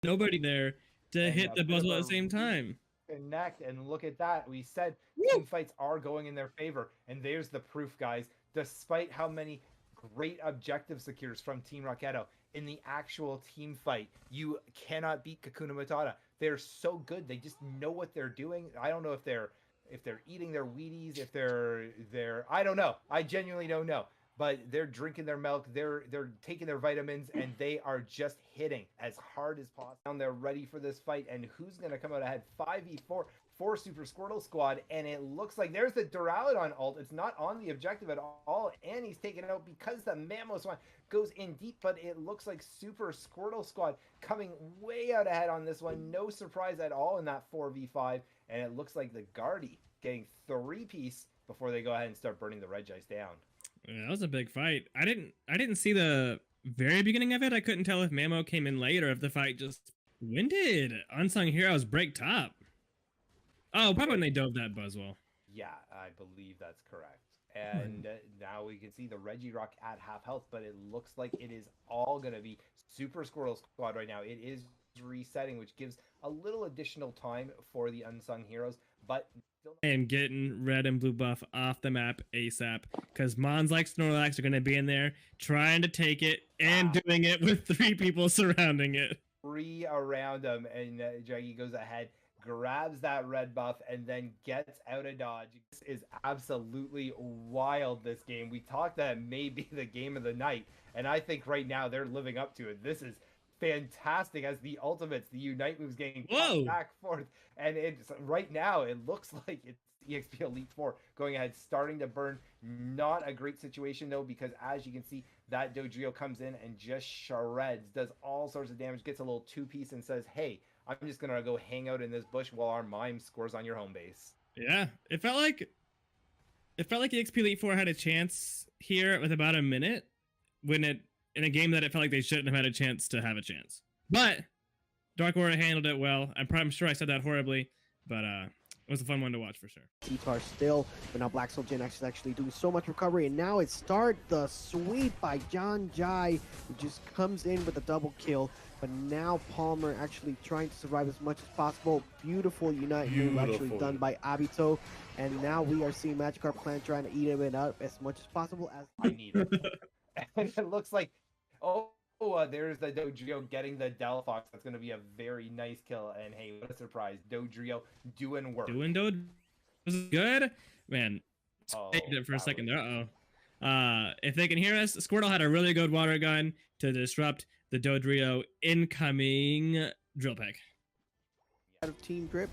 Nobody there to And hit a the bit of buzzle at a the same time. reconnect, and look at that. We said team Woo! fights are going in their favor, and there's the proof, guys. Despite how many great objective secures from Team Rocketo in the actual team fight, you cannot beat Kakuna Matata. They're so good. They just know what they're doing. I don't know if they're eating their Wheaties, if they're I don't know. I genuinely don't know. But they're drinking their milk, they're taking their vitamins, and they are just hitting as hard as possible. And they're ready for this fight, and who's gonna come out ahead? 5v4, four Super Squirtle Squad, and it looks like there's the Duraludon ult. It's not on the objective at all, and he's taken out because the Mamos one goes in deep, but it looks like Super Squirtle Squad coming way out ahead on this one. No surprise at all in that 4v5, and it looks like the Guardy getting three-piece before they go ahead and start burning the Regice down. Yeah, that was a big fight. I didn't see the very beginning of it. I couldn't tell if Mamo came in late or if the fight just. When did Unsung Heroes break top? Oh, probably when they dove that Buzzwell. Yeah, I believe that's correct. And now we can see the Regirock at half health, but it looks like it is all going to be Super Squirtle Squad right now. It is resetting, which gives a little additional time for the Unsung Heroes, but still. And getting red and blue buff off the map ASAP because Mons like Snorlax are going to be in there trying to take it and doing it with three people surrounding it. Three around him, and Jaggy goes ahead, grabs that red buff, and then gets out of dodge. This is absolutely wild, this game. We talked that it may be the game of the night, and I think right now they're living up to it. This is fantastic as the ultimates, the Unite moves getting back forth, and it's right now it looks like it's EXP Elite Four going ahead, starting to burn. Not a great situation though, because as you can see, that Dodrio comes in and just shreds, does all sorts of damage, gets a little two-piece and says, hey, I'm just gonna go hang out in this bush while our mime scores on your home base. Yeah, it felt like EXP Elite Four had a chance here with about a minute when it in a game that it felt like they shouldn't have had a chance to have a chance. But Dark Aura handled it well. I'm sure I said that horribly, but it was a fun one to watch for sure. T-Tar still, but now Black Soul Gen is actually doing so much recovery, and now it start the sweep by John Jai, who just comes in with a double kill, but now Palmer actually trying to survive as much as possible. Beautiful Unite move actually done by Abito, and now we are seeing Magikarp Clan trying to eat it up as much as possible as I need it. And it looks like, there's the Dodrio getting the Delphox. That's going to be a very nice kill. And hey, what a surprise. Dodrio doing work. Doing was good. Man, saved it for a second there. If they can hear us, Squirtle had a really good water gun to disrupt the Dodrio incoming drill peck. Out of Team Drip,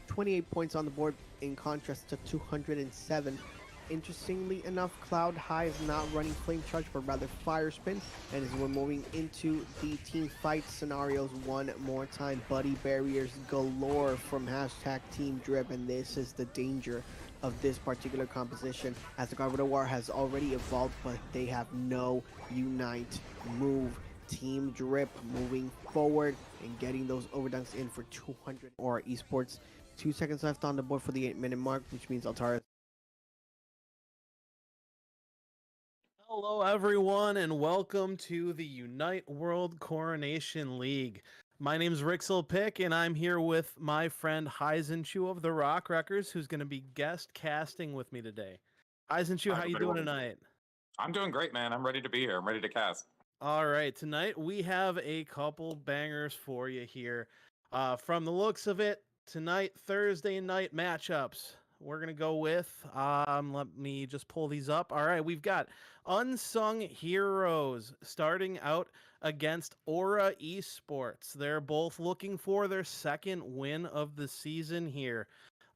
28 points on the board in contrast to 207. Interestingly enough, Cloud High is not running Flame Charge, but rather Fire Spin, and as we're moving into the team fight scenarios one more time, Buddy Barriers galore from hashtag Team Drip, and this is the danger of this particular composition, as the Gardevoir has already evolved, but they have no Unite move. Team Drip moving forward and getting those overdunks in for 200 or esports. 2 seconds left on the board for the 8-minute mark, which means Altara. Hello, everyone, and welcome to the Unite World Coronation League. My name's Rixel Pick, and I'm here with my friend Heisenchu of the Rock Wreckers, who's going to be guest casting with me today. Heisenchu, how you doing tonight? I'm doing great, man. I'm ready to be here. I'm ready to cast. All right, tonight we have a couple bangers for you here. From the looks of it, tonight, Thursday night matchups. We're going to go with, let me just pull these up. All right, we've got Unsung Heroes starting out against Aura Esports. They're both looking for their second win of the season here.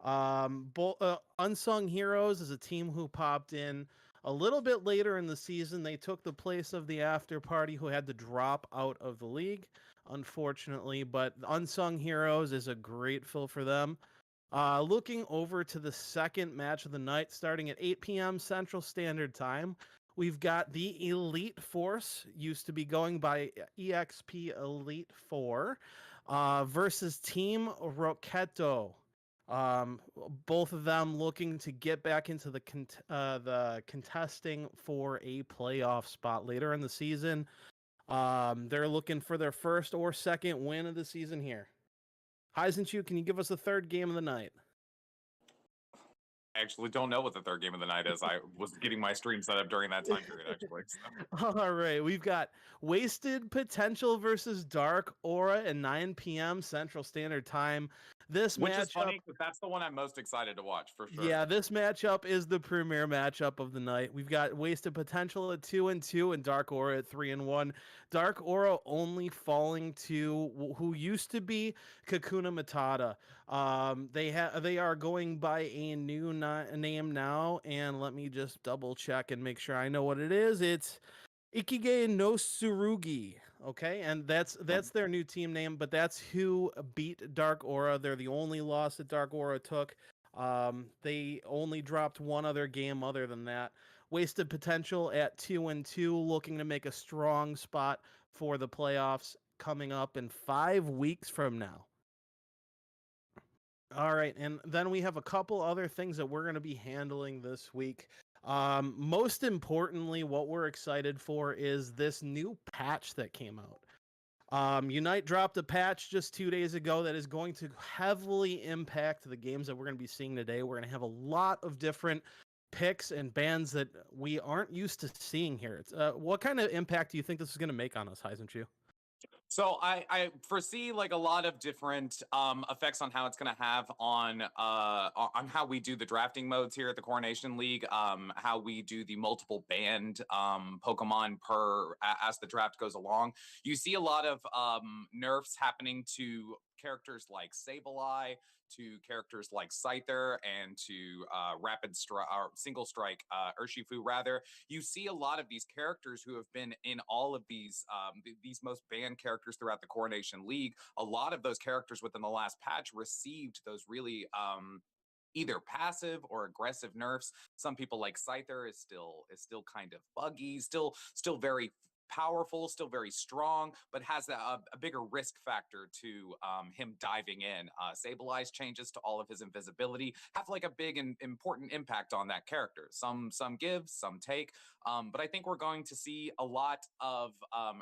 Unsung Heroes is a team who popped in a little bit later in the season. They took the place of the After Party, who had to drop out of the league, unfortunately, but Unsung Heroes is a great fill for them. Looking over to the second match of the night, starting at 8 p.m. Central Standard Time, we've got the Elite Force, used to be going by EXP Elite 4, versus Team Rocketo. Both of them looking to get back into the contesting for a playoff spot later in the season. They're looking for their first or second win of the season here. Heisenchu, can you give us the third game of the night? I actually don't know what the third game of the night is. I was getting my stream set up during that time period, actually. So. All right, we've got Wasted Potential versus Dark Aura at 9 p.m. Central Standard Time. This Which matchup, is funny because that's the one I'm most excited to watch for sure. yeah, this matchup is the premier matchup of the night. We've got Wasted Potential at 2-2 and Dark Aura at 3-1. Dark Aura only falling to who used to be Kakuna Matata. They are going by a new name now, and let me just double check and make sure I know what it is. It's Ikige no Tsurugi. Okay, and that's their new team name, but that's who beat Dark Aura. They're the only loss that Dark Aura took. They only dropped one other game other than that. Wasted Potential at 2-2, looking to make a strong spot for the playoffs coming up in 5 weeks from now. All right, and then we have a couple other things that we're going to be handling this week. Most importantly, what we're excited for is this new patch that came out. Unite dropped a patch just 2 days ago that is going to heavily impact the games that we're going to be seeing today. We're going to have a lot of different picks and bans that we aren't used to seeing here. What kind of impact do you think this is going to make on us, Heisenchu? So I foresee like a lot of different effects on how it's going to have on how we do the drafting modes here at the Coronation League, how we do the multiple banned Pokemon as the draft goes along. You see a lot of nerfs happening to characters like Sableye, to characters like Scyther, and to single strike Urshifu rather. You see a lot of these characters who have been in all of these most banned characters throughout the Coronation League. A lot of those characters within the last patch received those really either passive or aggressive nerfs. Some people like Scyther is still kind of buggy, still very powerful, still very strong, but has a bigger risk factor to him diving in. Sableye's changes to all of his invisibility have like a big and important impact on that character. Some give, some take, but I think we're going to see a lot of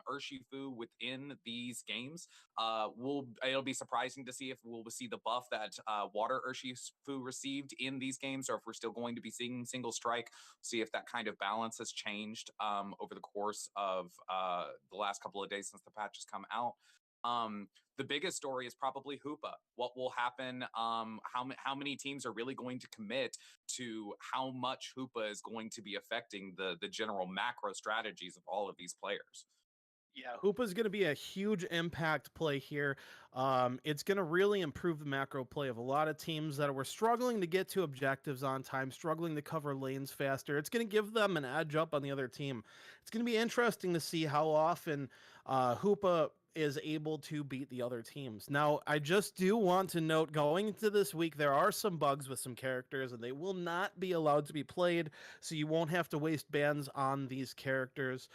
Urshifu within these games. It'll be surprising to see if we'll see the buff that Water Urshifu received in these games, or if we're still going to be seeing single strike. See if that kind of balance has changed over the course of the last couple of days since the patch has come out. The biggest story is probably Hoopa. What will happen? How many teams are really going to commit to how much Hoopa is going to be affecting the general macro strategies of all of these players? Yeah, Hoopa is going to be a huge impact play here. It's going to really improve the macro play of a lot of teams that were struggling to get to objectives on time, struggling to cover lanes faster. It's going to give them an edge up on the other team. It's going to be interesting to see how often Hoopa is able to beat the other teams. Now, I just do want to note, going into this week, there are some bugs with some characters, and they will not be allowed to be played, so you won't have to waste bans on these characters.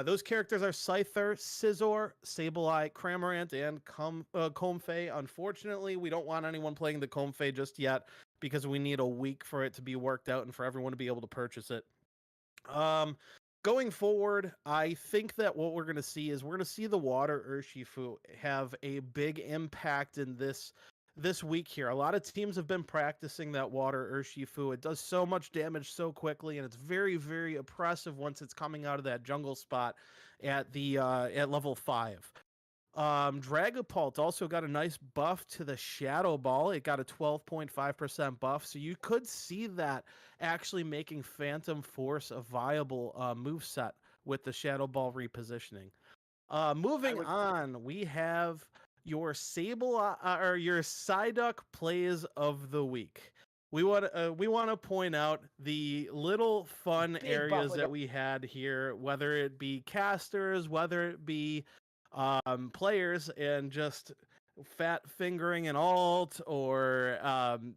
Those characters are Scyther, Scizor, Sableye, Cramorant, and Comfey. Unfortunately, we don't want anyone playing the Comfey just yet, because we need a week for it to be worked out and for everyone to be able to purchase it. Going forward, I think that what we're going to see is we're going to see the Water Urshifu have a big impact in this week here. A lot of teams have been practicing that Water Urshifu. It does so much damage so quickly, and it's very, very oppressive once it's coming out of that jungle spot at level 5. Dragapult also got a nice buff to the Shadow Ball. It got a 12.5% buff, so you could see that actually making Phantom Force a viable moveset with the Shadow Ball repositioning. Moving on, we have your your Psyduck plays of the week. We want to point out the little fun areas that we had here, whether it be casters, whether it be players, and just fat fingering an alt or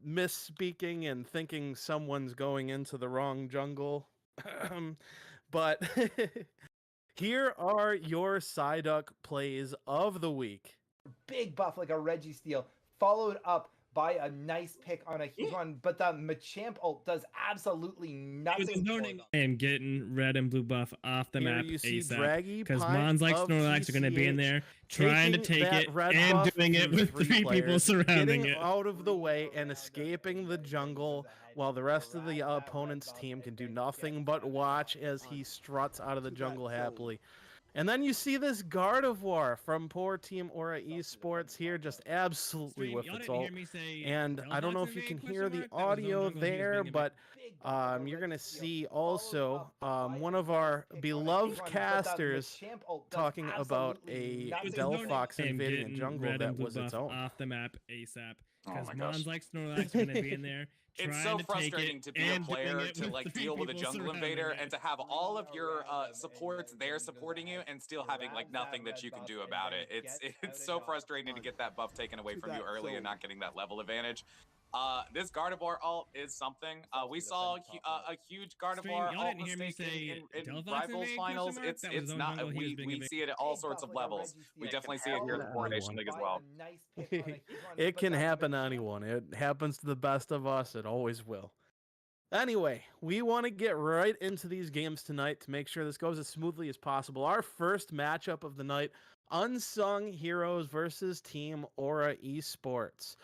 misspeaking and thinking someone's going into the wrong jungle. But here are your Psyduck plays of the week. Big buff like a Registeel, followed up buy a nice pick on a huge one, but the Machamp ult does absolutely nothing for them. And getting red and blue buff off the Here map you see ASAP. Draggy Because Pint Mons like of Snorlax are going to be in TCH there trying to taking take that it red and buff doing it through with 3 people players, surrounding getting it. out of the way and escaping the jungle while the rest of the opponent's team can do nothing but watch as he struts out of the jungle happily. And then you see this Gardevoir from poor Team Aura Esports here, just absolutely Stream, with y'all its didn't hear ult. me say And I don't know if you can hear the audio there, but you're going to see also one of our beloved casters talking about a Delphox invading a jungle that was its own. Off the map ASAP. Oh Because my Mons gosh. like Snorlax are going to be in there. It's trying so to frustrating take to it be a and doing player it to with like 3 deal with a people jungle surrounding invader it. and to have all of your supports there supporting you and still having like nothing that you can do about it. It's so frustrating to get that buff taken away from you early and not getting that level advantage. This Gardevoir ult is something. We saw a huge Gardevoir y'all ult didn't hear me mistake say in Delphox Rivals invade, finals. question mark? That was It's his own not. jungle, he was being a We big- see it at all sorts of levels. We definitely see it here at the Coronation League as well. It can happen to anyone. It happens to the best of us. It always will. Anyway, we want to get right into these games tonight to make sure this goes as smoothly as possible. Our first matchup of the night, Unsung Heroes versus Team Aura Esports.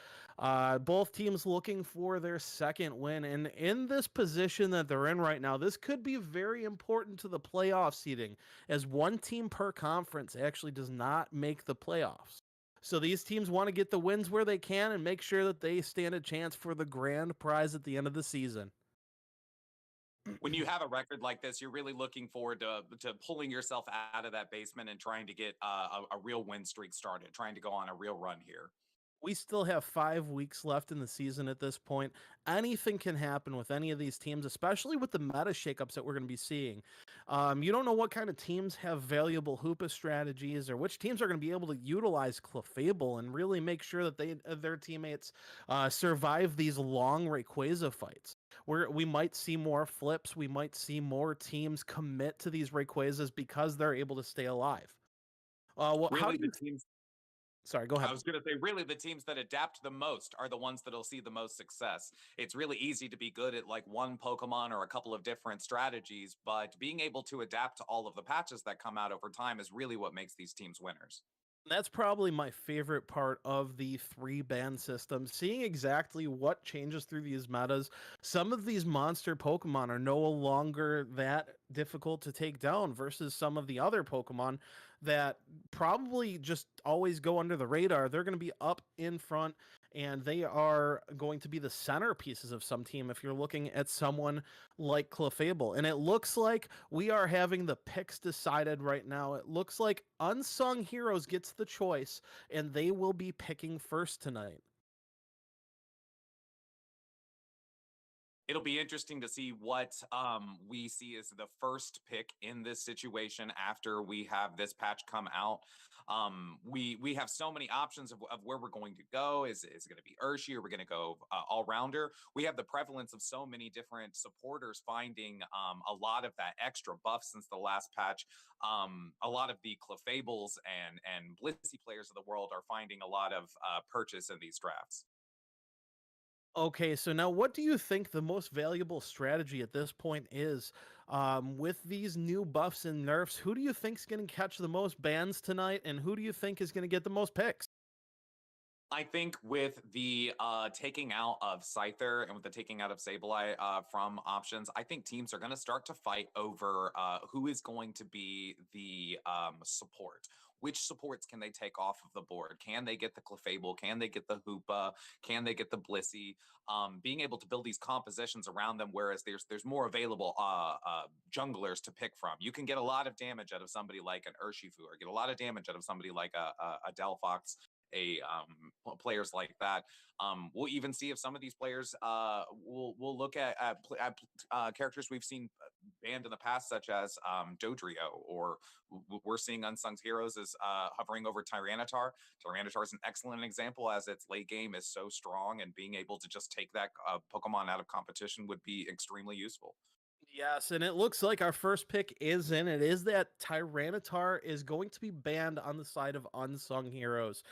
Both teams looking for their second win, and in this position that they're in right now, this could be very important to the playoff seeding, as one team per conference actually does not make the playoffs. So these teams want to get the wins where they can and make sure that they stand a chance for the grand prize at the end of the season. When you have a record like this, you're really looking forward to pulling yourself out of that basement and trying to get a real win streak started, trying to go on a real run here. We still have 5 weeks left in the season at this point. Anything can happen with any of these teams, especially with the meta shakeups that we're going to be seeing. You don't know what kind of teams have valuable Hoopa strategies or which teams are going to be able to utilize Clefable and really make sure that their teammates survive these long Rayquaza fights. Where we might see more flips, we might see more teams commit to these Rayquazas because they're able to stay alive. How do you teams? Sorry, go ahead. I was going to say, really, the teams that adapt the most are the ones that'll see the most success. It's really easy to be good at like one Pokemon or a couple of different strategies, but being able to adapt to all of the patches that come out over time is really what makes these teams winners. That's probably my favorite part of the 3-ban system, seeing exactly what changes through these metas. Some of these monster Pokemon are no longer that difficult to take down versus some of the other Pokemon that probably just always go under the radar. They're going to be up in front, and they are going to be the centerpieces of some team if you're looking at someone like Clefable. And it looks like we are having the picks decided right now. It looks like Unsung Heroes gets the choice, and they will be picking first tonight. It'll be interesting to see what we see as the first pick in this situation after we have this patch come out. We have so many options of where we're going to go. Is it going to be Urshi, or we're going to go all rounder? We have the prevalence of so many different supporters finding a lot of that extra buff since the last patch. A lot of the Clefables and Blissey players of the world are finding a lot of purchase in these drafts. Okay, so now what do you think the most valuable strategy at this point is? With these new buffs and nerfs, who do you think is going to catch the most bans tonight, and who do you think is going to get the most picks? I think with the taking out of Scyther and with the taking out of Sableye from options, I think teams are going to start to fight over who is going to be the support. Which supports can they take off of the board? Can they get the Clefable? Can they get the Hoopa? Can they get the Blissey? Being able to build these compositions around them, whereas there's more available junglers to pick from. You can get a lot of damage out of somebody like an Urshifu, or get a lot of damage out of somebody like a Delphox, players like that. We'll even see if some of these players we'll look at characters we've seen banned in the past, such as Dodrio, or we're seeing Unsung Heroes is hovering over Tyranitar. Tyranitar is an excellent example, as its late game is so strong, and being able to just take that Pokemon out of competition would be extremely useful. Yes, and it looks like our first pick is in. It is that Tyranitar is going to be banned on the side of Unsung Heroes.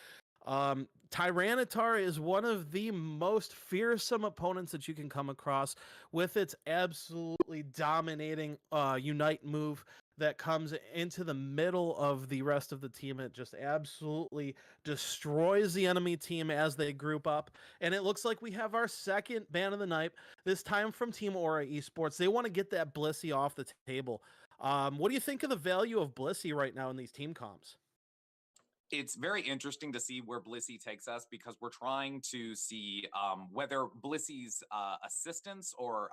Tyranitar is one of the most fearsome opponents that you can come across with its absolutely dominating Unite move that comes into the middle of the rest of the team. It just absolutely destroys the enemy team as they group up. And it looks like we have our second ban of the night, this time from Team Aura Esports. They want to get that Blissey off the table. What do you think of the value of Blissey right now in these team comps? It's very interesting to see where Blissey takes us because we're trying to see whether Blissey's assistance or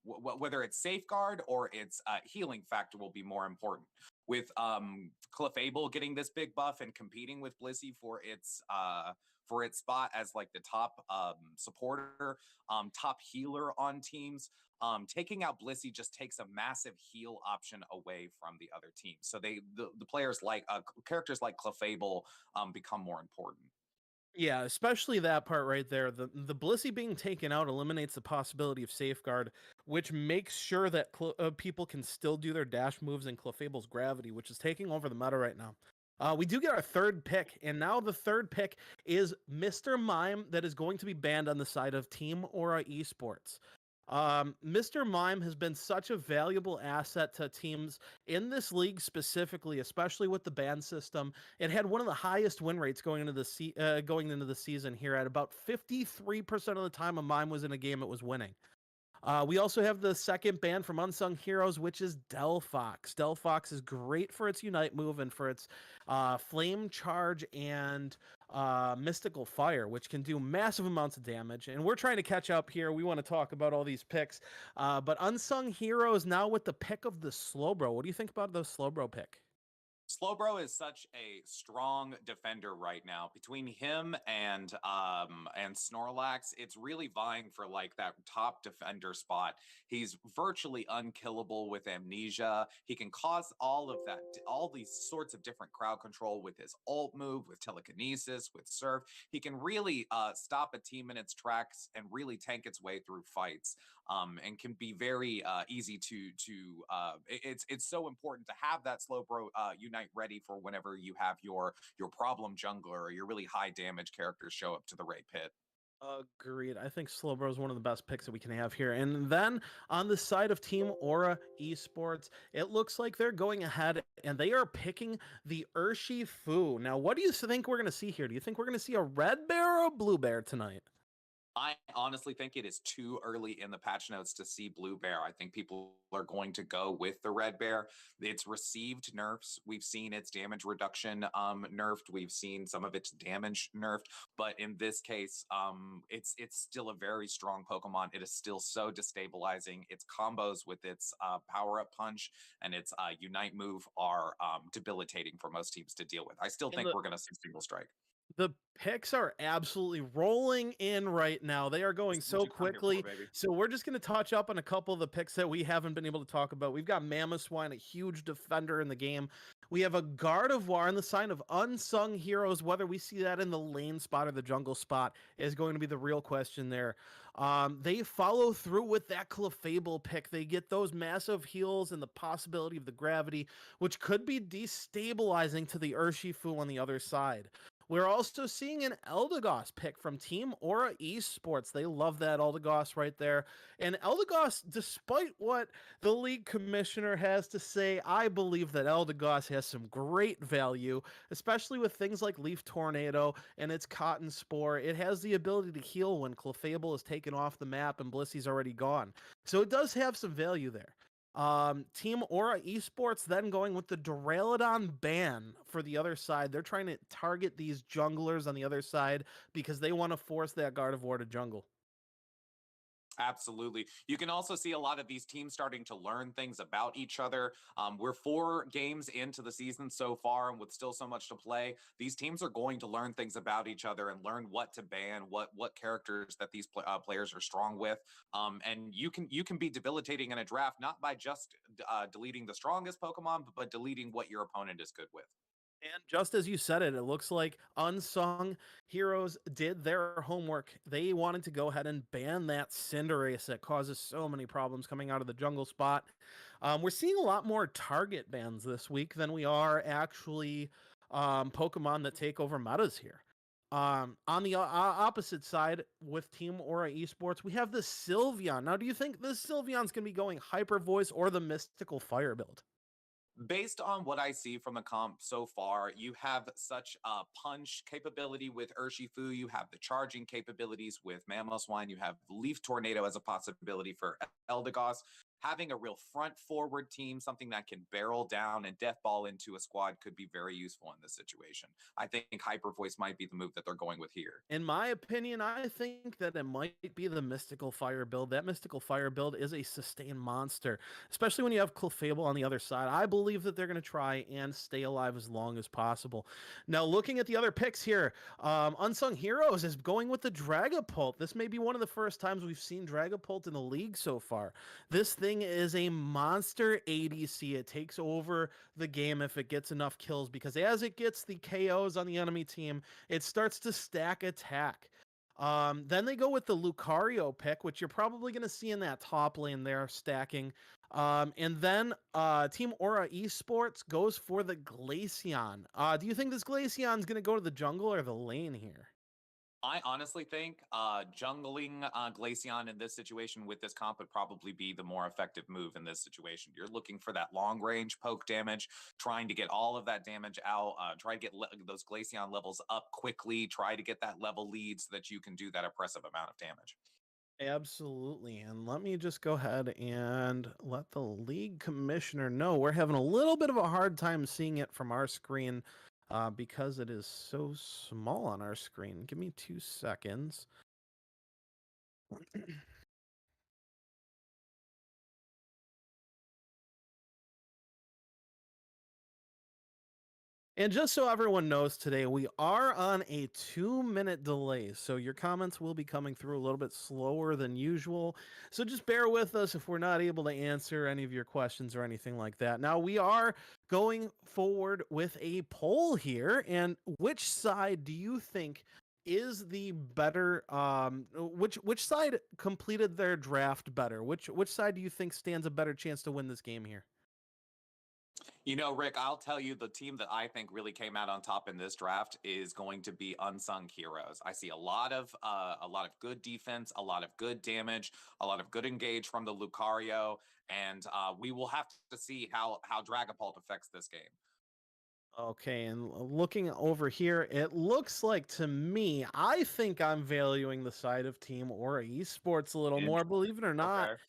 whether it's safeguard or its healing factor will be more important. With Clefable getting this big buff and competing with Blissey for its spot as like the top supporter, top healer on teams. Taking out Blissey just takes a massive heal option away from the other team. So the players like characters like Clefable become more important. Yeah, especially that part right there. The Blissey being taken out eliminates the possibility of safeguard, which makes sure that people can still do their dash moves in Clefable's gravity, which is taking over the meta right now. We do get our third pick, and now the third pick is Mr. Mime that is going to be banned on the side of Team Aura Esports. Mr. Mime has been such a valuable asset to teams in this league specifically, especially with the ban system. It had one of the highest win rates going into the season here at about 53% of the time a Mime was in a game, it was winning. We also have the second ban from Unsung Heroes, which is Delphox. Delphox is great for its Unite move and for its Flame Charge and Mystical Fire, which can do massive amounts of damage. And we're trying to catch up here. We want to talk about all these picks. But Unsung Heroes now with the pick of the Slowbro. What do you think about the Slowbro pick? Slowbro is such a strong defender right now. Between him and Snorlax, it's really vying for like that top defender spot. He's virtually unkillable with amnesia. He can cause all these sorts of different crowd control with his ult move, with telekinesis, with surf. He can really stop a team in its tracks and really tank its way through fights. And can be very easy to it's so important to have that Slowbro Unite ready for whenever you have your problem jungler or your really high damage characters show up to the raid pit. Agreed. I think Slowbro is one of the best picks that we can have here. And then on the side of Team Aura Esports, it looks like they're going ahead and they are picking the Urshifu. Now, what do you think we're going to see here? Do you think we're going to see a red bear or a blue bear tonight? I honestly think it is too early in the patch notes to see Blue Bear. I think people are going to go with the Red Bear. It's received nerfs. We've seen its damage reduction nerfed. We've seen some of its damage nerfed. But in this case, it's still a very strong Pokemon. It is still so destabilizing. Its combos with its power-up punch and its Unite move are debilitating for most teams to deal with. I still think we're going to see Single Strike. The picks are absolutely rolling in right now. They are going so quickly. So we're just going to touch up on a couple of the picks that we haven't been able to talk about. We've got Mamoswine, a huge defender in the game. We have a Gardevoir in the sign of Unsung Heroes. Whether we see that in the lane spot or the jungle spot is going to be the real question there. They follow through with that Clefable pick. They get those massive heals and the possibility of the gravity, which could be destabilizing to the Urshifu on the other side. We're also seeing an Eldegoss pick from Team Aura Esports. They love that Eldegoss right there. And Eldegoss, despite what the league commissioner has to say, I believe that Eldegoss has some great value, especially with things like Leaf Tornado and its Cotton Spore. It has the ability to heal when Clefable is taken off the map and Blissey's already gone. So it does have some value there. Team Aura Esports then going with the Duraludon ban for the other side. They're trying to target these junglers on the other side because they want to force that Gardevoir to jungle. Absolutely. You can also see a lot of these teams starting to learn things about each other. We're 4 games into the season so far, and with still so much to play, these teams are going to learn things about each other and learn what to ban, what characters that these players are strong with. And you can be debilitating in a draft not by just deleting the strongest Pokemon, but deleting what your opponent is good with. And just as you said it, it looks like Unsung Heroes did their homework. They wanted to go ahead and ban that Cinderace that causes so many problems coming out of the jungle spot. We're seeing a lot more target bans this week than we are actually Pokemon that take over metas here. On the opposite side with Team Aura Esports, we have the Sylveon. Now, do you think this Sylveon's going to be going Hyper Voice or the Mystical Fire build? Based on what I see from the comp so far, you have such a punch capability with Urshifu. You have the charging capabilities with Mamoswine. You have Leaf Tornado as a possibility for Eldegoss. Having a real front-forward team, something that can barrel down and death ball into a squad, could be very useful in this situation. I think Hyper Voice might be the move that they're going with here. In my opinion, I think that it might be the Mystical Fire build. That Mystical Fire build is a sustained monster, especially when you have Clefable on the other side. I believe that they're going to try and stay alive as long as possible. Now, looking at the other picks here, Unsung Heroes is going with the Dragapult. This may be one of the first times we've seen Dragapult in the league so far. This thing is a monster ADC. It takes over the game if it gets enough kills, because as it gets the KOs on the enemy team, it starts to stack attack. Then they go with the Lucario pick, which you're probably going to see in that top lane there, stacking. And then Team Aura Esports goes for the Glaceon. Do you think this Glaceon is going to go to the jungle or the lane here? I honestly think jungling Glaceon in this situation with this comp would probably be the more effective move in this situation. You're looking for that long range poke damage, trying to get all of that damage out, try to get those Glaceon levels up quickly, try to get that level lead so that you can do that oppressive amount of damage. Absolutely. And let me just go ahead and let the league commissioner know we're having a little bit of a hard time seeing it from our screen. Because it is so small on our screen. Give me 2 seconds. And just so everyone knows, today we are on a 2-minute delay, so your comments will be coming through a little bit slower than usual. So just bear with us if we're not able to answer any of your questions or anything like that. Now, we are going forward with a poll here, and which side do you think is the better, which side completed their draft better? Which side do you think stands a better chance to win this game here? You know, Rick, I'll tell you, the team that I think really came out on top in this draft is going to be Unsung Heroes. I see a lot of good defense, a lot of good damage, a lot of good engage from the Lucario, and we will have to see how Dragapult affects this game. Okay, and looking over here, it looks like to me, I think I'm valuing the side of Team Aura Esports a little more, believe it or not. Okay.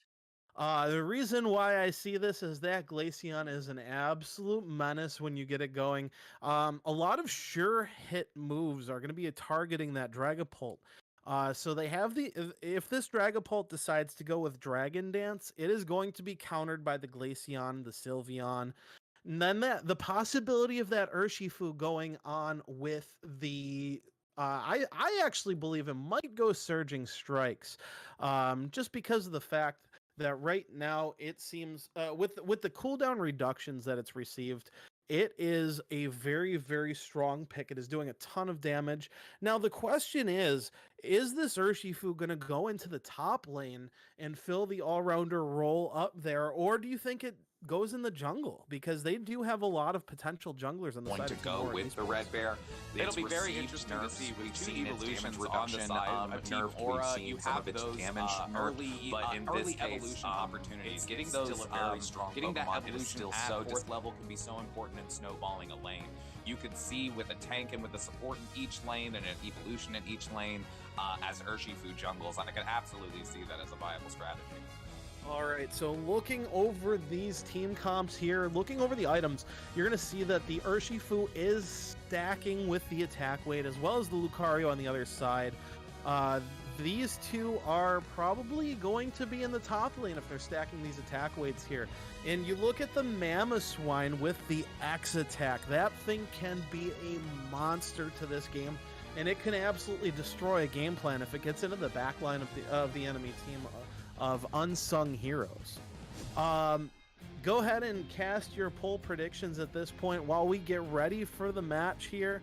The reason why I see this is that Glaceon is an absolute menace when you get it going. A lot of sure hit moves are going to be targeting that Dragapult. So they have if this Dragapult decides to go with Dragon Dance, it is going to be countered by the Glaceon, the Sylveon. And then the possibility of that Urshifu going on with the I actually believe it might go Surging Strikes, just because of the fact that right now it seems with the cooldown reductions that it's received, it is a very, very strong pick. It is doing a ton of damage. Now the question is this Urshifu going to go into the top lane and fill the all-rounder role up there, or do you think it goes in the jungle? Because they do have a lot of potential junglers on the side to of go with the Red Bear. It'll be very interesting to see. We've seen evolutions on the side of Team Aura. You have those early, but in this evolution opportunities. Getting those, getting that evolution at fourth level can be so important in snowballing a lane. You could see with a tank and with a support in each lane and an evolution in each lane as Urshifu jungles. I could absolutely see that as a viable strategy. All right, so looking over these team comps here, looking over the items, you're going to see that the Urshifu is stacking with the attack weight as well as the Lucario on the other side. These two are probably going to be in the top lane if they're stacking these attack weights here. And you look at the Mamoswine with the X attack. That thing can be a monster to this game, and it can absolutely destroy a game plan if it gets into the back line of the enemy team of Unsung Heroes. Go ahead and cast your poll predictions at this point while we get ready for the match here.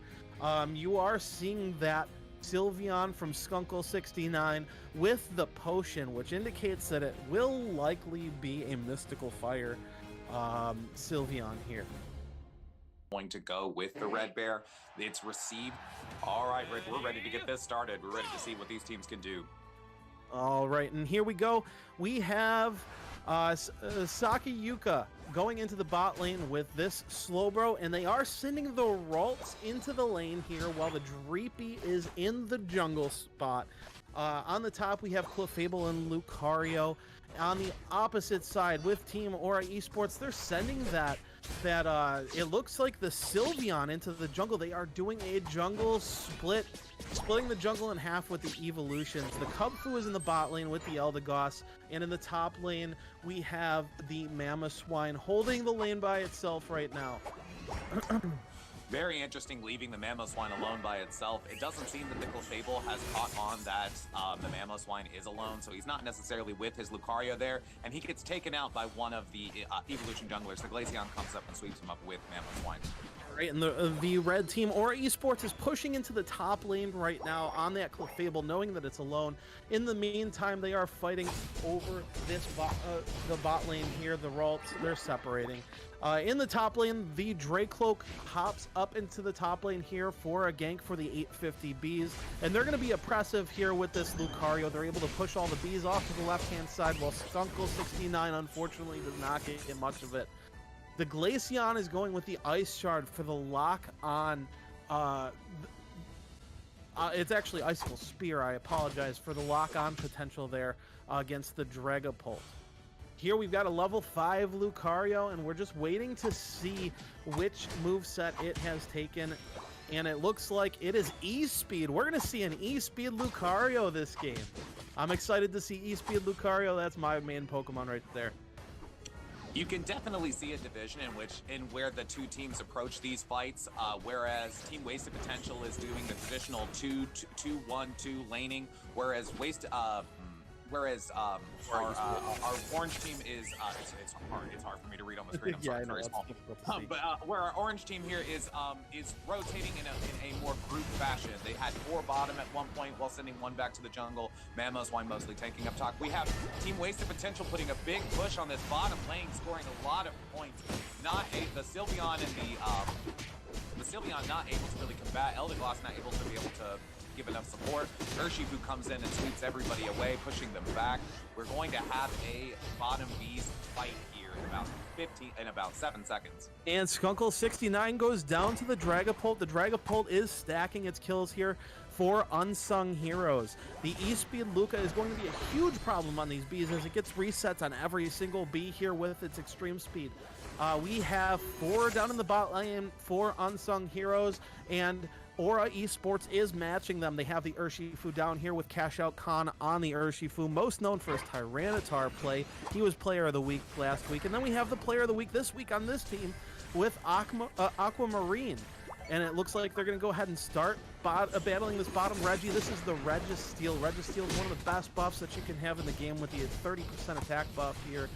You are seeing that Sylveon from Skunkle69 with the potion, which indicates that it will likely be a Mystical Fire Sylveon here. going to go with the Red Bear. It's received. All right, Rick, we're ready to get this started. We're ready to see what these teams can do. All right, and here we go. We have Saki Yuka going into the bot lane with this Slowbro, and they are sending the Ralts into the lane here while the Dreepy is in the jungle spot. On the top, we have Clefable and Lucario. On the opposite side, with Team Aura Esports, they're sending that it looks like the Sylveon into the jungle. They are doing a jungle split, splitting the jungle in half with the evolutions. The Kubfu is in the bot lane with the Eldegoss, and in the top lane, we have the Mamoswine holding the lane by itself right now. Very interesting leaving the Mamoswine alone by itself. It doesn't seem that the Clefable has caught on that the Mamoswine is alone, so he's not necessarily with his Lucario there, and he gets taken out by one of the Evolution junglers. The Glaceon comes up and sweeps him up with Mamoswine. Right, and the red team, Aura Esports, is pushing into the top lane right now on that Clefable, knowing that it's alone. In the meantime, they are fighting over this the bot lane here. The Ralts, they're separating. In the top lane, the Dracloak hops up into the top lane here for a gank for the 850 bees, and they're going to be oppressive here with this Lucario. They're able to push all the bees off to the left-hand side, while Skunkle69 unfortunately does not get much of it. The Glaceon is going with the Ice Shard for the lock on. It's actually Icicle Spear. I apologize for the lock on potential there against the Dragapult. Here we've got a level 5 Lucario, and we're just waiting to see which moveset it has taken. And it looks like it is E-Speed. We're going to see an E-Speed Lucario this game. I'm excited to see E-Speed Lucario. That's my main Pokemon right there. You can definitely see a division in where the two teams approach these fights, whereas Team Wasted Potential is doing the traditional 2-1-2 laning, whereas our orange team is it's hard for me to read on the screen. I'm sorry, it's very small. But where our orange team here is rotating in a more group fashion. They had 4 bottom at one point while sending 1 back to the jungle. Mamoswine mostly taking up top. We have Team Wasted Potential putting a big push on this bottom lane, scoring a lot of points. The Sylveon and the Sylveon not able to really combat. Eldegoss not able to give enough support. Urshifu comes in and sweeps everybody away, pushing them back. We're going to have a bottom bees fight here in about 7 seconds. And Skunkle69 goes down to the Dragapult. The Dragapult is stacking its kills here for Unsung Heroes. The E-Speed Luca is going to be a huge problem on these bees as it gets resets on every single bee here with its extreme speed. We have 4 down in the bot lane for Unsung Heroes, and Aura Esports is matching them. They have the Urshifu down here with Cash Out Khan on the Urshifu, most known for his Tyranitar play. He was Player of the Week last week. And then we have the Player of the Week this week on this team with Aquamarine. And it looks like they're going to go ahead and start battling this bottom Reggie. This is the Registeel. Registeel is one of the best buffs that you can have in the game with the 30% attack buff here.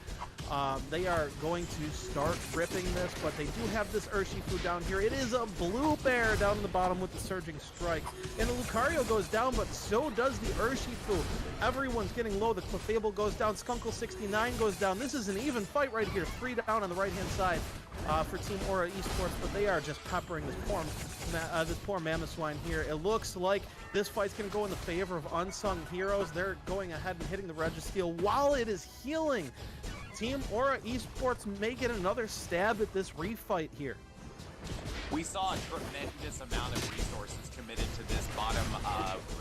They are going to start ripping this, but they do have this Urshifu down here. It is a blue bear down in the bottom with the Surging Strike. And the Lucario goes down, but so does the Urshifu. Everyone's getting low. The Clefable goes down. Skunkle69 goes down. This is an even fight right here. 3 down on the right-hand side for Team Aura Esports, but they are just peppering this poor Mamoswine here. It looks like this fight's going to go in the favor of Unsung Heroes. They're going ahead and hitting the Registeel while it is healing. Team Aura Esports may get another stab at this refight here. We saw a tremendous amount of resources committed to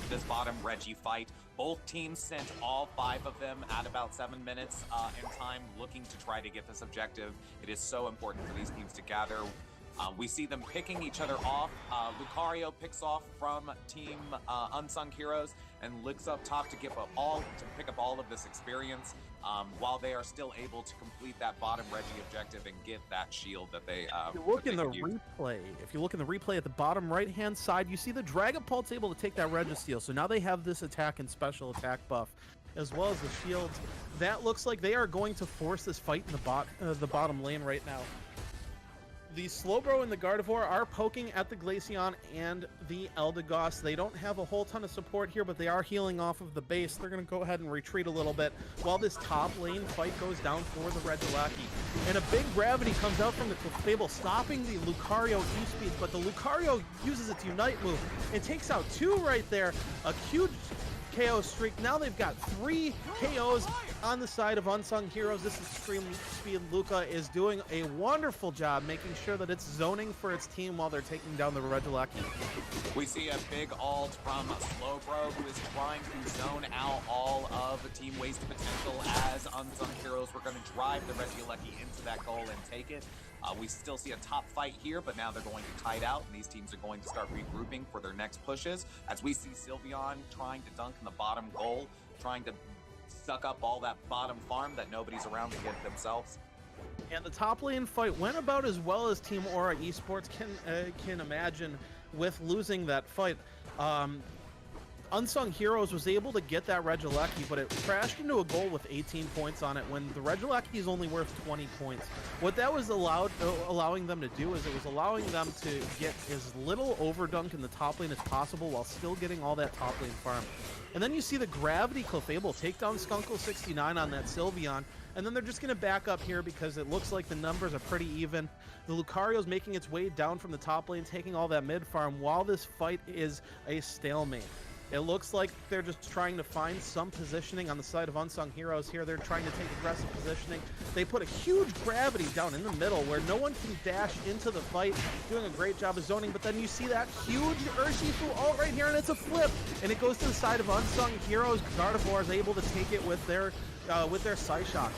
this bottom Reggie fight. Both teams sent all 5 of them at about 7 minutes in time, looking to try to get this objective. It is so important for these teams to gather. We see them picking each other off. Lucario picks off from Team Unsung Heroes and looks up top to pick up all of this experience, while they are still able to complete that bottom Reggie objective and get that shield that they. If you look in the replay, at the bottom right-hand side, you see the Dragapult's able to take that Registeel. So now they have this attack and special attack buff, as well as the shields. That looks like they are going to force this fight in the bottom lane right now. The Slowbro and the Gardevoir are poking at the Glaceon and the Eldegoss. They don't have a whole ton of support here, but they are healing off of the base. They're going to go ahead and retreat a little bit while this top lane fight goes down for the Regieleki. And a big gravity comes out from the Clefable, stopping the Lucario E-Speeds, but the Lucario uses its Unite move and takes out 2 right there. A huge KO streak. Now they've got 3 KOs on the side of Unsung Heroes. This Extreme Speed Luca is doing a wonderful job making sure that it's zoning for its team while they're taking down the Regieleki. We see a big ult from Slowbro, who is trying to zone out all of the team wasted potential as Unsung Heroes were going to drive the Regieleki into that goal and take it. We still see a top fight here, but now they're going to tide out, and these teams are going to start regrouping for their next pushes. As we see Sylveon trying to dunk in the bottom goal, trying to suck up all that bottom farm that nobody's around to get themselves. And the top lane fight went about as well as Team Aura Esports can imagine with losing that fight. Unsung Heroes was able to get that Regieleki, but it crashed into a goal with 18 points on it when the Regieleki is only worth 20 points. What that was allowing them to do is it was allowing them to get as little overdunk in the top lane as possible while still getting all that top lane farm. And then you see the Gravity Clefable take down Skunkle69 on that Sylveon, and then they're just going to back up here because it looks like the numbers are pretty even. The Lucario's making its way down from the top lane, taking all that mid farm while this fight is a stalemate. It looks like they're just trying to find some positioning on the side of Unsung Heroes here. They're trying to take aggressive positioning. They put a huge gravity down in the middle where no one can dash into the fight, doing a great job of zoning, but then you see that huge Urshifu ult right here, and it's a flip, and it goes to the side of Unsung Heroes. Gardevoir is able to take it with their Psyshock.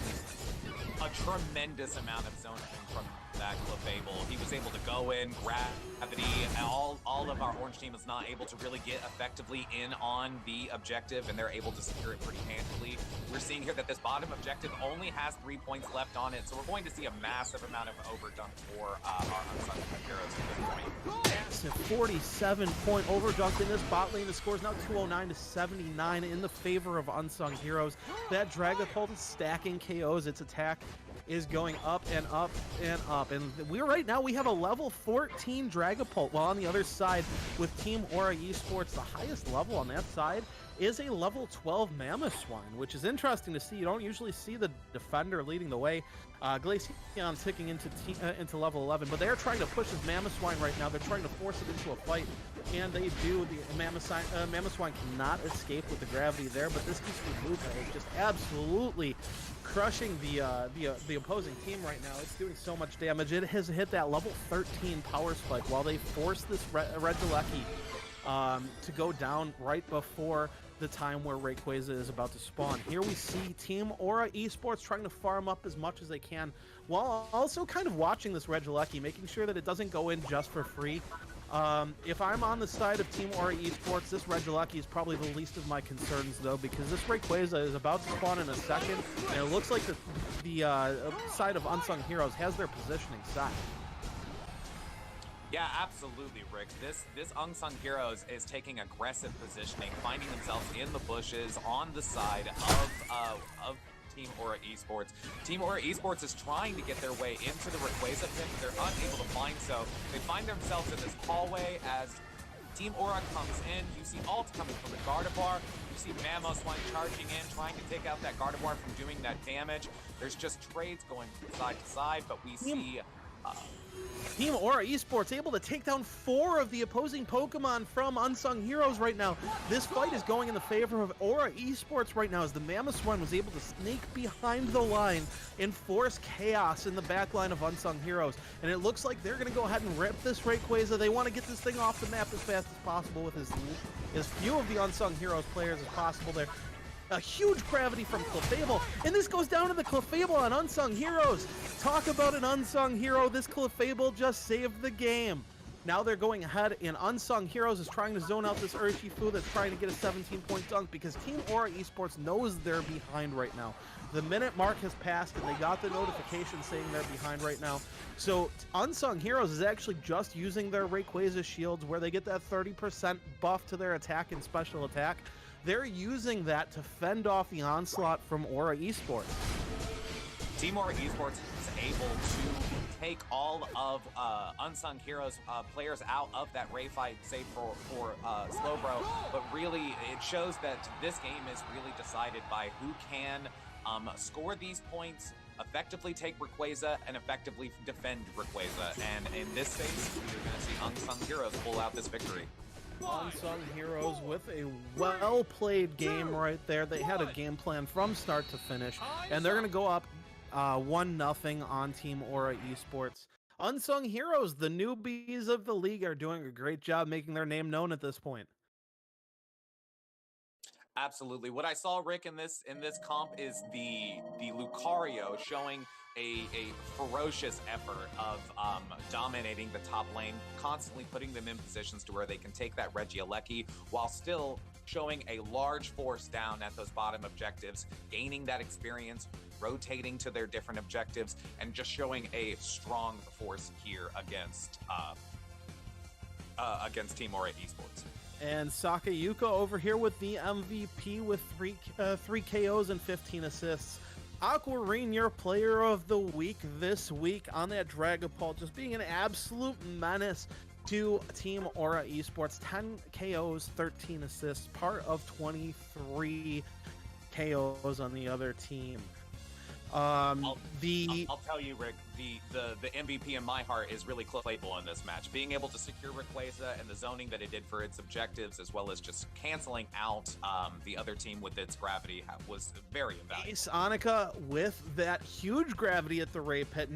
A tremendous amount of zoning from that Clefable. He was able to go in, gravity, and all of our orange team is not able to really get effectively in on the objective, and they're able to secure it pretty handily. We're seeing here that this bottom objective only has 3 points left on it, so we're going to see a massive amount of overdunk for our Unsung Heroes at this point. Massive 47-point overdunk in this bot lane. The score is now 209 to 79 in the favor of Unsung Heroes. That Dragapult is stacking KOs. Its attack is going up and up and up, and we have a level 14 Dragapult, while on the other side with Team Aura Esports, the highest level on that side is a level 12 Mamoswine, which is interesting to see. You don't usually see the defender leading the way. Glaceon ticking into level 11, but they're trying to push this Mamoswine right now. They're trying to force it into a fight, and they do. The Mamoswine cannot escape with the gravity there, but this Kisumi Luca is just absolutely crushing the opposing team right now. It's doing so much damage. It has hit that level 13 power spike while they force this Regieleki to go down right before the time where Rayquaza is about to spawn. Here we see Team Aura Esports trying to farm up as much as they can, while also kind of watching this Regieleki, making sure that it doesn't go in just for free. If I'm on the side of Team Aura Esports, this Regieleki is probably the least of my concerns, though, because this Rayquaza is about to spawn in a second, and it looks like the side of Unsung Heroes has their positioning set. Yeah, absolutely, Rick. This Unsung Heroes is taking aggressive positioning, finding themselves in the bushes on the side of Team Aura Esports. Team Aura Esports is trying to get their way into the Rayquaza pit, but they're unable to find so. They find themselves in this hallway as Team Aura comes in. You see ult coming from the Gardevoir. You see Mamoswine charging in, trying to take out that Gardevoir from doing that damage. There's just trades going from side to side, but we see... Team Aura Esports able to take down 4 of the opposing Pokemon from Unsung Heroes right now. This fight is going in the favor of Aura Esports right now as the Mamoswine was able to sneak behind the line and force chaos in the back line of Unsung Heroes. And it looks like they're going to go ahead and rip this Rayquaza. They want to get this thing off the map as fast as possible with as few of the Unsung Heroes players as possible there. A huge gravity from Clefable, and this goes down to the Clefable on Unsung Heroes. Talk about an unsung hero. This Clefable just saved the game. Now they're going ahead, and Unsung Heroes is trying to zone out this Urshifu that's trying to get a 17-point dunk because Team Aura Esports knows they're behind right now. The minute mark has passed, and they got the notification saying they're behind right now. So Unsung Heroes is actually just using their Rayquaza shields where they get that 30% buff to their attack and special attack. They're using that to fend off the onslaught from Aura Esports. Team Aura Esports is able to take all of Unsung Heroes players out of that Ray fight, save for Slowbro, but really it shows that this game is really decided by who can score these points, effectively take Rayquaza, and effectively defend Rayquaza. And in this phase, you're going to see Unsung Heroes pull out this victory. Unsung Heroes with a well-played game right there. They had a game plan from start to finish, and they're going to go up 1-0 on Team Aura Esports. Unsung Heroes, the newbies of the league, are doing a great job making their name known at this point. Absolutely. What I saw, Rick, in this comp is the Lucario showing a ferocious effort of dominating the top lane, constantly putting them in positions to where they can take that Regieleki while still showing a large force down at those bottom objectives, gaining that experience, rotating to their different objectives, and just showing a strong force here against Team Aura Esports. And Sakayuka over here with the MVP with three KOs and 15 assists. Aquarine, your player of the week this week on that Dragapult, just being an absolute menace to Team Aura Esports. 10 KOs, 13 assists, part of 23 KOs on the other team. I'll tell you, Rick, the MVP in my heart is really Clefable in this match. Being able to secure Rayquaza and the zoning that it did for its objectives, as well as just canceling out the other team with its gravity, was very invaluable. Ace Annika with that huge gravity at the Ray Pit.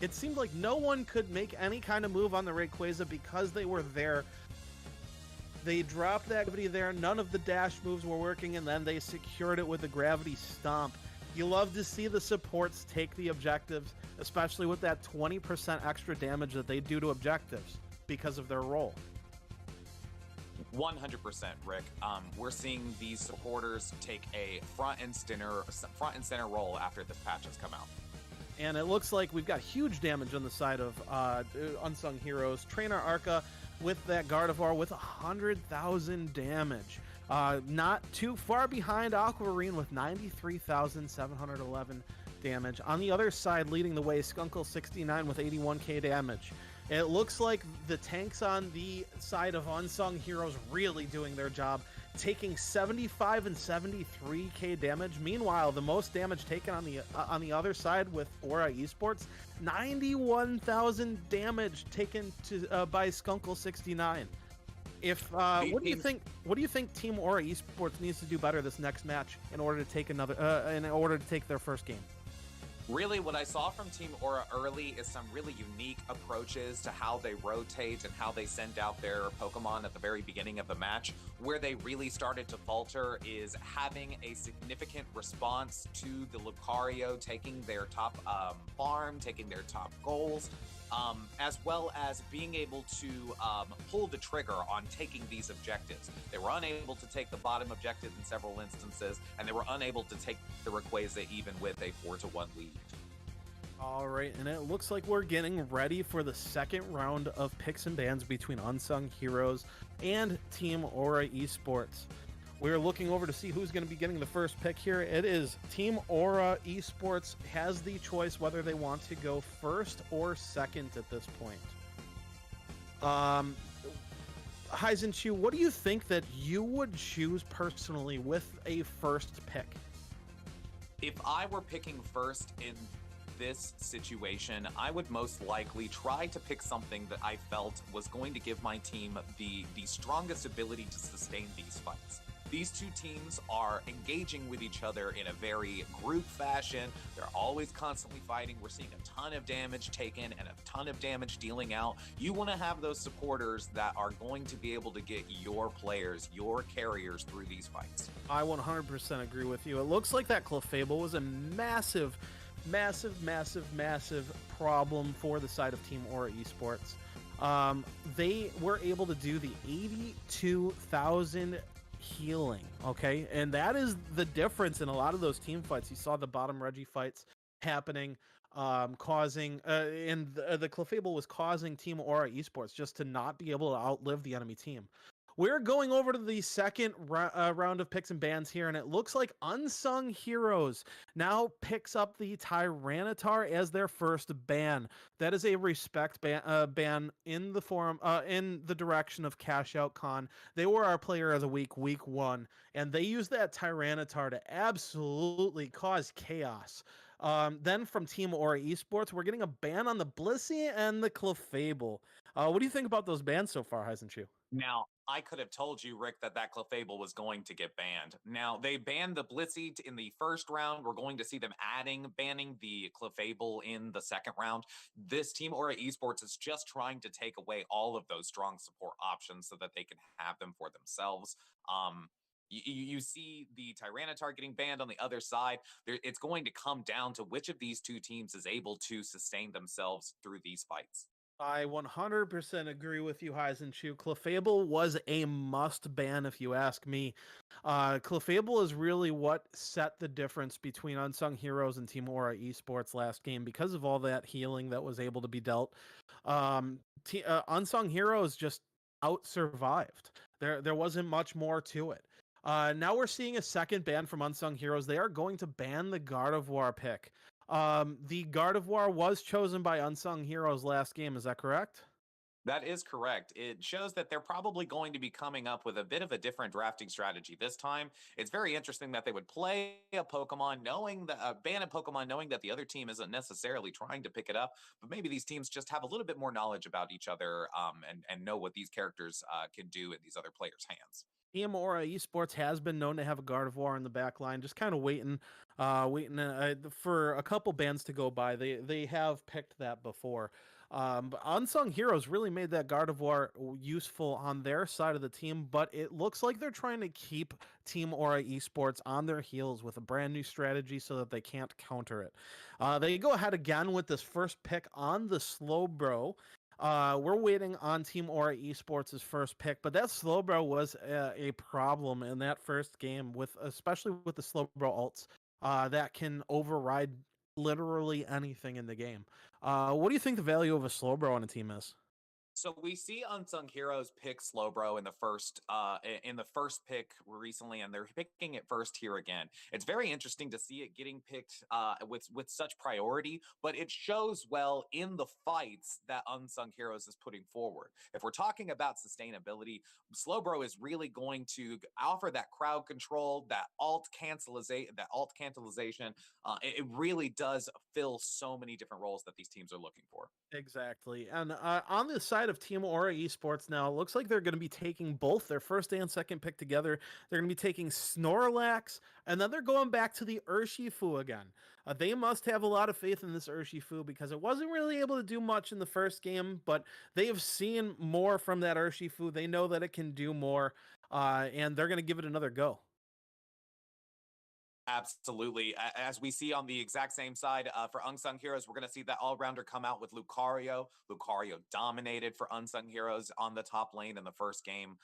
It seemed like no one could make any kind of move on the Rayquaza because they were there. They dropped that gravity there. None of the dash moves were working, and then they secured it with the gravity stomp. You love to see the supports take the objectives, especially with that 20% extra damage that they do to objectives because of their role. 100%, Rick. We're seeing these supporters take a front and center role after this patch has come out. And it looks like we've got huge damage on the side of Unsung Heroes. Trainer Arca with that Gardevoir with 100,000 damage. Not too far behind Aquarine with 93,711 damage. On the other side, leading the way, Skunkle69 with 81k damage. It looks like the tanks on the side of Unsung Heroes really doing their job, taking 75 and 73k damage. Meanwhile, the most damage taken on the other side with Aura Esports, 91,000 damage taken by Skunkle69. What do you think Team Aura Esports needs to do better this next match in order to take their first game? Really, what I saw from Team Aura early is some really unique approaches to how they rotate and how they send out their Pokemon at the very beginning of the match. Where they really started to falter is having a significant response to the Lucario taking their top farm, taking their top goals, as well as being able to pull the trigger on taking these objectives. They were unable to take the bottom objective in several instances, and they were unable to take the Rayquaza even with a 4-1 lead. All right, and it looks like we're getting ready for the second round of picks and bans between Unsung Heroes and Team Aura Esports. We're looking over to see who's going to be getting the first pick here. It is Team Aura Esports has the choice whether they want to go first or second at this point. Heisenchu, what do you think that you would choose personally with a first pick? If I were picking first in this situation, I would most likely try to pick something that I felt was going to give my team the strongest ability to sustain these fights. These two teams are engaging with each other in a very group fashion. They're always constantly fighting. We're seeing a ton of damage taken and a ton of damage dealing out. You want to have those supporters that are going to be able to get your players, your carriers through these fights. I 100% agree with you. It looks like that Clefable was a massive problem for the side of Team Aura Esports. They were able to do the 82,000 healing, okay, and that is the difference in a lot of those team fights. You saw the bottom Reggie fights happening, causing the Clefable was causing Team Aura Esports just to not be able to outlive the enemy team. We're going over to the second round of picks and bans here, and it looks like Unsung Heroes now picks up the Tyranitar as their first ban. That is a respect ban in the form, in the direction of Cash Out Con. They were our player of the week 1, and they used that Tyranitar to absolutely cause chaos. Then from Team Aura Esports, we're getting a ban on the Blissey and the Clefable. What do you think about those bans so far, Heisenchu? Now, I could have told you, Rick, that Clefable was going to get banned. Now, they banned the Blissey in the first round. We're going to see them banning the Clefable in the second round. This Team Aura Esports is just trying to take away all of those strong support options so that they can have them for themselves. You see the Tyranitar getting banned on the other side. It's going to come down to which of these two teams is able to sustain themselves through these fights. I 100% agree with you, Heisenchu. Clefable was a must ban, if you ask me. Clefable is really what set the difference between Unsung Heroes and Team Aura Esports last game because of all that healing that was able to be dealt. Unsung Heroes just out-survived. There wasn't much more to it. Now we're seeing a second ban from Unsung Heroes. They are going to ban the Gardevoir pick. The Gardevoir was chosen by Unsung Heroes last game. Is that correct? That is correct. It shows that they're probably going to be coming up with a bit of a different drafting strategy this time. It's very interesting that they would play a Pokemon knowing that ban a Pokemon knowing that the other team isn't necessarily trying to pick it up, but maybe these teams just have a little bit more knowledge about each other and know what these characters can do in these other players' hands. Team Aura Esports has been known to have a Gardevoir in the back line, just kind of waiting for a couple bands to go by. They have picked that before. But Unsung Heroes really made that Gardevoir useful on their side of the team, but it looks like they're trying to keep Team Aura Esports on their heels with a brand new strategy so that they can't counter it. They go ahead again with this first pick on the Slowbro. We're waiting on Team Aura Esports' first pick, but that Slowbro was a problem in that first game, especially with the Slowbro ults that can override literally anything in the game. What do you think the value of a Slowbro on a team is? So we see Unsung Heroes pick Slowbro in the first pick recently, and they're picking it first here again. It's very interesting to see it getting picked with such priority, but it shows well in the fights that Unsung Heroes is putting forward. If we're talking about sustainability, Slowbro is really going to offer that crowd control, that alt cancelization. It really does fill so many different roles that these teams are looking for. Exactly. And on the side of Team Aura Esports now, it looks like they're going to be taking both their first and second pick together. They're going to be taking Snorlax, and then they're going back to the Urshifu again. They must have a lot of faith in this Urshifu because it wasn't really able to do much in the first game, but they have seen more from that Urshifu. They know that it can do more, and they're going to give it another go. Absolutely. As we see on the exact same side for Unsung Heroes, we're going to see that all-rounder come out with Lucario. Lucario dominated for Unsung Heroes on the top lane in the first game.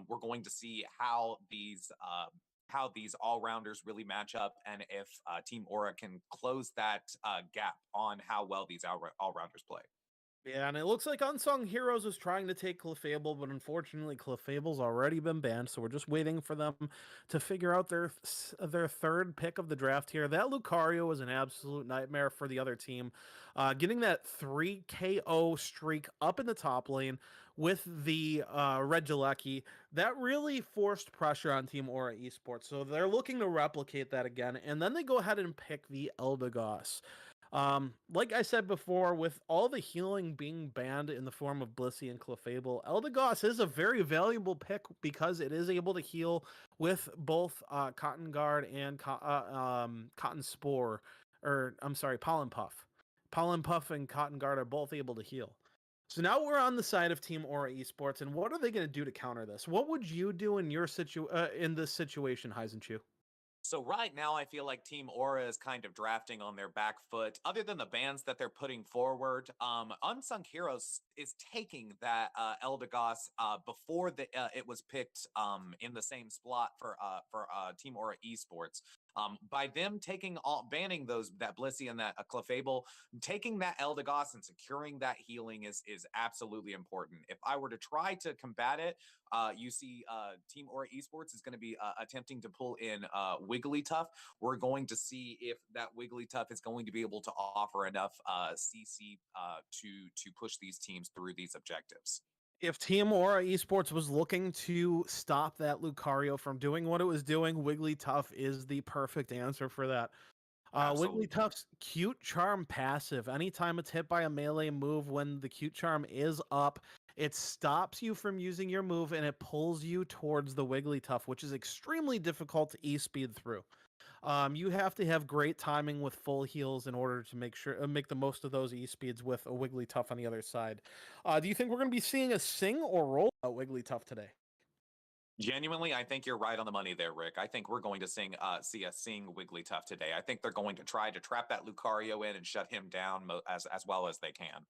We're going to see how these all-rounders really match up and if Team Aura can close that gap on how well these all-rounders play. Yeah, and it looks like Unsung Heroes is trying to take Clefable, but unfortunately Clefable's already been banned, so we're just waiting for them to figure out their third pick of the draft here. That Lucario was an absolute nightmare for the other team. Getting that 3 KO streak up in the top lane with the Regieleki, that really forced pressure on Team Aura Esports, so they're looking to replicate that again, and then they go ahead and pick the Eldegoss. Like I said before, with all the healing being banned in the form of Blissey and Clefable, Eldegoss is a very valuable pick because it is able to heal with both Cotton Guard and Cotton Spore, or I'm sorry, Pollen Puff. Pollen Puff and Cotton Guard are both able to heal. So now we're on the side of Team Aura Esports, and what are they going to do to counter this? What would you do in your in this situation, Heisenchu? So right now, I feel like Team Aura is kind of drafting on their back foot. Other than the bans that they're putting forward, Unsung Heroes is taking that Eldegoss before it was picked in the same slot for Team Aura Esports. By them banning that Blissey and that Clefable, taking that Eldegoss and securing that healing is absolutely important. If I were to try to combat it, you see Team Aura Esports is going to be attempting to pull in Wigglytuff. We're going to see if that Wigglytuff is going to be able to offer enough CC to push these teams through these objectives. If Team Aura Esports was looking to stop that Lucario from doing what it was doing, Wigglytuff is the perfect answer for that. Absolutely. Wigglytuff's Cute Charm passive, anytime it's hit by a melee move, when the Cute Charm is up, it stops you from using your move and it pulls you towards the Wigglytuff, which is extremely difficult to E-speed through. You have to have great timing with full heals in order to make the most of those E-speeds with a Wigglytuff on the other side. Do you think we're going to be seeing a Sing or roll out Wigglytuff today? Genuinely, I think you're right on the money there, Rick. I think we're going to see a Sing Wigglytuff today. I think they're going to try to trap that Lucario in and shut him down as well as they can.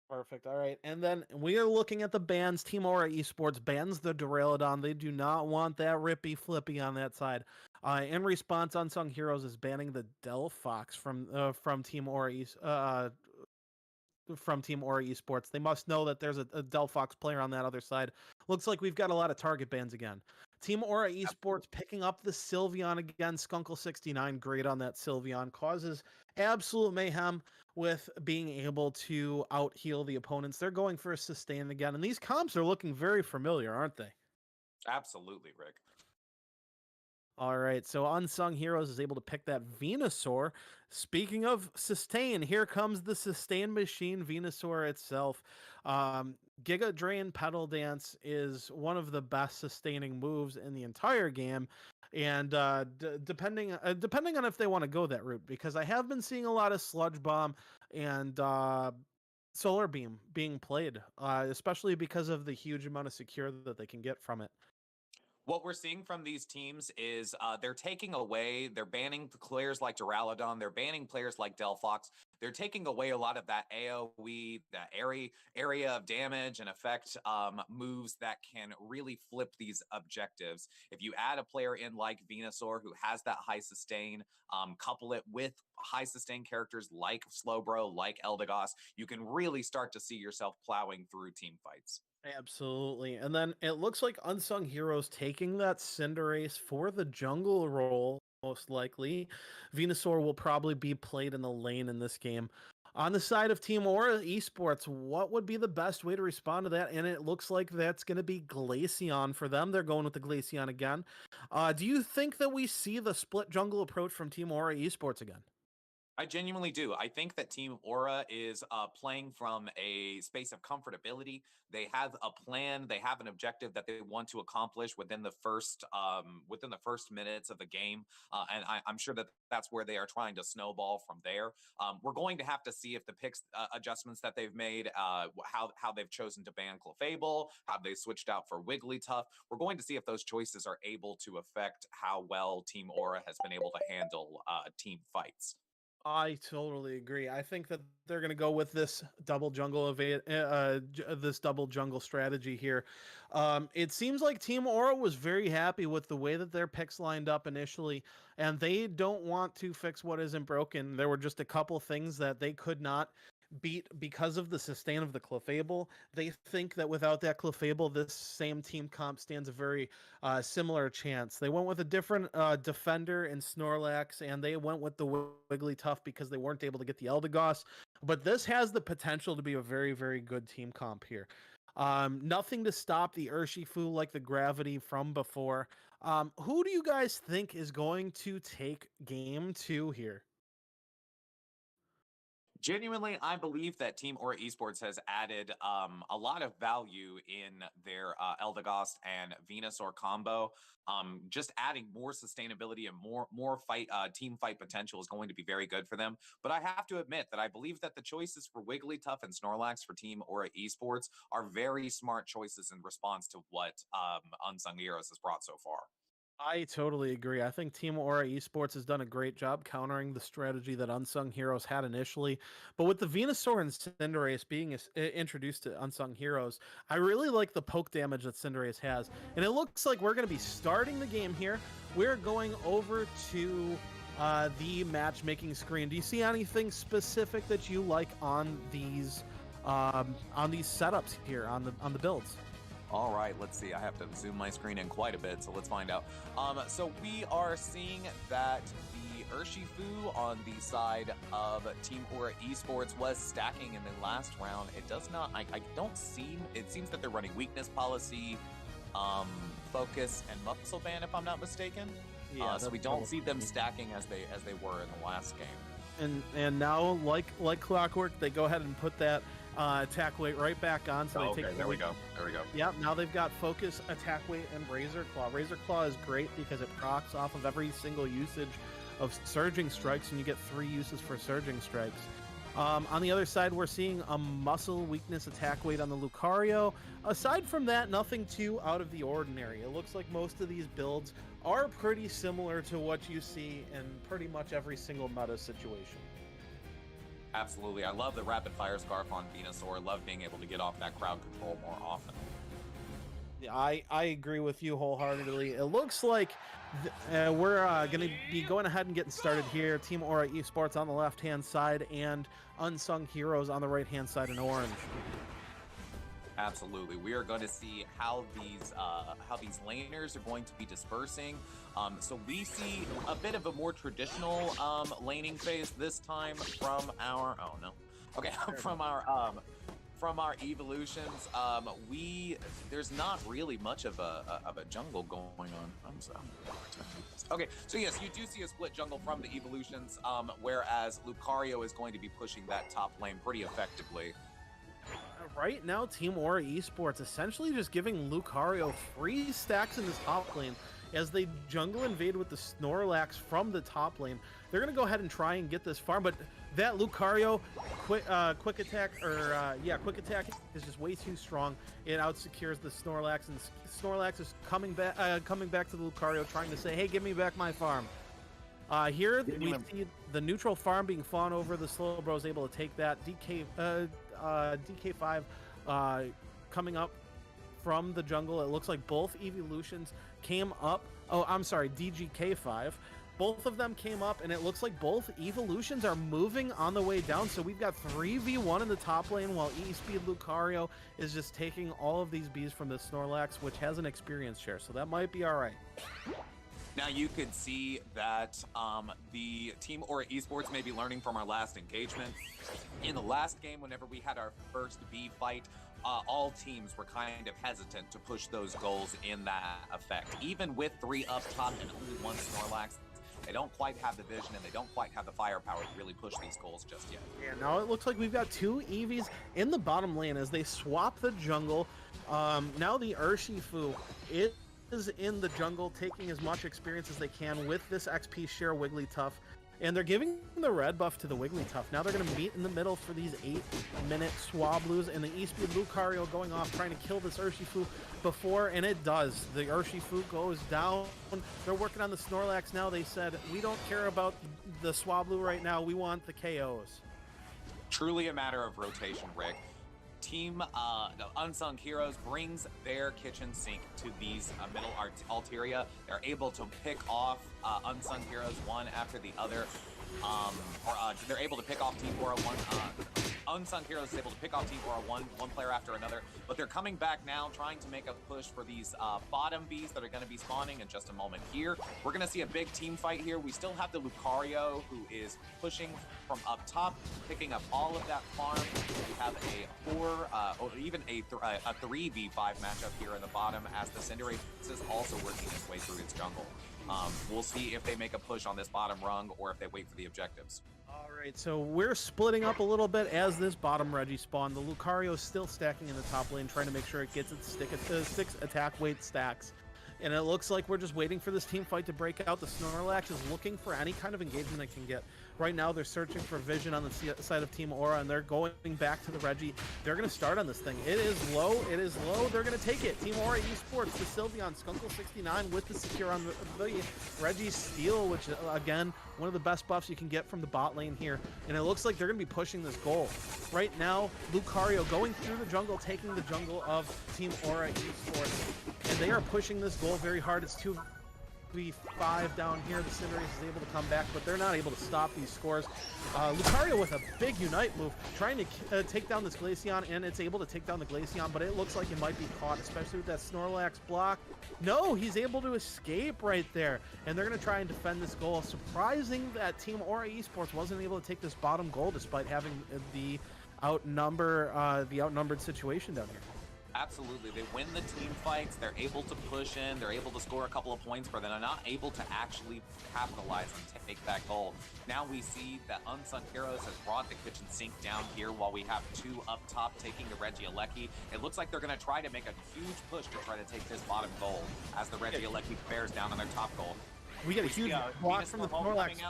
Perfect. All right. And then we are looking at the bans. Team Aura Esports bans the Duraludon. They do not want that Rippy Flippy on that side. In response, Unsung Heroes is banning the Delphox from Team Aura Esports. They must know that there's a Delphox player on that other side. Looks like we've got a lot of target bans again. Team Aura Esports picking up the Sylveon again. Skunkle69, great on that Sylveon. Causes absolute mayhem with being able to out heal the opponents. They're going for a sustain again. And these comps are looking very familiar, aren't they? Absolutely, Rick. All right, so Unsung Heroes is able to pick that Venusaur. Speaking of sustain, here comes the sustain machine, Venusaur itself. Giga Drain Pedal Dance is one of the best sustaining moves in the entire game, and depending on if they want to go that route, because I have been seeing a lot of Sludge Bomb and Solar Beam being played, especially because of the huge amount of secure that they can get from it. What we're seeing from these teams is they're banning players like Duraludon, they're banning players like Delphox. They're taking away a lot of that AoE, that area of damage and effect moves that can really flip these objectives. If you add a player in like Venusaur who has that high sustain, couple it with high sustain characters like Slowbro, like Eldegoss, you can really start to see yourself plowing through team fights. Absolutely. And then it looks like Unsung Heroes taking that Cinderace for the jungle role, most likely. Venusaur will probably be played in the lane in this game. On the side of Team Aura Esports, what would be the best way to respond to that? And it looks like that's going to be Glaceon for them. They're going with the Glaceon again. Do you think that we see the split jungle approach from Team Aura Esports again? I genuinely do. I think that Team Aura is playing from a space of comfortability. They have a plan. They have an objective that they want to accomplish within the first minutes of the game, and I'm sure that that's where they are trying to snowball from there. We're going to have to see if the picks adjustments that they've made, how they've chosen to ban Clefable, how they switched out for Wigglytuff. We're going to see if those choices are able to affect how well Team Aura has been able to handle team fights. I totally agree. I think that they're going to go with this double jungle strategy here. It seems like Team Aura was very happy with the way that their picks lined up initially, and they don't want to fix what isn't broken. There were just a couple things that they could not beat because of the sustain of the Clefable. They think that without that Clefable, this same team comp stands a very similar chance. They went with a different defender in Snorlax, and they went with the Wigglytuff because they weren't able to get the Eldegoss. But this has the potential to be a very, very good team comp here. Nothing to stop the Urshifu like the Gravity from before. Who do you guys think is going to take game 2 here? Genuinely, I believe that Team Aura Esports has added a lot of value in their Eldegoss and Venusaur combo. Just adding more sustainability and more team fight potential is going to be very good for them. But I have to admit that I believe that the choices for Wigglytuff and Snorlax for Team Aura Esports are very smart choices in response to what Unsung Heroes has brought so far. I totally agree. I think Team Aura Esports has done a great job countering the strategy that Unsung Heroes had initially. But with the Venusaur and Cinderace being introduced to Unsung Heroes, I really like the poke damage that Cinderace has. And it looks like we're going to be starting the game here. We're going over to the matchmaking screen. Do you see anything specific that you like on these setups here on the builds? All right, let's see. I have to zoom my screen in quite a bit, so let's find out. So we are seeing that the Urshifu on the side of Team Aura Esports was stacking in the last round. It does not, I don't see, it seems that they're running weakness policy, focus, and muscle ban, if I'm not mistaken. Yeah, so we don't see them stacking as they were in the last game. And now, like clockwork, they go ahead and put that attack weight right back on. So they take there we go. Yep, now they've got focus, attack weight, and Razor Claw. Razor Claw is great because it procs off of every single usage of Surging Strikes, and you get 3 uses for Surging Strikes. On the other side, we're seeing a muscle weakness attack weight on the Lucario. Aside from that, nothing too out of the ordinary. It looks like most of these builds are pretty similar to what you see in pretty much every single meta situation. Absolutely. I love the rapid fire scarf on Venusaur. Love being able to get off that crowd control more often. Yeah, I agree with you wholeheartedly. It looks like we're going to be going ahead and getting started here. Team Aura Esports on the left-hand side and Unsung Heroes on the right-hand side in orange. Absolutely. We are going to see how these laners are going to be dispersing. So we see a bit of a more traditional laning phase this time from our from our evolutions. There's not really much of a jungle going on. Okay, so yes, you do see a split jungle from the evolutions, whereas Lucario is going to be pushing that top lane pretty effectively. Right now, Team Aura Esports essentially just giving Lucario free stacks in this top lane as they jungle invade with the Snorlax from the top lane. They're going to go ahead and try and get this farm, but that Lucario quick attack is just way too strong. It out-secures the Snorlax, and Snorlax is coming back to the Lucario, trying to say, hey, give me back my farm. Here we see the neutral farm being fawned over. The Slowbro is able to take that. DK5 coming up from the jungle. It looks like both evolutions came up. Oh, I'm sorry, DGK5. Both of them came up, and it looks like both evolutions are moving on the way down. So we've got 3v1 in the top lane, while E-Speed Lucario is just taking all of these bees from the Snorlax, which has an experience share. So that might be all right. Now you could see that the Team Aura Esports may be learning from our last engagement. In the last game, whenever we had our first B fight, all teams were kind of hesitant to push those goals in that effect. Even with 3 up top and only 1 Snorlax, they don't quite have the vision and they don't quite have the firepower to really push these goals just yet. Yeah, now it looks like we've got 2 Eevees in the bottom lane as they swap the jungle. Now the Urshifu is in the jungle, taking as much experience as they can with this XP share Wigglytuff, and they're giving the red buff to the Wigglytuff. Now they're going to meet in the middle for these 8-minute Swablues, and the E-Speed Lucario going off trying to kill this Urshifu before, and it does. The Urshifu goes down. They're working on the Snorlax now. They said, we don't care about the Swablu right now, we want the KOs. Truly a matter of rotation, Rick. Team Unsung Heroes brings their kitchen sink to these middle Altaria. They're able to pick off Unsung Heroes one after the other. They're able to pick off Team Aura one. Unsung Heroes is able to pick off Team Aura one player after another, but they're coming back now, trying to make a push for these bottom bees that are going to be spawning in just a moment here. We're going to see a big team fight here. We still have the Lucario, who is pushing from up top, picking up all of that farm. We have a 4, or even a 3v5 matchup here in the bottom, as the Cinderace is also working its way through its jungle. We'll see if they make a push on this bottom rung or if they wait for the objectives. All right, so we're splitting up a little bit as this bottom Reggie spawn. The Lucario is still stacking in the top lane, trying to make sure it gets its 6 attack weight stacks. And it looks like we're just waiting for this team fight to break out. The Snorlax is looking for any kind of engagement it can get. Right now, they're searching for vision on the side of Team Aura, and they're going back to the Reggie. They're going to start on this thing. It is low. It is low. They're going to take it. Team Aura Esports, the Sylveon, Skunkle69 with the secure on the Reggie steal, which, again, one of the best buffs you can get from the bot lane here. And it looks like they're going to be pushing this goal. Right now, Lucario going through the jungle, taking the jungle of Team Aura Esports. And they are pushing this goal very hard. It's 2v5 down here. The Cinderace is able to come back, but they're not able to stop these scores. Lucario with a big Unite move, trying to take down this Glaceon, and it's able to take down the Glaceon, but it looks like it might be caught, especially with that Snorlax block. No, he's able to escape right there, and they're going to try and defend this goal. Surprising that Team Aura Esports wasn't able to take this bottom goal despite having the outnumbered situation down here. Absolutely. They win the team fights. They're able to push in. They're able to score a couple of points, but they're not able to actually capitalize and take that goal. Now we see that Unsung Heroes has brought the kitchen sink down here while we have two up top taking the Regieleki. It looks like they're going to try to make a huge push to try to take this bottom goal as the Regieleki bears down on their top goal. We get a huge block from the Snorlax.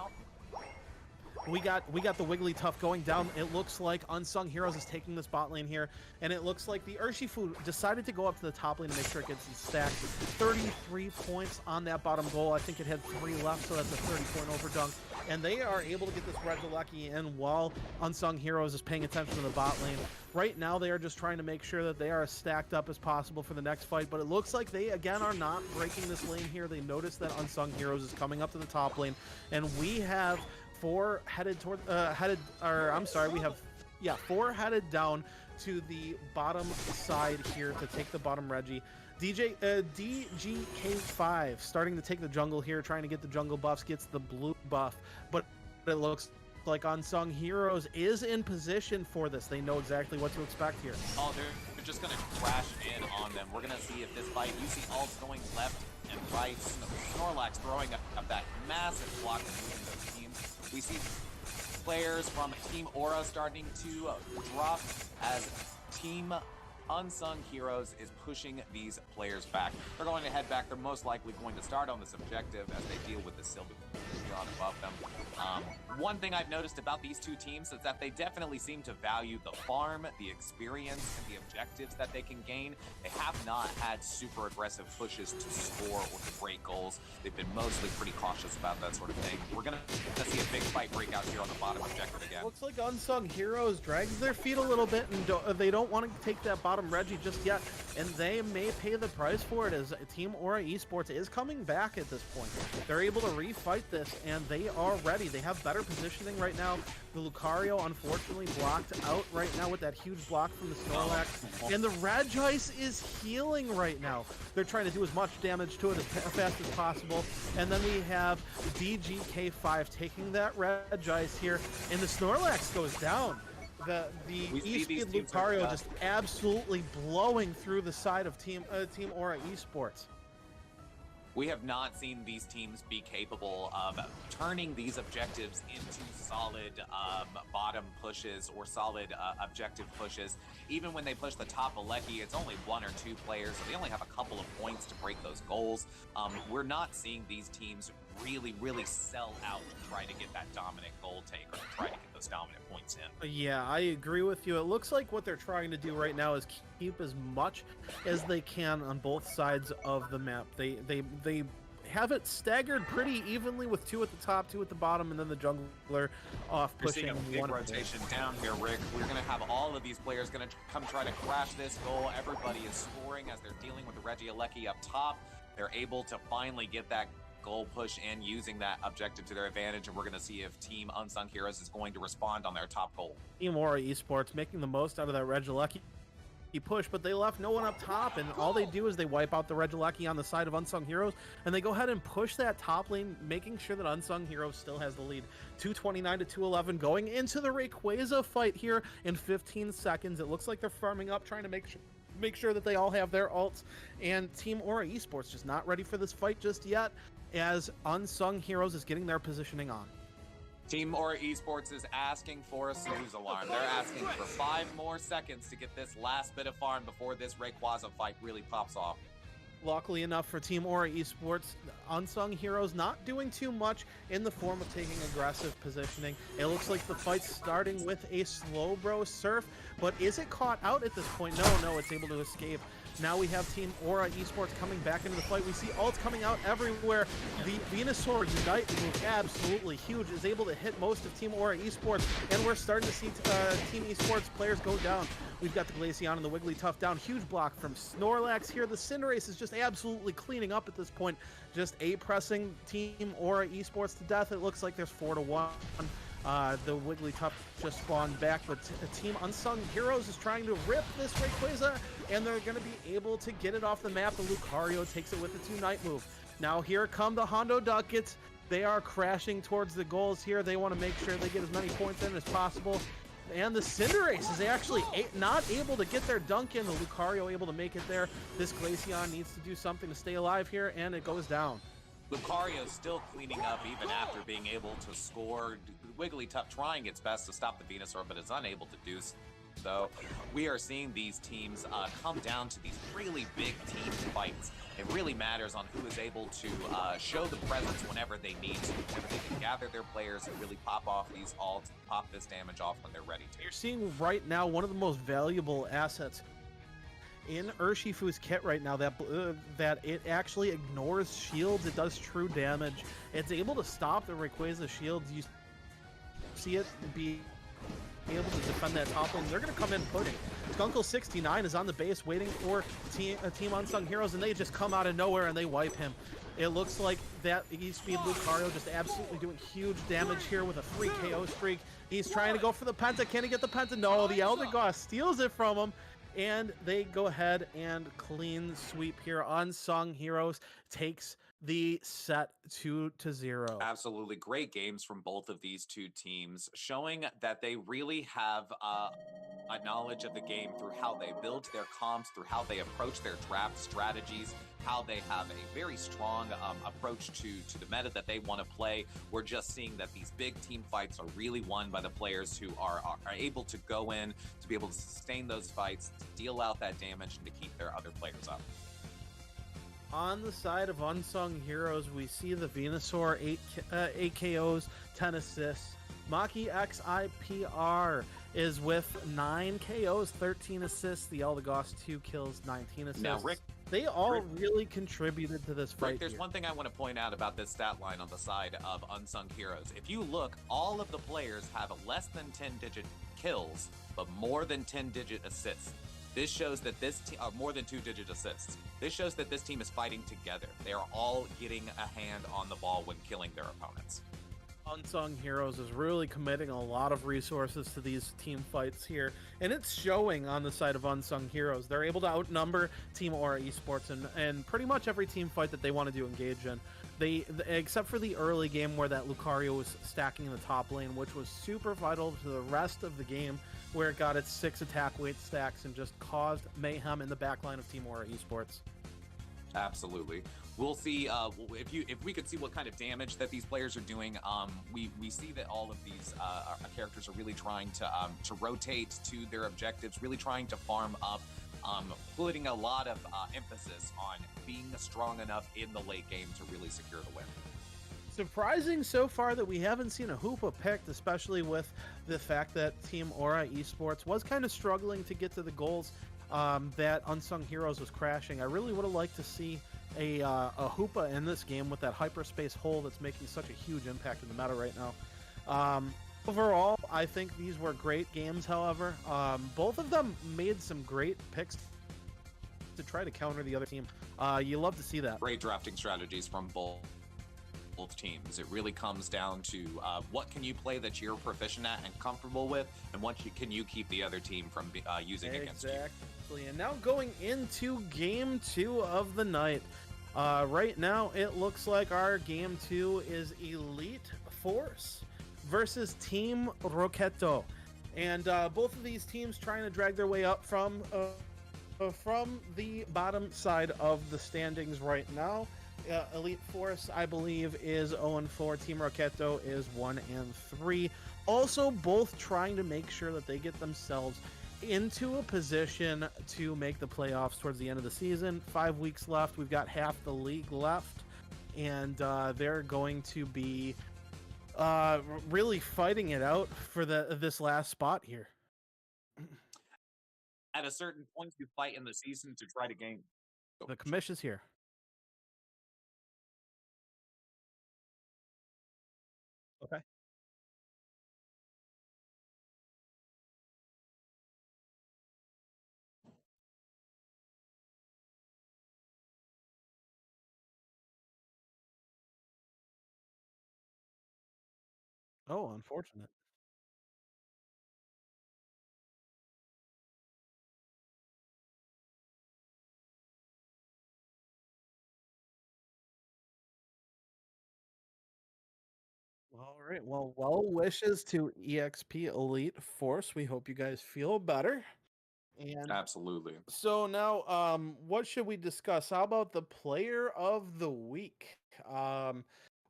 We got the Wigglytuff going down. It looks like Unsung Heroes is taking this bot lane here, and it looks like the Urshifu decided to go up to the top lane to make sure it gets stacked. 33 points on that bottom goal. I think it had 3 left, so that's a 30-point overdunk. And they are able to get this Regieleki in while Unsung Heroes is paying attention to the bot lane. Right now, they are just trying to make sure that they are as stacked up as possible for the next fight, but it looks like they, again, are not breaking this lane here. They notice that Unsung Heroes is coming up to the top lane, and we have four headed down to the bottom side here to take the bottom Reggie. DGK5 starting to take the jungle here, trying to get the jungle buffs, gets the blue buff, but it looks like Unsung Heroes is in position for this. They know exactly what to expect here. Oh, they're just going to crash in on them. We're going to see if this fight, you see ults going left and right. Snorlax throwing up that massive block between those teams. We see players from Team Aura starting to drop as Team Unsung Heroes is pushing these players back. They're going to head back. They're most likely going to start on this objective as they deal with the Sylveon above them. One thing I've noticed about these two teams is that they definitely seem to value the farm, the experience, and the objectives that they can gain. They have not had super aggressive pushes to score or to break goals. They've been mostly pretty cautious about that sort of thing. We're going to see a big fight break out here on the bottom objective again. Looks like Unsung Heroes drags their feet a little bit, and they don't want to take that bottom Reggie just yet, and they may pay the price for it as Team Aura Esports is coming back at this point. They're able to refight this, and they are ready. They have better positioning right now. The Lucario unfortunately blocked out right now with that huge block from the Snorlax, and the Regice is healing right now. They're trying to do as much damage to it as fast as possible, and then we have DGK5 taking that Regice here, and the Snorlax goes down. The E-Speed Lucario just absolutely blowing through the side of Team Aura Esports. We have not seen these teams be capable of turning these objectives into solid bottom pushes or solid objective pushes. Even when they push the top Aleki, it's only 1 or 2 players, so they only have a couple of points to break those goals. We're not seeing these teams really sell out to try to get that dominant goal take or try to get those dominant points in. Yeah, I agree with you. It looks like what they're trying to do right now is keep as much as they can on both sides of the map. They have it staggered pretty evenly with 2 at the top, 2 at the bottom, and then the jungler off pushing You're seeing a big one rotation down here, Rick. We're going to have all of these players going to come try to crash this goal. Everybody is scoring as they're dealing with the Regieleki up top. They're able to finally get that goal push in using that objective to their advantage, and we're going to see if Team Unsung Heroes is going to respond on their top goal. Team Aura Esports making the most out of that Regieleki push, but they left no one up top, and all they do is they wipe out the Regieleki on the side of Unsung Heroes, and they go ahead and push that top lane, making sure that Unsung Heroes still has the lead. 229 to 211 going into the Rayquaza fight here in 15 seconds. It looks like they're farming up, trying to make sure that they all have their ults, and Team Aura Esports just not ready for this fight just yet, as Unsung Heroes is getting their positioning on. Team Aura Esports is asking for a snooze alarm. They're asking for 5 more seconds to get this last bit of farm before this Rayquaza fight really pops off. Luckily enough for Team Aura Esports, Unsung Heroes not doing too much in the form of taking aggressive positioning. It looks like the fight's starting with a slow bro surf, but is it caught out at this point? No, it's able to escape. Now we have Team Aura Esports coming back into the fight. We see ults coming out everywhere. The Venusaur Unite move, absolutely huge, is able to hit most of Team Aura Esports, and we're starting to see Team Esports players go down. We've got the Glaceon and the Wigglytuff down. Huge block from Snorlax here. The Cinderace is just absolutely cleaning up at this point. Just pressing Team Aura Esports to death. It looks like there's 4-1. The Wigglytuff just spawned back, but Team Unsung Heroes is trying to rip this Rayquaza, and they're going to be able to get it off the map. The Lucario takes it with its Unite move. Now here come the Hondo Duckets. They are crashing towards the goals here. They want to make sure they get as many points in as possible. And the Cinderace is actually not able to get their dunk in. The Lucario able to make it there. This Glaceon needs to do something to stay alive here, and it goes down. Lucario still cleaning up even after being able to score. Wigglytuff trying its best to stop the Venusaur, but is unable to do so. We are seeing these teams come down to these really big team fights. It really matters on who is able to show the presence whenever they need to, whenever they can gather their players and really pop off these ults, pop this damage off when they're ready to. You're seeing right now one of the most valuable assets in Urshifu's kit right now, that it actually ignores shields. It does true damage. It's able to stop the Rayquaza shields. You see it be able to defend that top lane. They're going to come in pudding. Skunkle69 is on the base waiting for Team Unsung Heroes, and they just come out of nowhere and they wipe him. It looks like that E-Speed Lucario just absolutely doing huge damage here with a 3 KO streak. He's trying to go for the Penta. Can he get the Penta? No, the Eldegoss steals it from him. And they go ahead and clean sweep here. Unsung Heroes takes the set 2-0. Absolutely great games from both of these two teams, showing that they really have a knowledge of the game through how they build their comps, through how they approach their draft strategies, how they have a very strong approach to the meta that they want to play. We're just seeing that these big team fights are really won by the players who are able to go in, to be able to sustain those fights, to deal out that damage, and to keep their other players up. On the side of Unsung Heroes, we see the Venusaur 8 KOs, 10 assists. Maki XIPR is with 9 KOs, 13 assists. The Eldegoss 2 kills, 19 assists. Now, Rick, they all really contributed to this fight. Rick, there's one thing I want to point out about this stat line on the side of Unsung Heroes. If you look, all of the players have less than 10-digit kills, but more than 10-digit assists. This shows that this team, more than 2-digit assists. This shows that this team is fighting together. They are all getting a hand on the ball when killing their opponents. Unsung Heroes is really committing a lot of resources to these team fights here, and it's showing on the side of Unsung Heroes. They're able to outnumber Team Aura Esports and pretty much every team fight that they wanted to engage in. Except for the early game where that Lucario was stacking in the top lane, which was super vital to the rest of the game, where it got its 6 attack weight stacks and just caused mayhem in the backline of Team Aura Esports. Absolutely. We'll see if we could see what kind of damage that these players are doing. We see that all of these characters are really trying to rotate to their objectives, really trying to farm up, putting a lot of emphasis on being strong enough in the late game to really secure the win. Surprising so far that we haven't seen a Hoopa picked, especially with the fact that Team Aura Esports was kind of struggling to get to the goals that Unsung Heroes was crashing. I really would have liked to see a Hoopa in this game with that hyperspace hole that's making such a huge impact in the meta right now. Overall, I think these were great games, however. Both of them made some great picks to try to counter the other team. You love to see that. Great drafting strategies from both teams. It really comes down to what can you play that you're proficient at and comfortable with, and what can you keep the other team from using against you. Exactly. And now going into game 2 of the night. Right now, it looks like our game 2 is Elite Force versus Team Roquetto. And both of these teams trying to drag their way up from the bottom side of the standings right now. Elite Force, I believe, is 0-4. Team Roquetto is 1-3. Also, both trying to make sure that they get themselves into a position to make the playoffs towards the end of the season. 5 weeks left. We've got half the league left, and they're going to be really fighting it out for this last spot here. At a certain point, you fight in the season to try to gain. The commission is here. Okay. Oh, unfortunate. All right. Well wishes to EXP Elite Force. We hope you guys feel better. And Absolutely. so now, what should we discuss? How about the player of the week?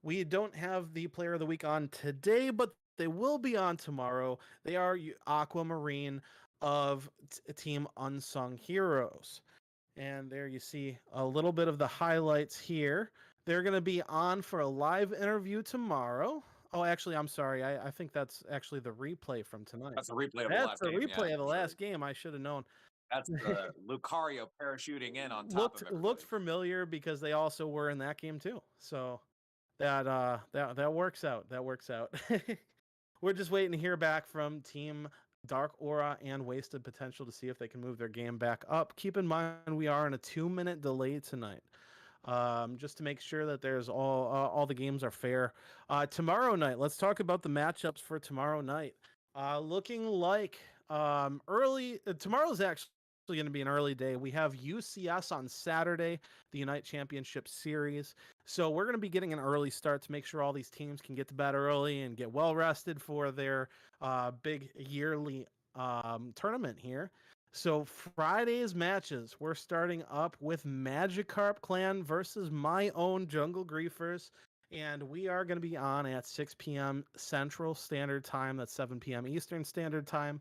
We don't have the player of the week on today, but they will be on tomorrow. They are Aquamarine of Team Unsung Heroes. And there you see a little bit of the highlights here. They're going to be on for a live interview tomorrow. Oh, actually, I'm sorry. I think that's actually the replay from tonight. That's a replay of the That's last the game. replay yeah, of the for sure. last game. I should have known. That's the Lucario parachuting in on top of everybody. Looked familiar because they also were in that game too. So that works out. That works out. We're just waiting to hear back from Team Dark Aura and Wasted Potential to see if they can move their game back up. Keep in mind we are in a 2-minute delay tonight. Just to make sure that there's all the games are fair. Tomorrow night, let's talk about the matchups for tomorrow night. Looking like early. Tomorrow's actually going to be an early day. We have UCS on Saturday, the Unite Championship Series. So we're going to be getting an early start to make sure all these teams can get to bed early and get well rested for their big yearly tournament here. So Friday's matches, we're starting up with Magikarp Clan versus my own Jungle Griefers. And we are going to be on at 6 p.m. Central Standard Time. That's 7 p.m. Eastern Standard Time.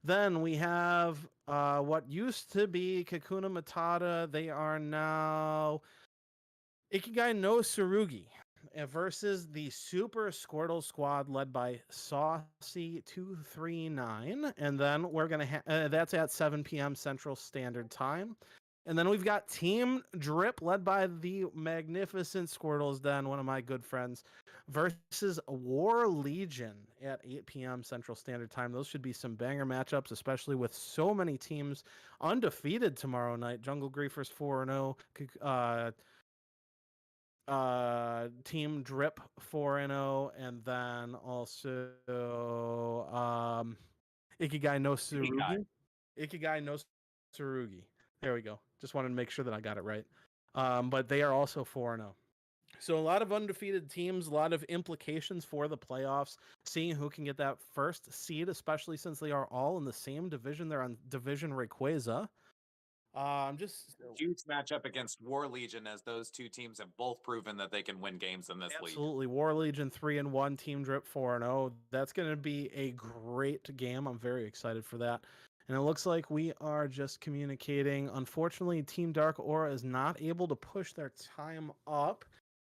Then we have what used to be Kakuna Matata. They are now Ikigai no Tsurugi versus the Super Squirtle Squad led by Saucy239. And then we're going to that's at 7 p.m. Central Standard Time. And then we've got Team Drip led by the magnificent Squirtles Den, one of my good friends, versus War Legion at 8 p.m. Central Standard Time. Those should be some banger matchups, especially with so many teams undefeated tomorrow night. Jungle Griefers 4-0, Team Drip 4-0, and then also Ikigai no Tsurugi. Ikigai no Tsurugi. There we go. Just wanted to make sure that I got it right. But they are also 4-0. So a lot of undefeated teams, a lot of implications for the playoffs, seeing who can get that first seed, especially since they are all in the same division. They're on Division Rayquaza. Just huge matchup against War Legion, as those two teams have both proven that they can win games in this league. Absolutely. War Legion 3-1, Team Drip 4-0. That's going to be a great game. I'm very excited for that. And it looks like we are just communicating. Unfortunately, Team Dark Aura is not able to push their time up.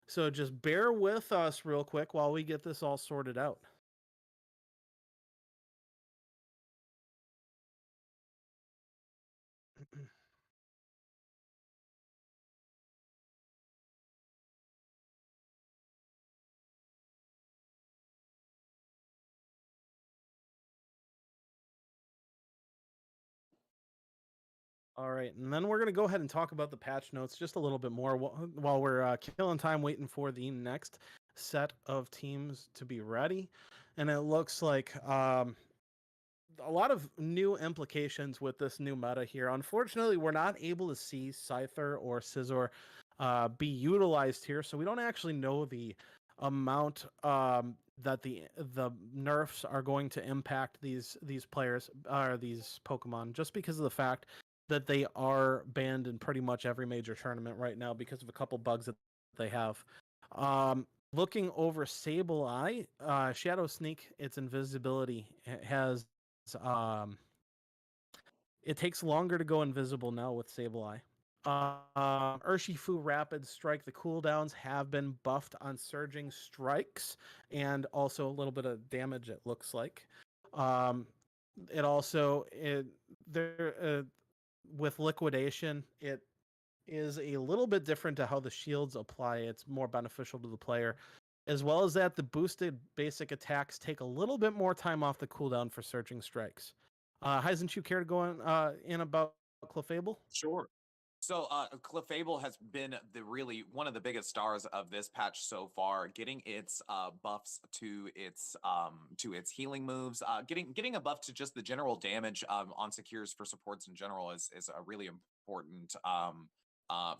So just bear with us real quick while we get this all sorted out. All right, and then we're going to go ahead and talk about the patch notes just a little bit more while we're killing time waiting for the next set of teams to be ready. And it looks like a lot of new implications with this new meta here. Unfortunately, we're not able to see Scyther or Scizor be utilized here, so we don't actually know the amount that the nerfs are going to impact these players or these Pokemon, just because of the fact that they are banned in pretty much every major tournament right now because of a couple bugs that they have. Looking over Sableye, Shadow Sneak, its invisibility has It takes longer to go invisible now with Sableye. Urshifu Rapid Strike, the cooldowns have been buffed on Surging Strikes, and also a little bit of damage, it looks like. It also, with Liquidation, it is a little bit different to how the shields apply. It's more beneficial to the player. As well as that, the boosted basic attacks take a little bit more time off the cooldown for Surging Strikes. Hasn't you care to go in about Clefable? Sure. So Clefable has been the really one of the biggest stars of this patch so far, getting its buffs to its healing moves, getting a buff to just the general damage on secures for supports in general is a really important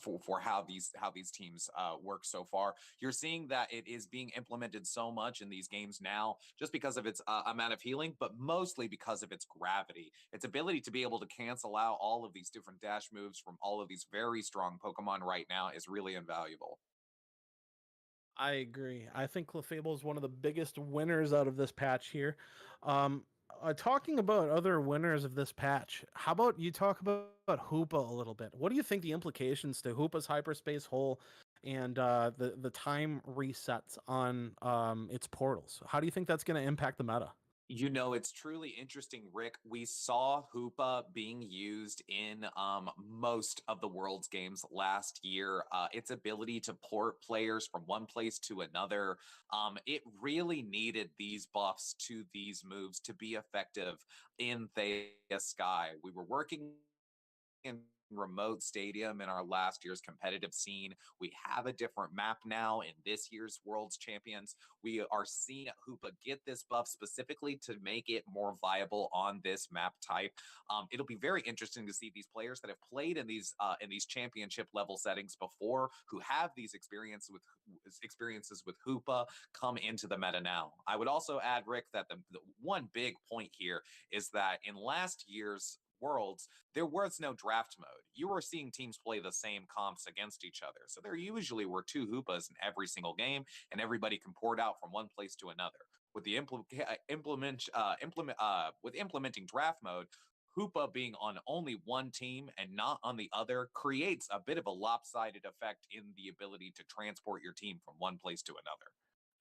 for how these teams work so far. You're seeing that it is being implemented so much in these games now, just because of its amount of healing, but mostly because of its gravity, its ability to be able to cancel out all of these different dash moves from all of these very strong Pokemon right now is really invaluable. I agree. I think Clefable is one of the biggest winners out of this patch here. Um, Talking about other winners of this patch, how about you talk about Hoopa a little bit? What do you think the implications to Hoopa's hyperspace hole and the time resets on its portals? How do you think that's going to impact the meta? You know, it's truly interesting, Rick. We saw Hoopa being used in most of the world's games last year. Its ability to port players from one place to another. It really needed these buffs to these moves to be effective in Thea Sky. We were working in remote stadium in our last year's competitive scene. We have a different map now in this year's World's Champions. We are seeing Hoopa get this buff specifically to make it more viable on this map type. It'll be very interesting to see these players that have played in these championship level settings before, who have these experiences with Hoopa, come into the meta now. I would also add, Rick, that the one big point here is that in last year's Worlds, there was no draft mode. You were seeing teams play the same comps against each other. So there usually were two Hoopas in every single game, and everybody can port out from one place to another. With the implementing draft mode, Hoopa being on only one team and not on the other creates a bit of a lopsided effect in the ability to transport your team from one place to another.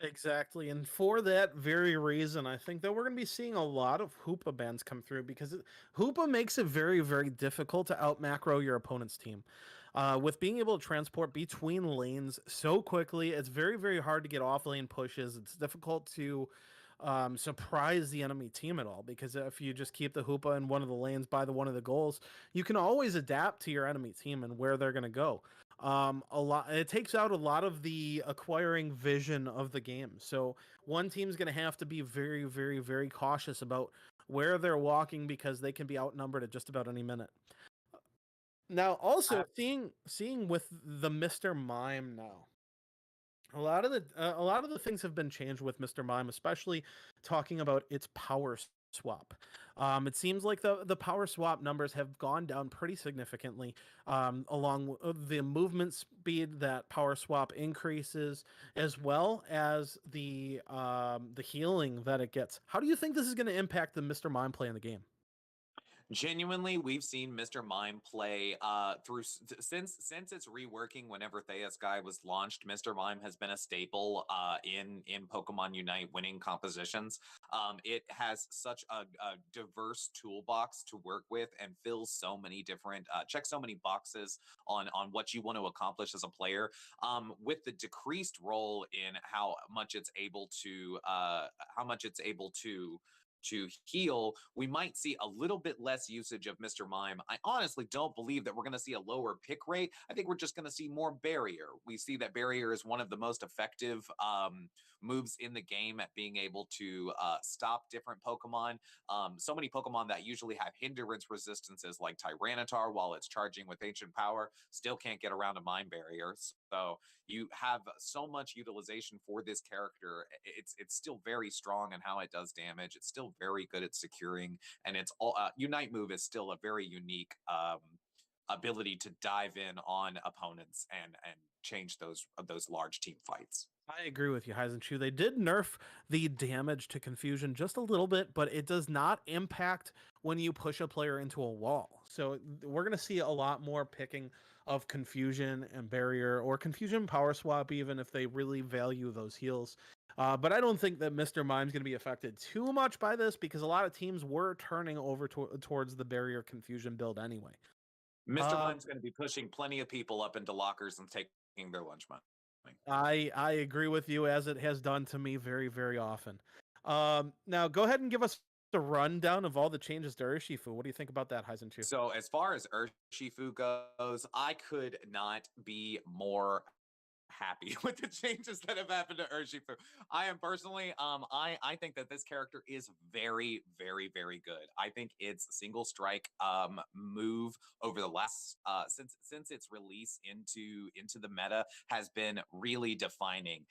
Exactly. And for that very reason, I think that we're going to be seeing a lot of Hoopa bans come through because Hoopa makes it very, very difficult to out macro your opponent's team. With being able to transport between lanes so quickly, it's very, very hard to get off lane pushes. It's difficult to surprise the enemy team at all because if you just keep the Hoopa in one of the lanes by one of the goals, you can always adapt to your enemy team and where they're going to go. It takes out a lot of the acquiring vision of the game. So one team's going to have to be very, very, very cautious about where they're walking because they can be outnumbered at just about any minute. Now, also seeing with the Mr. Mime now, a lot of the things have been changed with Mr. Mime, especially talking about its power swap. It seems like the power swap numbers have gone down pretty significantly, along with the movement speed that power swap increases, as well as the healing that it gets. How do you think this is going to impact the Mr. Mime play in the game? Genuinely, we've seen Mr. Mime play through since its reworking. Whenever Thea Sky was launched, Mr. Mime has been a staple in Pokemon Unite winning compositions. It has such a diverse toolbox to work with and fills so many different checks so many boxes on what you want to accomplish as a player. With the decreased role in how much it's able to heal, we might see a little bit less usage of Mr. Mime. I honestly don't believe that we're going to see a lower pick rate. I think we're just going to see more barrier. We see that barrier is one of the most effective moves in the game at being able to stop different Pokemon. So many Pokemon that usually have hindrance resistances like Tyranitar while it's charging with Ancient Power still can't get around a Mime barrier. So you have so much utilization for this character. It's still very strong in how it does damage. It's still very good at securing, and it's all Unite move is still a very unique ability to dive in on opponents and change those large team fights. I agree with you, Heisenchu. They did nerf the damage to confusion just a little bit, but it does not impact when you push a player into a wall. So we're going to see a lot more picking of confusion and barrier, or confusion power swap, even if they really value those heals. But I don't think that Mr. Mime's going to be affected too much by this, because a lot of teams were turning over towards the barrier confusion build anyway. Mr. Mime's going to be pushing plenty of people up into lockers and taking their lunch money. I agree with you, as it has done to me very, very often. Now, go ahead and give us the rundown of all the changes to Urshifu. What do you think about that, Heisenchu? So as far as Urshifu goes, I could not be more happy with the changes that have happened to Urshifu. I am personally, I think that this character is very, very, very good. I think its single strike move over the last since its release into the meta has been really defining.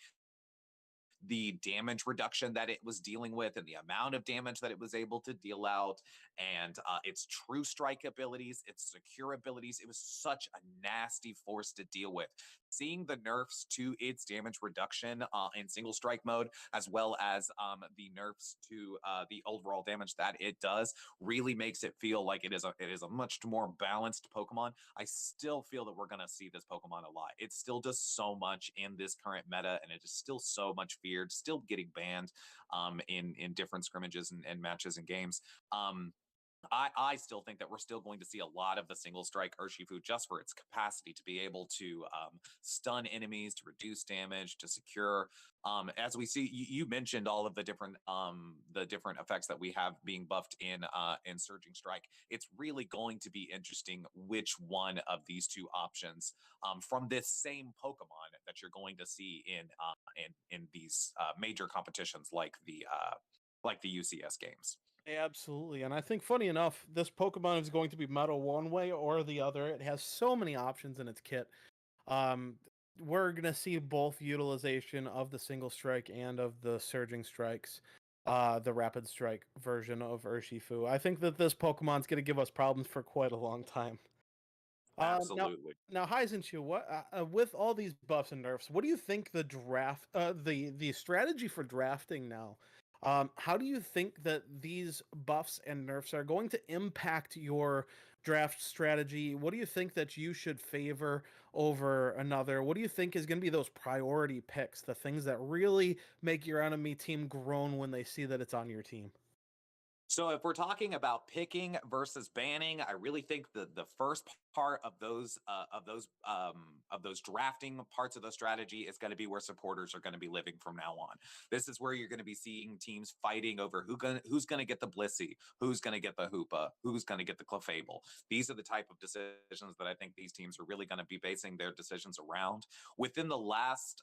The damage reduction that it was dealing with and the amount of damage that it was able to deal out, and its true strike abilities, its secure abilities. It was such a nasty force to deal with. Seeing the nerfs to its damage reduction in single strike mode, as well as the nerfs to the overall damage that it does, really makes it feel like it is a much more balanced Pokemon. I still feel that we're going to see this Pokemon a lot. It still does so much in this current meta, and it is still so much feared, still getting banned in different scrimmages and matches and games. I still think that we're still going to see a lot of the single strike Urshifu, just for its capacity to be able to stun enemies, to reduce damage, to secure. As we see, you mentioned all of the different effects that we have being buffed in Surging Strike. It's really going to be interesting which one of these two options from this same Pokemon that you're going to see in these major competitions like the UCS games. Absolutely. And I think, funny enough, this Pokemon is going to be meta one way or the other. It has so many options in its kit. We're going to see both utilization of the single strike and of the surging strikes, the rapid strike version of Urshifu. I think that this Pokemon's going to give us problems for quite a long time. Absolutely. Now, Heisenchu, what with all these buffs and nerfs, what do you think the the strategy for drafting now? How do you think that these buffs and nerfs are going to impact your draft strategy? What do you think that you should favor over another? What do you think is going to be those priority picks, the things that really make your enemy team groan when they see that it's on your team? So if we're talking about picking versus banning, I really think the first part of those drafting parts of the strategy is going to be where supporters are going to be living from now on. This is where you're going to be seeing teams fighting over who's going to get the Blissey, who's going to get the Hoopa, who's going to get the Clefable. These are the type of decisions that I think these teams are really going to be basing their decisions around. Within the last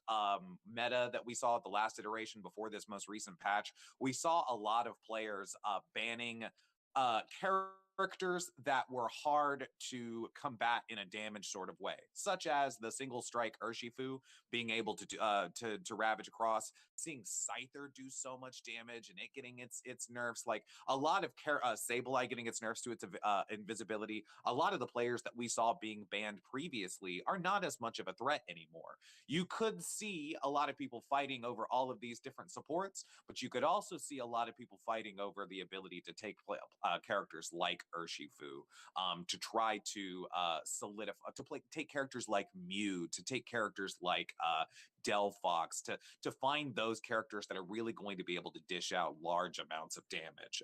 meta that we saw, the last iteration before this most recent patch, we saw a lot of players banning characters that were hard to combat in a damage sort of way, such as the single strike Urshifu being able to ravage across, seeing Scyther do so much damage and it getting its nerfs, like a lot of Sableye getting its nerfs to its invisibility. A lot of the players that we saw being banned previously are not as much of a threat anymore. You could see a lot of people fighting over all of these different supports, but you could also see a lot of people fighting over the ability to take characters like Urshifu, to try to solidify, take characters like Mew, to take characters like Delphox, to find those characters that are really going to be able to dish out large amounts of damage.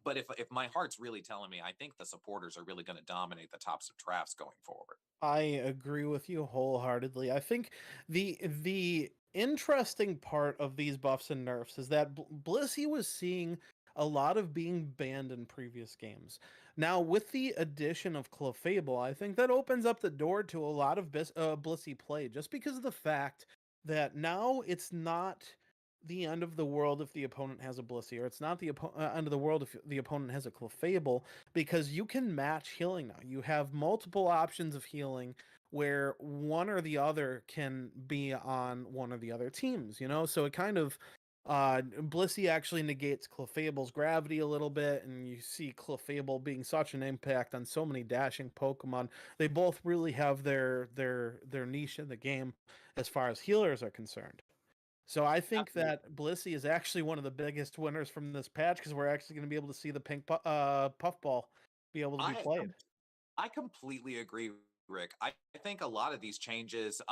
But if my heart's really telling me, I think the supporters are really going to dominate the tops of drafts going forward. I agree with you wholeheartedly. I think the interesting part of these buffs and nerfs is that Blissey was seeing a lot of being banned in previous games. Now, with the addition of Clefable, I think that opens up the door to a lot of Blissey play, just because of the fact that now it's not the end of the world if the opponent has a Blissey, or it's not the end of the world if the opponent has a Clefable, because you can match healing now. You have multiple options of healing where one or the other can be on one or the other teams, you know? So it kind of Blissey actually negates Clefable's gravity a little bit, and you see Clefable being such an impact on so many dashing Pokemon. They both really have their niche in the game as far as healers are concerned. So I think Absolutely. that Blissey is actually one of the biggest winners from this patch because we're actually going to be able to see the pink puffball be able to be I played. I completely agree, Rick. I think a lot of these changes,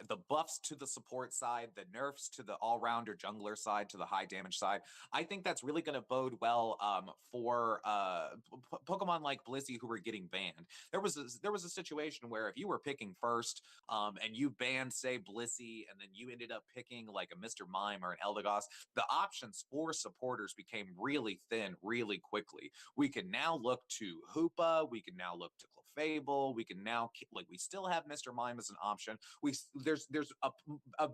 the buffs to the support side, the nerfs to the all-rounder jungler side, to the high damage side, I think that's really going to bode well for Pokemon like Blissey who were getting banned. There was a situation where if you were picking first and you banned, say, Blissey, and then you ended up picking like a Mr. Mime or an Eldegoss, the options for supporters became really thin really quickly. We can now look to Hoopa. We can now look to Clefable. We can now we still have Mr. Mime as an option. There's a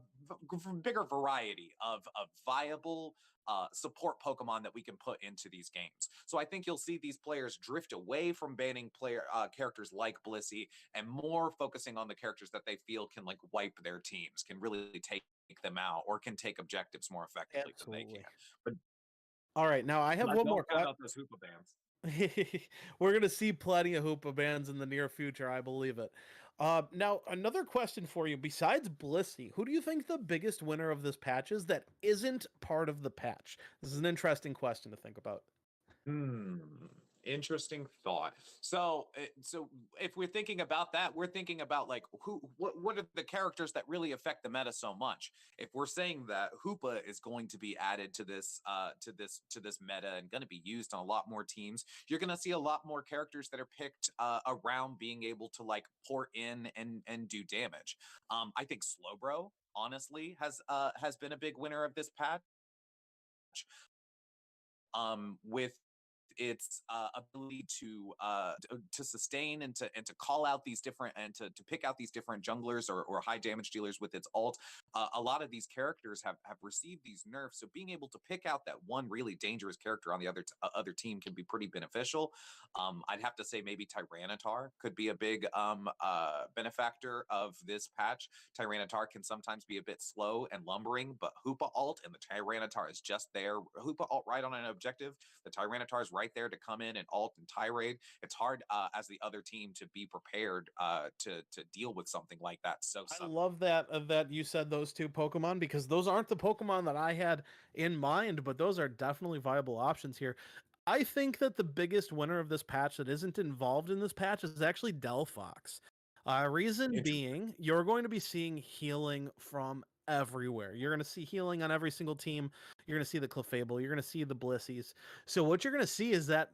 bigger variety of viable support Pokemon that we can put into these games. So I think you'll see these players drift away from banning characters like Blissey and more focusing on the characters that they feel can like wipe their teams, can really take them out, or can take objectives more effectively than they Absolutely. can. But All right, now I have one don't more. count out those Hoopa bans. We're going to see plenty of Hoopa bans in the near future, I believe it. Now, another question for you. Besides Blissey, who do you think the biggest winner of this patch is that isn't part of the patch? This is an interesting question to think about. Interesting thought. So if we're thinking about that, we're thinking about like what are the characters that really affect the meta so much? If we're saying that Hoopa is going to be added to this meta and going to be used on a lot more teams, you're going to see a lot more characters that are picked around being able to like port in and do damage. I think Slowbro honestly has been a big winner of this patch. With its ability to sustain and to call out these different and to pick out these different junglers or high damage dealers with its ult. A lot of these characters have received these nerfs, so being able to pick out that one really dangerous character on the other team can be pretty beneficial. I'd have to say maybe Tyranitar could be a big benefactor of this patch. Tyranitar can sometimes be a bit slow and lumbering, but Hoopa ult and the Tyranitar is just there. Hoopa ult right on an objective. The Tyranitar is right there to come in and ult and tirade. It's hard as the other team to be prepared to deal with something like that. So I love that you said those two Pokemon because those aren't the Pokemon that I had in mind, but those are definitely viable options here. I think that the biggest winner of this patch that isn't involved in this patch is actually Delphox. Reason being, you're going to be seeing healing from everywhere. You're going to see healing on every single team. You're going to see the Clefable. You're going to see the Blissies. So what you're going to see is that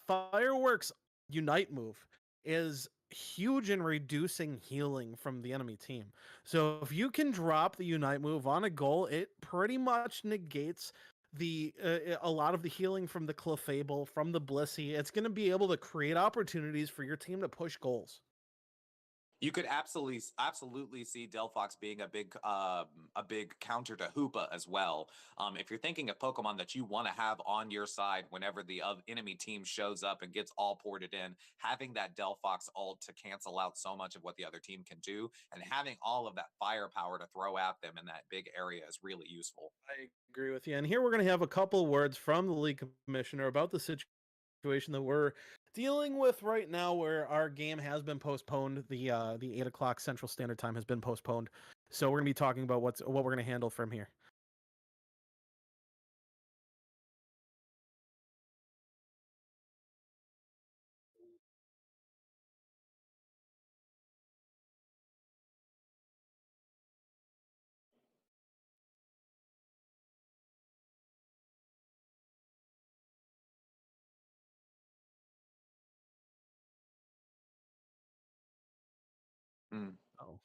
Fireworks Unite move is huge in reducing healing from the enemy team. So if you can drop the Unite move on a goal, it pretty much negates a lot of the healing from the Clefable, from the Blissey. It's going to be able to create opportunities for your team to push goals. You could absolutely see Delphox being a big counter to Hoopa as well. If you're thinking of Pokemon that you want to have on your side whenever the enemy team shows up and gets all ported in, having that Delphox ult to cancel out so much of what the other team can do, and having all of that firepower to throw at them in that big area is really useful. I agree with you. And here we're going to have a couple words from the league commissioner about the situation that we're dealing with right now, where our game has been postponed. The 8 o'clock Central Standard Time has been postponed. So we're going to be talking about what we're going to handle from here. Oh.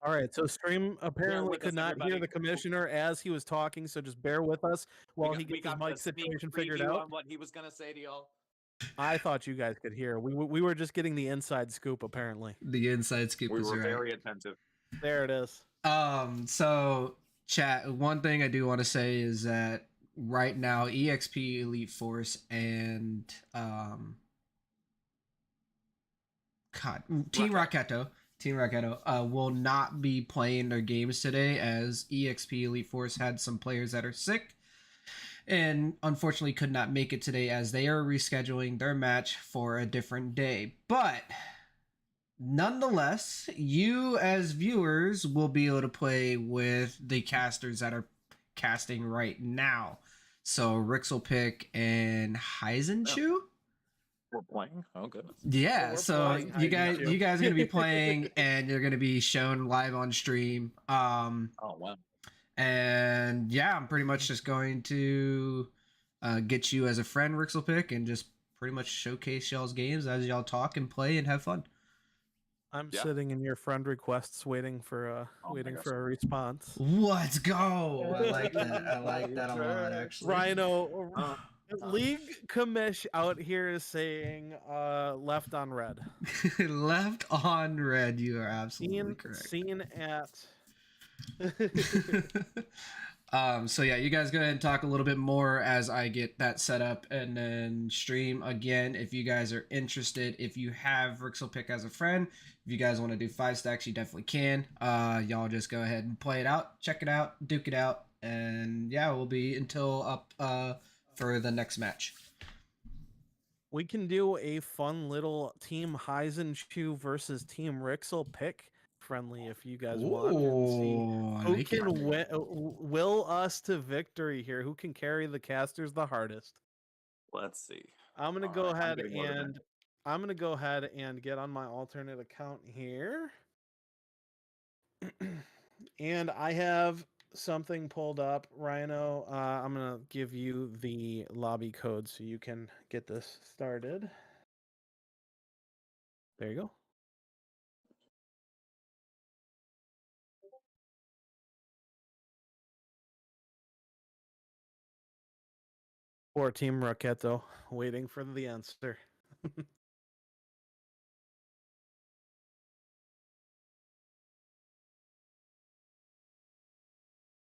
All right, so stream apparently could not hear the commissioner as he was talking, so just bear with us while he gets his mic situation figured out. On what he was going to say to y'all. I thought you guys could hear. We were just getting the inside scoop, apparently. The inside scoop is right. We were very attentive. There it is. So chat, one thing I do want to say is that right now EXP Elite Force and Team Rocketo Team Raketo will not be playing their games today, as EXP Elite Force had some players that are sick and unfortunately could not make it today, as they are rescheduling their match for a different day. But nonetheless, you as viewers will be able to play with the casters that are casting right now. So Rixelpick and Heisenshu. We're playing. Oh goodness. Yeah, we're so playing you guys Heisenshu. are gonna be playing, and you're gonna be shown live on stream. Oh wow. And yeah, I'm pretty much just going to get you as a friend, Rixelpick, and just pretty much showcase y'all's games as y'all talk and play and have fun. I'm Yeah. sitting in your friend requests, waiting for a response. Let's go! I like that. I like that a lot, actually. Rhino, League Commish out here is saying left on red. Left on red. You are absolutely correct. Seen at. So yeah, you guys go ahead and talk a little bit more as I get that set up and then stream again. If you guys are interested, if you have Rixelpick as a friend, if you guys want to do 5 stacks, you definitely can. Y'all just go ahead and play it out, check it out, duke it out, and yeah, we'll be until up for the next match. We can do a fun little Team Heisenshu versus Team Rixelpick friendly if you guys want, and see who can will us to victory here. Who can carry the casters the hardest? Let's see. I'm gonna All go right, I'm ahead getting motivated. and I'm gonna go ahead and get on my alternate account here, and I have something pulled up. Rhino, I'm gonna give you the lobby code so you can get this started. There you go. Or Team Raketo, waiting for the answer.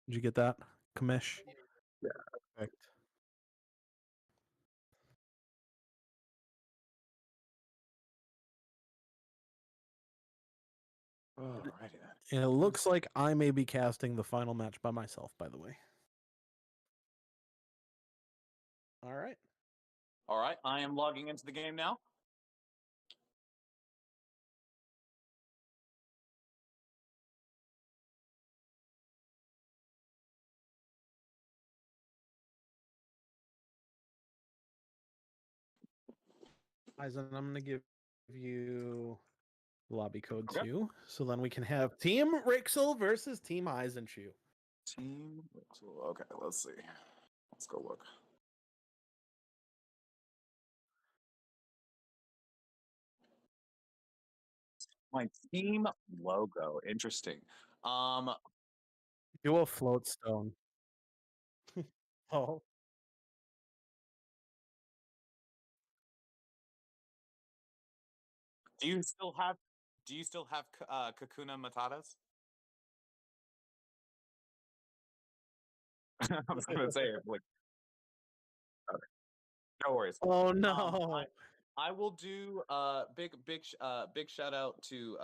Did you get that, Kamish? Yeah. Perfect. Alrighty then. And it looks like I may be casting the final match by myself, by the way. All right. All right, I am logging into the game now. Eisen, I'm going to give you lobby code Okay. 2. So then we can have Team Rixel versus Team Eisenshoe. Team. Okay, let's see. Let's go look. My team logo. Interesting. Do a float stone. Oh. Do you still have Kakuna Matatas? I was gonna say like okay. No worries. Oh no. I will do big shout out to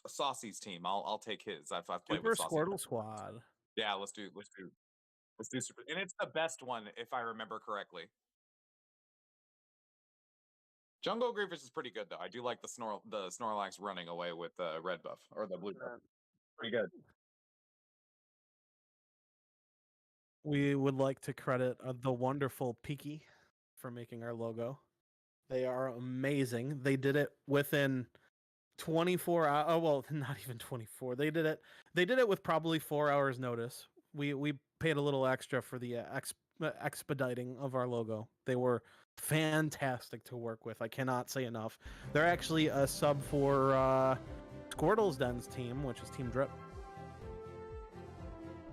Saucy's team. I'll take his. I've played Super with Saucy. Squirtle Squad. Yeah, let's do super, and it's the best one if I remember correctly. Jungle Grievous is pretty good though. I do like the Snorlax running away with the red buff or the blue buff. Pretty good. We would like to credit the wonderful Piki for making our logo. They are amazing. They did it within 24 hours. Oh, well, not even 24. They did it with probably 4 hours notice. We paid a little extra for the expediting of our logo. They were fantastic to work with. I cannot say enough. They're actually a sub for Squirtle's Den's team, which is Team Drip.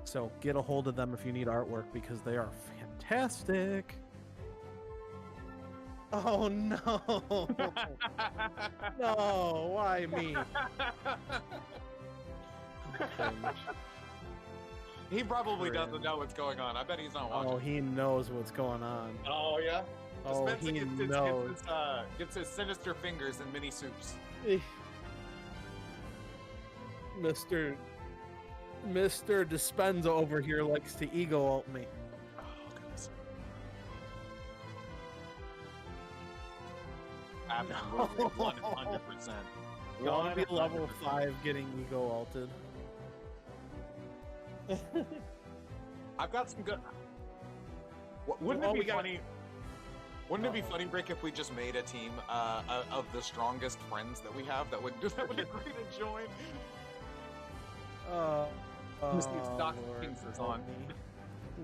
So get a hold of them if you need artwork because they are fantastic. Oh no! No, why me? He probably doesn't know what's going on. I bet he's not watching. Oh, he knows what's going on. Oh yeah. Oh, Spencer he knows. gets his sinister fingers in mini soups. Mr. Dispenza over here likes to ego alt me. Oh, goodness. Absolutely, 100%. You want to be level 5 getting ego alted. I've got some good. Wouldn't it be funny? Wouldn't it be funny, Rick, if we just made a team of the strongest friends that we have that would agree to join? Lord Stockings is help on. me.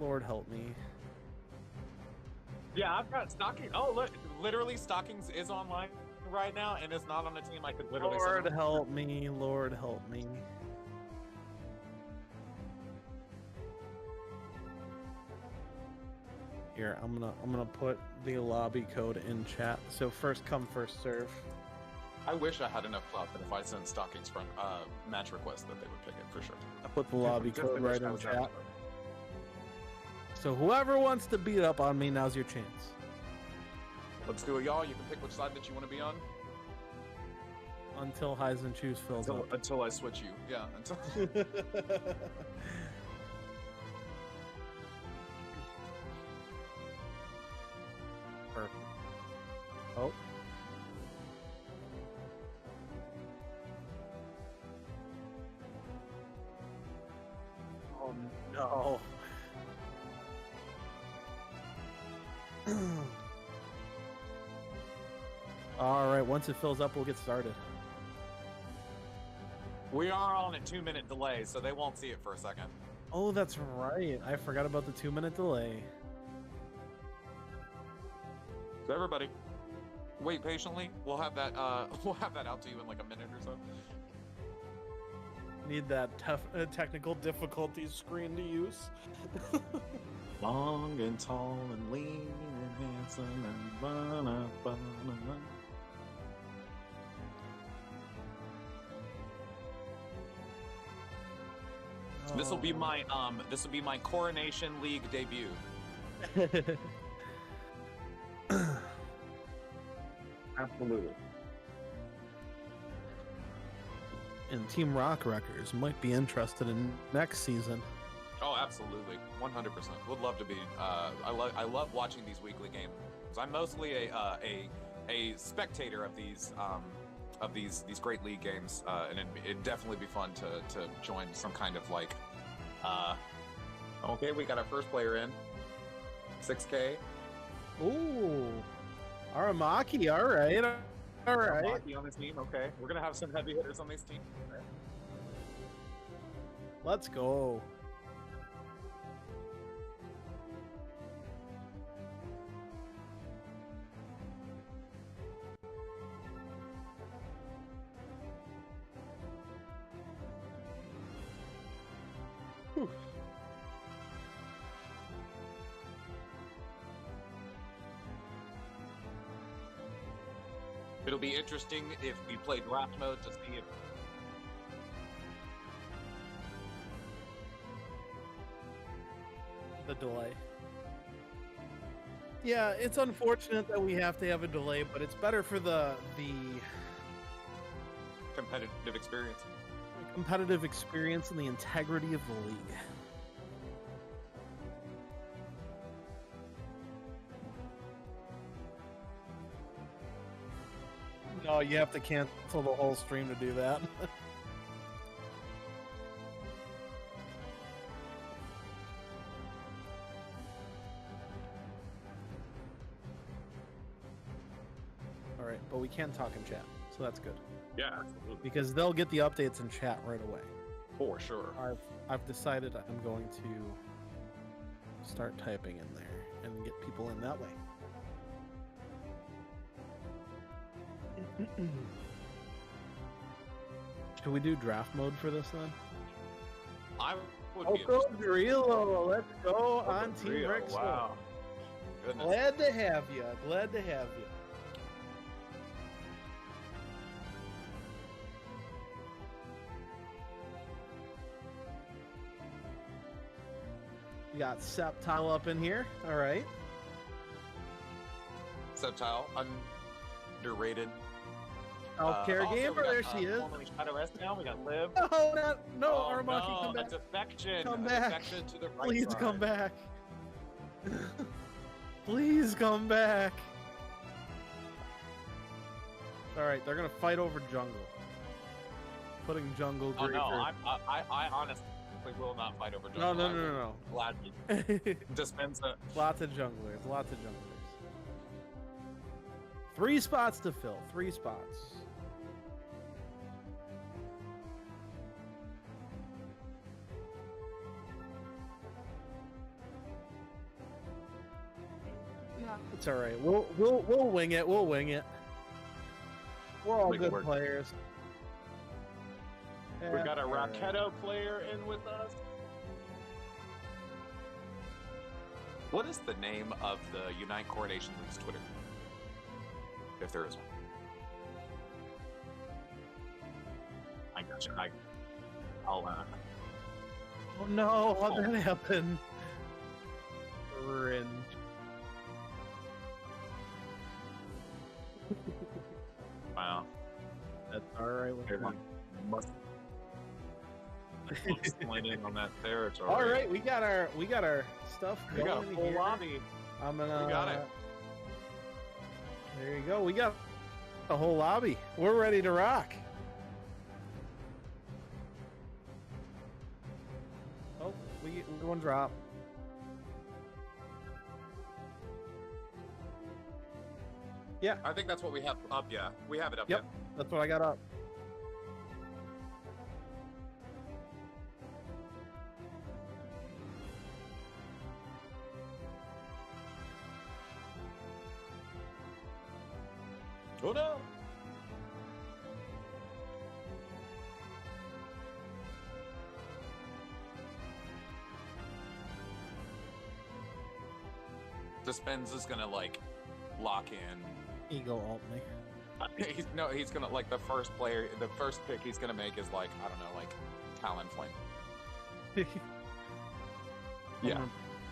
Lord help me. Yeah, I've got Stockings. Oh, look, literally Stockings is online right now, and it's not on the team. I could literally. Lord help me. Lord help me. Here, I'm gonna put the lobby code in chat. So first come, first serve. I wish I had enough clout that if I sent Stockings from match request that they would pick it for sure. I put the lobby Just code wish right I in was chat. that- So whoever wants to beat up on me, now's your chance. Let's do it, y'all. You can pick which side that you want to be on Until Heisen Choose fills up. until I switch you. Yeah, until. Perfect. Oh. Oh no. All right, once it fills up, we'll get started. We are on a 2-minute delay, so they won't see it for a second. Oh, that's right. I forgot about the 2-minute delay. So everybody, wait patiently. We'll have that. We'll have that out to you in like a minute or so. Need that technical difficulties screen to use. Long and tall and lean and handsome and ba-na-ba-na-na. This will be my Coronation League debut. Absolutely. And Team Rock Wreckers might be interested in next season. Oh, absolutely, 100%. Would love to be. I love watching these weekly games. I'm mostly a spectator of these great league games, and it'd definitely be fun to join some kind of like. Okay, we got our first player in. 6K. Ooh, Aramaki. All right, all right. Hockey on this team. Okay, we're gonna have some heavy hitters on this team. Let's go. Whew. It'll be interesting if we play draft mode to see if. The delay. Yeah, it's unfortunate that we have to have a delay, but it's better for the Competitive experience. competitive experience and the integrity of the league. No, you have to cancel the whole stream to do that. All right, but we can talk in chat, so that's good. Yeah, absolutely. Because they'll get the updates in chat right away. For sure. I've decided I'm going to start typing in there and get people in that way. Should we do draft mode for this then? I would be Oko interested. Grillo, let's go Oh, on Team Rio, Rickson. Wow. Goodness. Glad to have you. Glad to have you. We got Septile up in here. All right. Subtile, underrated Self-care also, gamer, we got, there she is. formerly Shadow S now. We got Liv. Oh, no, Oh, Armaki, no, come a back. defection. Come a back. defection to the right Please side. come back. Please come back. Alright, they're gonna fight over jungle. Putting jungle Oh no, Griever. I honestly will not fight over No, jungle. no. Gladly. Dispensa. Lots of junglers, lots of junglers. 3 spots to fill, 3 spots. It's all right. We'll wing it. We'll wing it. We're all Make it good work. players. We got a all right. Raketo player in with us. What is the name of the Unite Coronation League's Twitter? If there is one. I gotcha. I'll Oh no! How'd that happen? Cringe. wow. That's all right with me. Everyone must point in on that territory. All right, we got our stuff We going got a full here. lobby. I'm gonna. We got it. There you go. We got a whole lobby. We're ready to rock. Oh, we're going drop. Yeah, I think that's what we have up. Yeah, we have it up. Yep. That's what I got up. Yeah. Oh no! Dispensa's gonna like lock in. Ego alt me. He's gonna like the first pick he's gonna make is like, I don't know, like Talonflame. Yeah.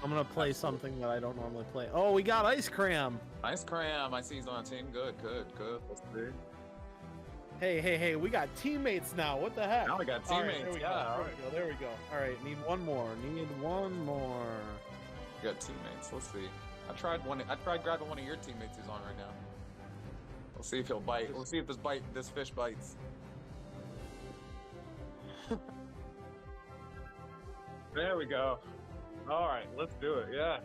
I'm gonna play something that I don't normally play. Oh, we got Ice Cram. Nice cram. I see he's on a team. Good. Let's see. Hey, we got teammates now. What the heck? Now we got All right, teammates. there we go. All right, need one more. We got teammates. Let's see. I tried grabbing one of your teammates who's on right now. We'll see if he'll bite. We'll see if this fish bites. There we go. All right, let's do it. Yeah.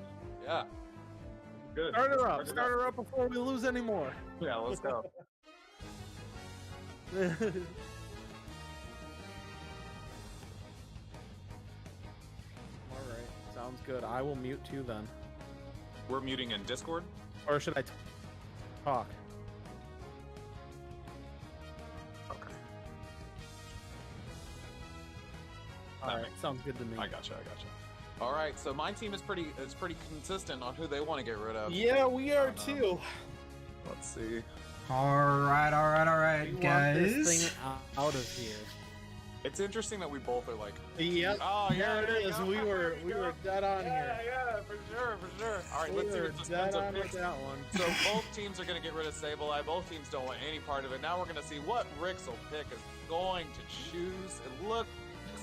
Good. Start her up before we lose any more. Yeah, let's go. All right, sounds good. I will mute too then. We're muting in Discord. Or should I talk? Okay. All right, sounds good to me. I gotcha. All right, so my team is pretty consistent on who they want to get rid of. Yeah, we are too. Let's see. All right, We want guys. this thing out of here. It's interesting that we both are like, Yep. oh yeah, there it is. go. We were dead on here. Yeah, for sure. All right, We let's see were what dead on Dispensa with picks. that one. So both teams are going to get rid of Sableye. Both teams don't want any part of it. Now we're going to see what Rix'll pick is going to choose. It looks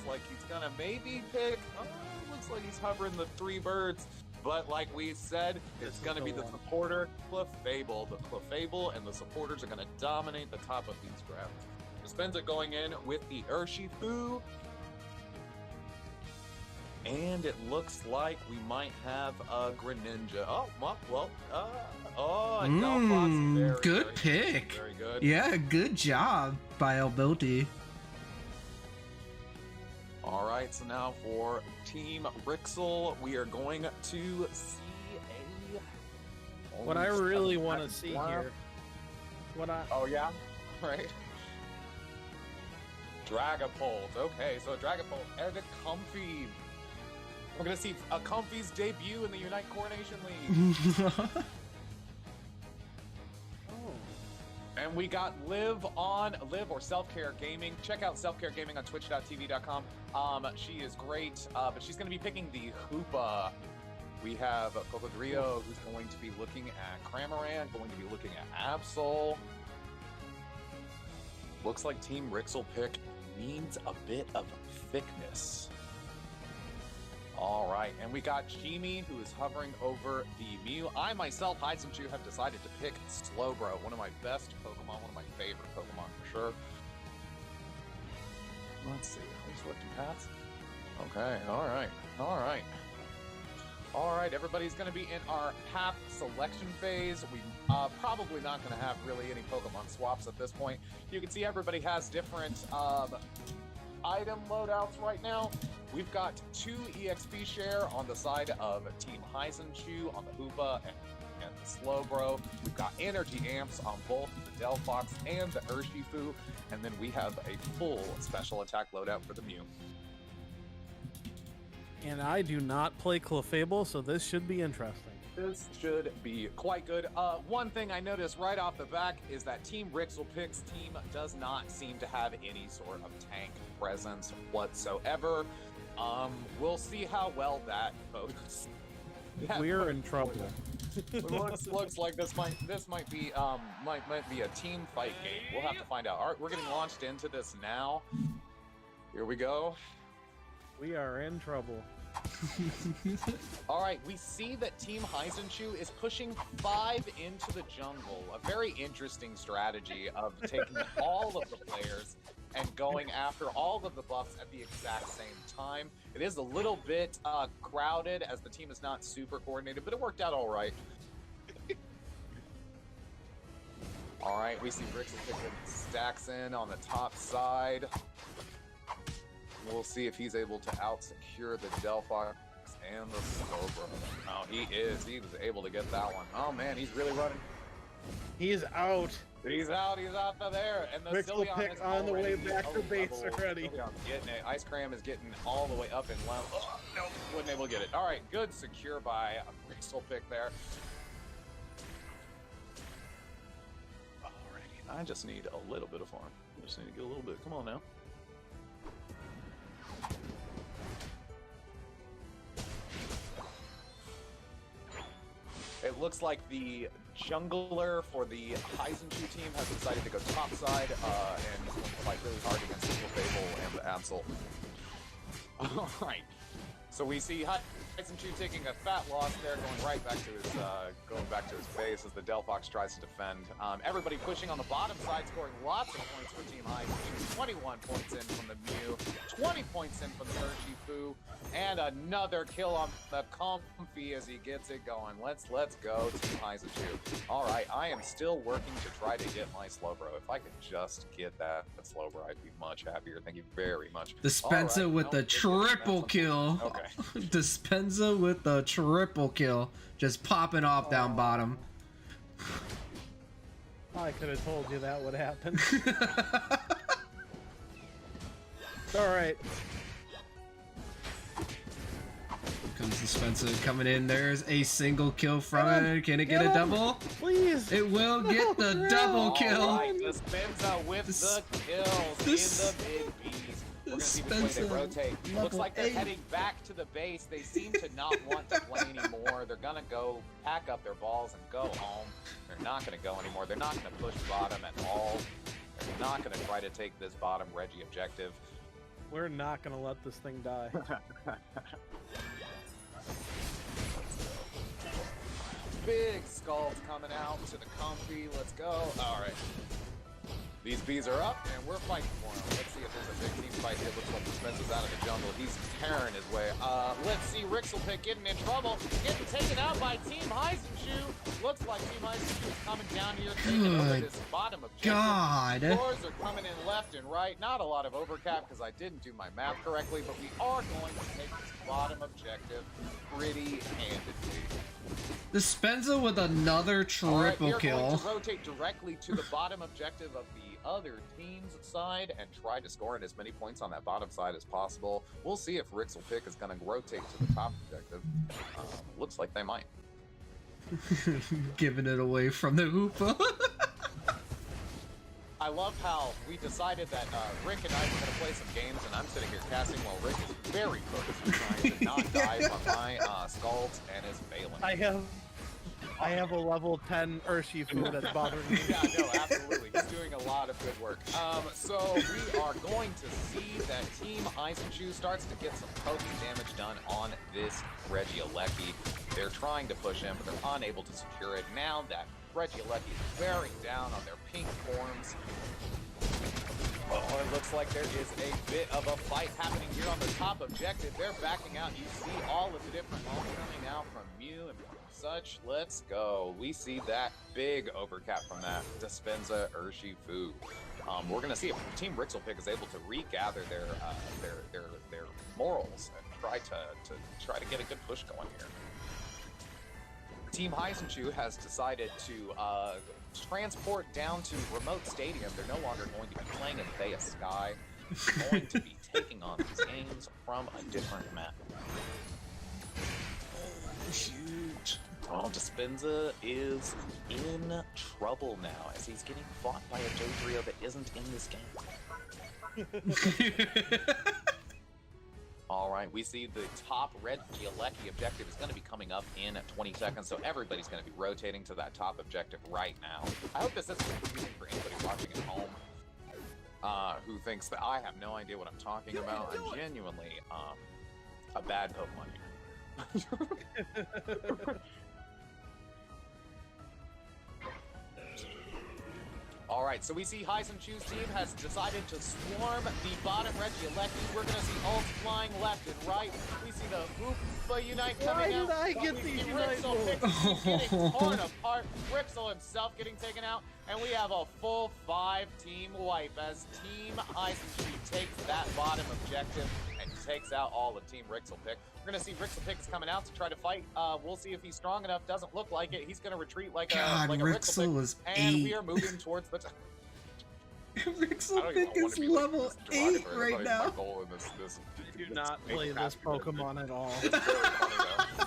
like he's going to maybe pick. Oh, looks like he's hovering the 3 birds. But like we said, it's going to be the supporter, Clefable. The Clefable and the supporters are going to dominate the top of these drafts. Dispensa going in with the Urshifu. And it looks like we might have a Greninja. Oh, well, Delphox. Very, Good very pick. Very good. Yeah, good job by Albilty. All right, so now for Team Rixel, we are going to see a... What I really want to see here. Oh, yeah? Right. Dragapult. Okay, so Dragapult and a Comfy. We're going to see a Comfy's debut in the Unite Coronation League. And we got Liv or Self-Care Gaming. Check out Self-Care Gaming on twitch.tv.com. She is great, but she's going to be picking the Hoopa. We have Cocodrio, who's going to be looking at Cramorant, going to be looking at Absol. Looks like Team Rixelpick needs a bit of thickness. All right, and we got Chimi, who is hovering over the Mew. I myself, Heisenchu, have decided to pick Slowbro, one of my best Pokemon, one of my favorite Pokemon for sure. Let's see, are we selecting paths? Okay, all right. All right, everybody's going to be in our path selection phase. We probably not going to have really any Pokemon swaps at this point. You can see everybody has different item loadouts right now. We've got 2 EXP share on the side of Team Heisenchu on the Hoopa and the Slowbro. We've got energy amps on both the Delphox and the Urshifu. And then we have a full special attack loadout for the Mew. And I do not play Clefable, so this should be interesting. This should be quite good. One thing I noticed right off the back is that Team Rixelpick's team does not seem to have any sort of tank presence whatsoever. We'll see how well that goes. We're in trouble. looks like this might be a team fight game. We'll have to find out. All right, we're getting launched into this now. Here we go. We are in trouble. All right, we see that Team Heisenchu is pushing 5 into the jungle. A very interesting strategy of taking all of the players and going after all of the buffs at the exact same time. It is a little bit crowded as the team is not super coordinated, but it worked out all right. All right, we see Rixelpick stacks in on the top side. We'll see if he's able to out-secure the Delphox and the Slowbro. Oh, he is. He was able to get that one. Oh, man, he's really running. He's out. He's out of there. And the Sylveon is on the way back to base level. already. Sylveon's getting it. Ice Cram is getting all the way up and level. Oh, no, wasn't able to get it. All right, good secure by Rixelpick there. Alrighty, I just need a little bit of farm. I just need to get a little bit. Come on now. It looks like the jungler for the Heisenchu team has decided to go topside and fight really hard against the Fable and the Absol. Alright, so we see Heisenchu taking a fat loss there, going back to his base as the Delphox tries to defend. Everybody pushing on the bottom side, scoring lots of points for Team Heisenchu. 21 points in from the Mew, 20 points in from the Urshifu, and another kill on the Comfy as he gets it going. Let's go, Team Heisenchu. All right, I am still working to try to get my Slowbro. If I could just get that Slowbro, I'd be much happier. Thank you very much. Dispenza Right, with the triple kill. Okay. Dispenza with the triple kill. Just popping off down bottom. I could have told you that would happen. All right. Comes Dispenza coming in. There's a single kill from it. Can it get a double? Please. It will get the double kill. All right, Dispenza with the kills in the big beast. We're going to see which way they rotate. Looks like they're heading back to the base. They seem to not want to play anymore. They're going to go pack up their balls and go home. They're not going to go anymore. They're not going to push bottom at all. They're not going to try to take this bottom Reggie objective. We're not going to let this thing die. Big skulls coming out to the Comfy. Let's go. All right. These bees are up, and we're fighting for them. Let's see if there's a big team fight here. Looks like Dispenza's out of the jungle. He's tearing his way. Let's see Rixelpick getting in trouble. Getting taken out by Team Heisenchu. Looks like Team Heisenchu is coming down here, taking over this bottom objective. God. Floors are coming in left and right. Not a lot of overcap because I didn't do my math correctly, but we are going to take this bottom objective pretty handedly. Dispenza with another triple kill. Going to rotate directly to the bottom objective of the other team's side and try to score in as many points on that bottom side as possible. We'll see if Rixelpick is going to rotate to the top objective. Looks like they might. Giving it away from the Hoopa. I love how we decided that Rick and I were going to play some games, and I'm sitting here casting while Rick is very focused on trying to not die from my skulls and is failing. I have I have a level 10 Urshifu that's bothering me. Yeah, no, absolutely. He's doing a lot of good work. So we are going to see that Team Eisenchu starts to get some poking damage done on this Regieleki. They're trying to push him, but they're unable to secure it. Now that Regieleki is bearing down on their pink forms. Oh, it looks like there is a bit of a fight happening here on the top objective. They're backing out. You see all of the different homes coming out from Mew and from such. Let's go. We see that big overcap from that Dispenza Urshifu. We're gonna see if Team Rixelpick is able to regather their morals and try to get a good push going here. Team Heisenchu has decided to transport down to remote stadium. They're no longer going to be playing in Thea Sky. They're going to be taking on these games from a different map. Oh, shoot. Oh, Dispenza is in trouble now as he's getting fought by a Dodrio that isn't in this game. All right, we see the top red Gialecki objective is going to be coming up in 20 seconds, so everybody's going to be rotating to that top objective right now. I hope this isn't confusing for anybody watching at home who thinks that I have no idea what I'm talking about. I'm genuinely a bad Pokemon here. All right, so we see Heisenchu's team has decided to swarm the bottom Regieleki. We're going to see ults flying left and right. We see the Hoopa Unite coming out. Why did I get these Unite rolls? Getting torn apart. Rixel himself getting taken out. And we have a full 5-team wipe as Team Heisenchu takes that bottom objective and takes out all of Team Rixelpick. We're going to see Rixelpick is coming out to try to fight. We'll see if he's strong enough. Doesn't look like it. He's going to retreat like a Rixelpick. Was and 8. we are moving towards the... Rixelpick is level 8 right now. Do not play this Pokemon at all. It's very funny,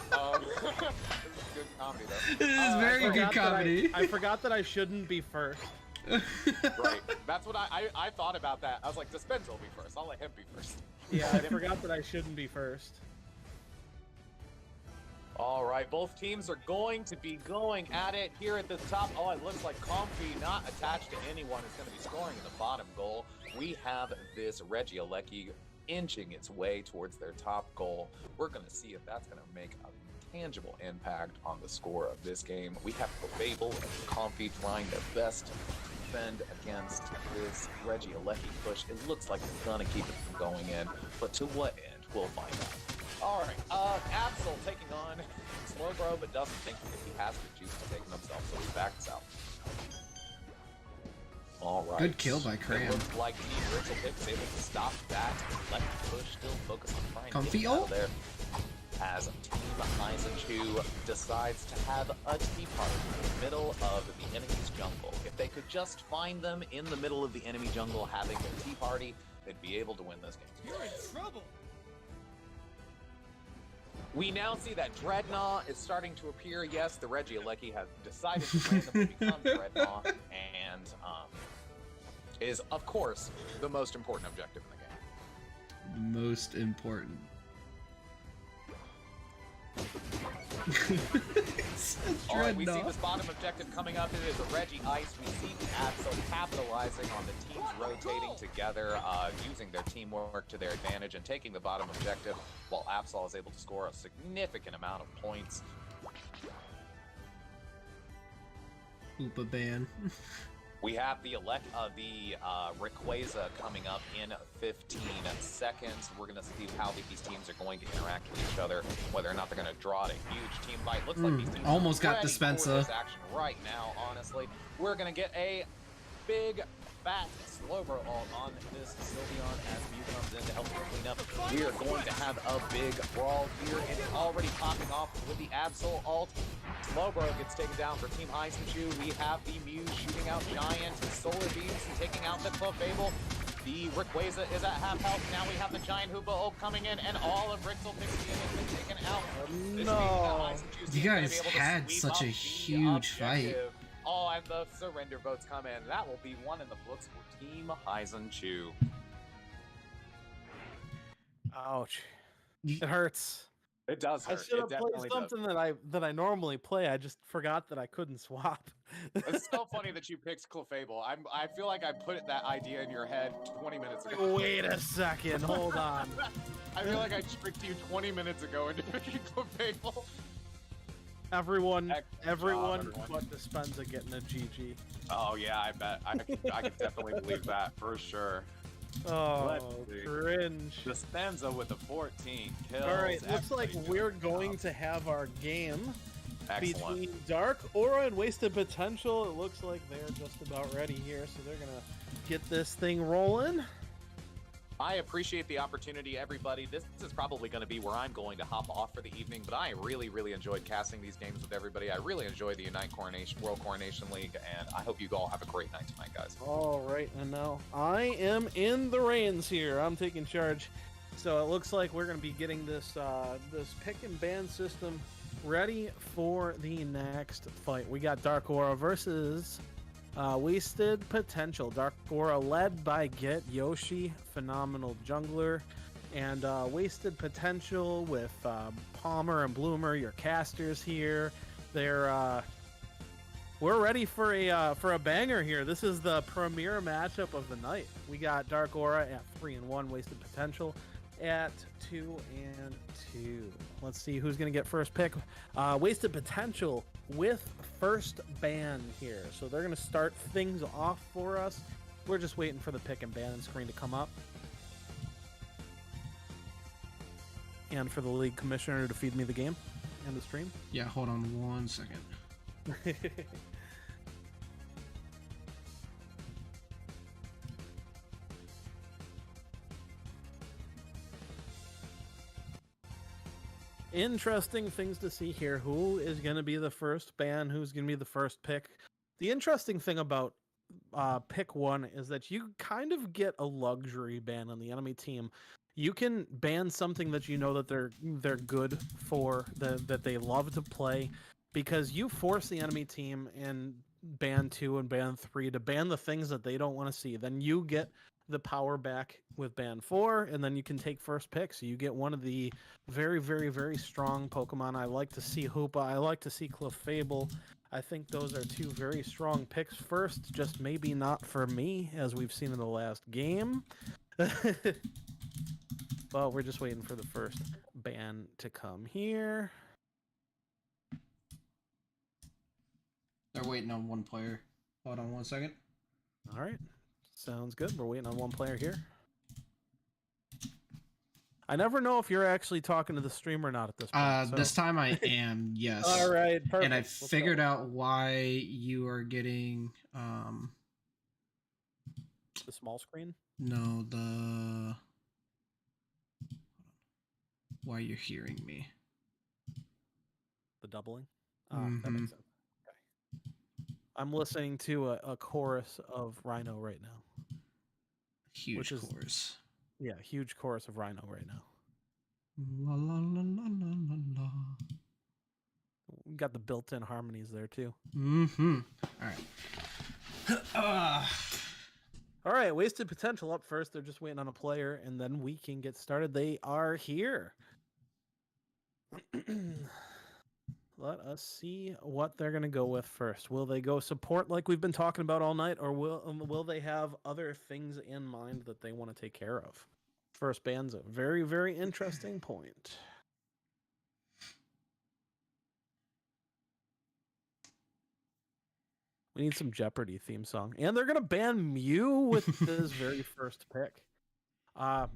though. This is good comedy, though. It is very good comedy. I forgot that I shouldn't be first. Right. That's what I thought about that. I was like, Dispenza will be first. I'll let him be first. Yeah, I forgot that I shouldn't be first. All right, both teams are going to be going at it here at the top. Oh, it looks like Comfy, not attached to anyone, is going to be scoring in the bottom goal. We have this Regieleki inching its way towards their top goal. We're going to see if that's going to make a tangible impact on the score of this game. We have Fable and Comfy trying their best to defend against this Regieleki push. It looks like they're going to keep it from going in, but to what end? We'll find out. All right, Absol taking on Slowbro, but doesn't think that he has the juice to take him himself, so he backs out. All right. Good kill by Cram. It looks like Team Rixelpick is able to stop that. Let the push still focus on trying Comfy to get out ult? of there. As Team Heisenchu decides to have a tea party in the middle of the enemy's jungle. If they could just find them in the middle of the enemy jungle having their tea party, they'd be able to win this game. You're in trouble. We now see that Dreadnought is starting to appear. Yes, the Regieleki has decided to randomly become Dreadnought, and is, of course, the most important objective in the game. Most important. All right, we see this bottom objective coming up. It is a Reggie Ice. We see the Absol capitalizing on the teams rotating together, using their teamwork to their advantage and taking the bottom objective, while Absol is able to score a significant amount of points. Hoopa ban. We have the Rayquaza coming up in 15 seconds. We're going to see how these teams are going to interact with each other, whether or not they're going to draw at a huge team fight. Looks like these teams almost are got ready for Dispenza. this action right now, honestly. We're going to get a big, fat Slowbro ult on this Sylveon as Mew comes in to help them clean up. We are going to have a big brawl here. It's already popping off with the Absol ult. Slowbro gets taken down for Team Heisenchu. We have the Mew shooting out Giant, Solar Beams, and taking out the Clefable. The Rayquaza is at half health. Now we have the Giant Hoopa ult coming in, and all of Rixelpick's unit is taken out. This No. means that Heisenchu's You team is gonna guys be able to had sweep such up a the huge fight. objective. Oh, and the surrender votes come in. That will be one in the books for Team Heisenchu. Ouch. It hurts. It does I hurt. should It have played definitely does. something that I normally play. I just forgot that I couldn't swap. It's so funny that you picked Clefable. I feel like I put that idea in your head 20 minutes Like, ago. wait a second, hold on. I feel like I tricked you 20 minutes ago into picking Clefable. Everyone everyone. but Dispenza getting a GG. Oh yeah, I bet. I could definitely believe that for sure. Oh, Let's see. cringe. Dispenza with the 14 kills. All right, looks like Everybody we're doing a going job. to have our game Excellent. between Dark Aura and Wasted Potential. It looks like they're just about ready here, so they're gonna get this thing rolling. I appreciate the opportunity, everybody. This is probably going to be where I'm going to hop off for the evening, but I really, really enjoyed casting these games with everybody. I really enjoy the Unite World Coronation League, and I hope you all have a great night tonight, guys. All right, and now I am in the reins here. I'm taking charge. So it looks like we're going to be getting this this pick and ban system ready for the next fight. We got Dark Aura versus Wasted Potential. Dark Aura led by Get Yoshi, phenomenal jungler, and Wasted Potential with Palmer and Bloomer, your casters here. They're we're ready for a banger here. This is the premier matchup of the night. We got Dark Aura at 3-1, Wasted Potential at 2-2. Let's see who's gonna get first pick. Wasted Potential with first ban here, so they're gonna start things off for us. We're just waiting for the pick and ban screen to come up, and for the league commissioner to feed me the game and the stream. Yeah, hold on 1 second. Interesting things to see here. Who is going to be the first ban? Who's going to be the first pick? The interesting thing about pick one is that you kind of get a luxury ban on the enemy team. You can ban something that you know that they're good for, that they love to play, because you force the enemy team in ban 2 and ban 3 to ban the things that they don't want to see. Then you get the power back with ban 4, and then you can take first pick. So you get one of the very, very, very strong Pokemon. I like to see Hoopa. I like to see Clefable. I think those are two very strong picks first, just maybe not for me, as we've seen in the last game. But we're just waiting for the first ban to come here. They're waiting on one player. Hold on 1 second. All right. Sounds good. We're waiting on one player here. I never know if you're actually talking to the stream or not at this point. So. This time I am, yes. All right, perfect. And I figured out why you are getting the small screen. No, the why you're hearing me. The doubling. Mhm. That makes sense. Okay. I'm listening to a chorus of Rhino right now. Huge Which is- chorus. Yeah, huge chorus of Rhino right now. La la la la la la la. We got the built-in harmonies there too. Mm-hmm. All right. All right, Wasted Potential up first. They're just waiting on a player, and then we can get started. They are here. Let us see what they're going to go with first. Will they go support like we've been talking about all night, or will they have other things in mind that they want to take care of? First ban's a very, very interesting point. We need some Jeopardy theme song. And they're going to ban Mew with this very first pick.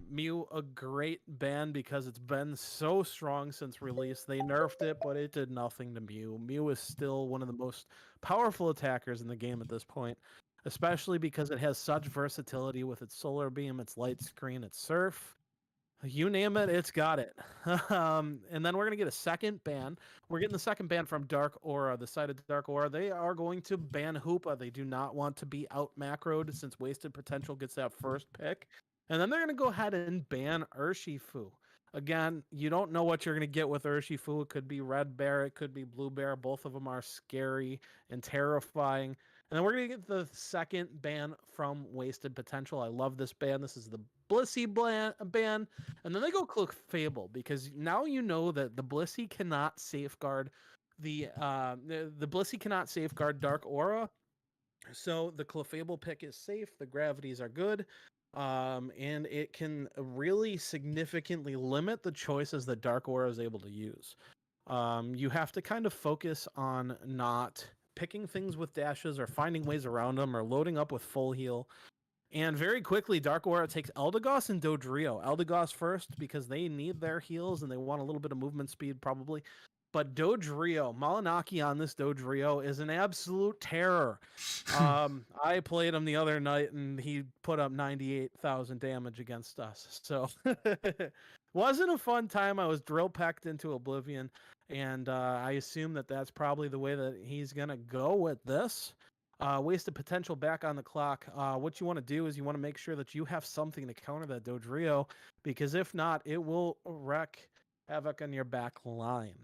Mew, a great ban because it's been so strong since release. They nerfed it, but it did nothing to Mew. Mew is still one of the most powerful attackers in the game at this point, especially because it has such versatility with its Solar Beam, its Light Screen, its Surf. You name it, it's got it. And then we're going to get a second ban. We're getting the second ban from Dark Aura, the side of Dark Aura. They are going to ban Hoopa. They do not want to be out macroed since Wasted Potential gets that first pick. And then they're going to go ahead and ban Urshifu. Again, you don't know what you're going to get with Urshifu. It could be Red Bear. It could be Blue Bear. Both of them are scary and terrifying. And then we're going to get the second ban from Wasted Potential. I love this ban. This is the Blissey ban. And then they go Clefable, because now you know that the Blissey cannot safeguard the Blissey cannot safeguard Dark Aura. So the Clefable pick is safe. The gravities are good. And it can really significantly limit the choices that Dark Aura is able to use. You have to kind of focus on not picking things with dashes or finding ways around them or loading up with full heal. And very quickly, Dark Aura takes Eldegoss and Dodrio. Eldegoss first because they need their heals and they want a little bit of movement speed probably. But Dodrio, Malinaki on this Dodrio is an absolute terror. I played him the other night and he put up 98,000 damage against us. So wasn't a fun time. I was drill pecked into oblivion. And I assume that that's probably the way that he's going to go with this. Wasted Potential back on the clock. What you want to do is you want to make sure that you have something to counter that Dodrio, because if not, it will wreak havoc on your back line.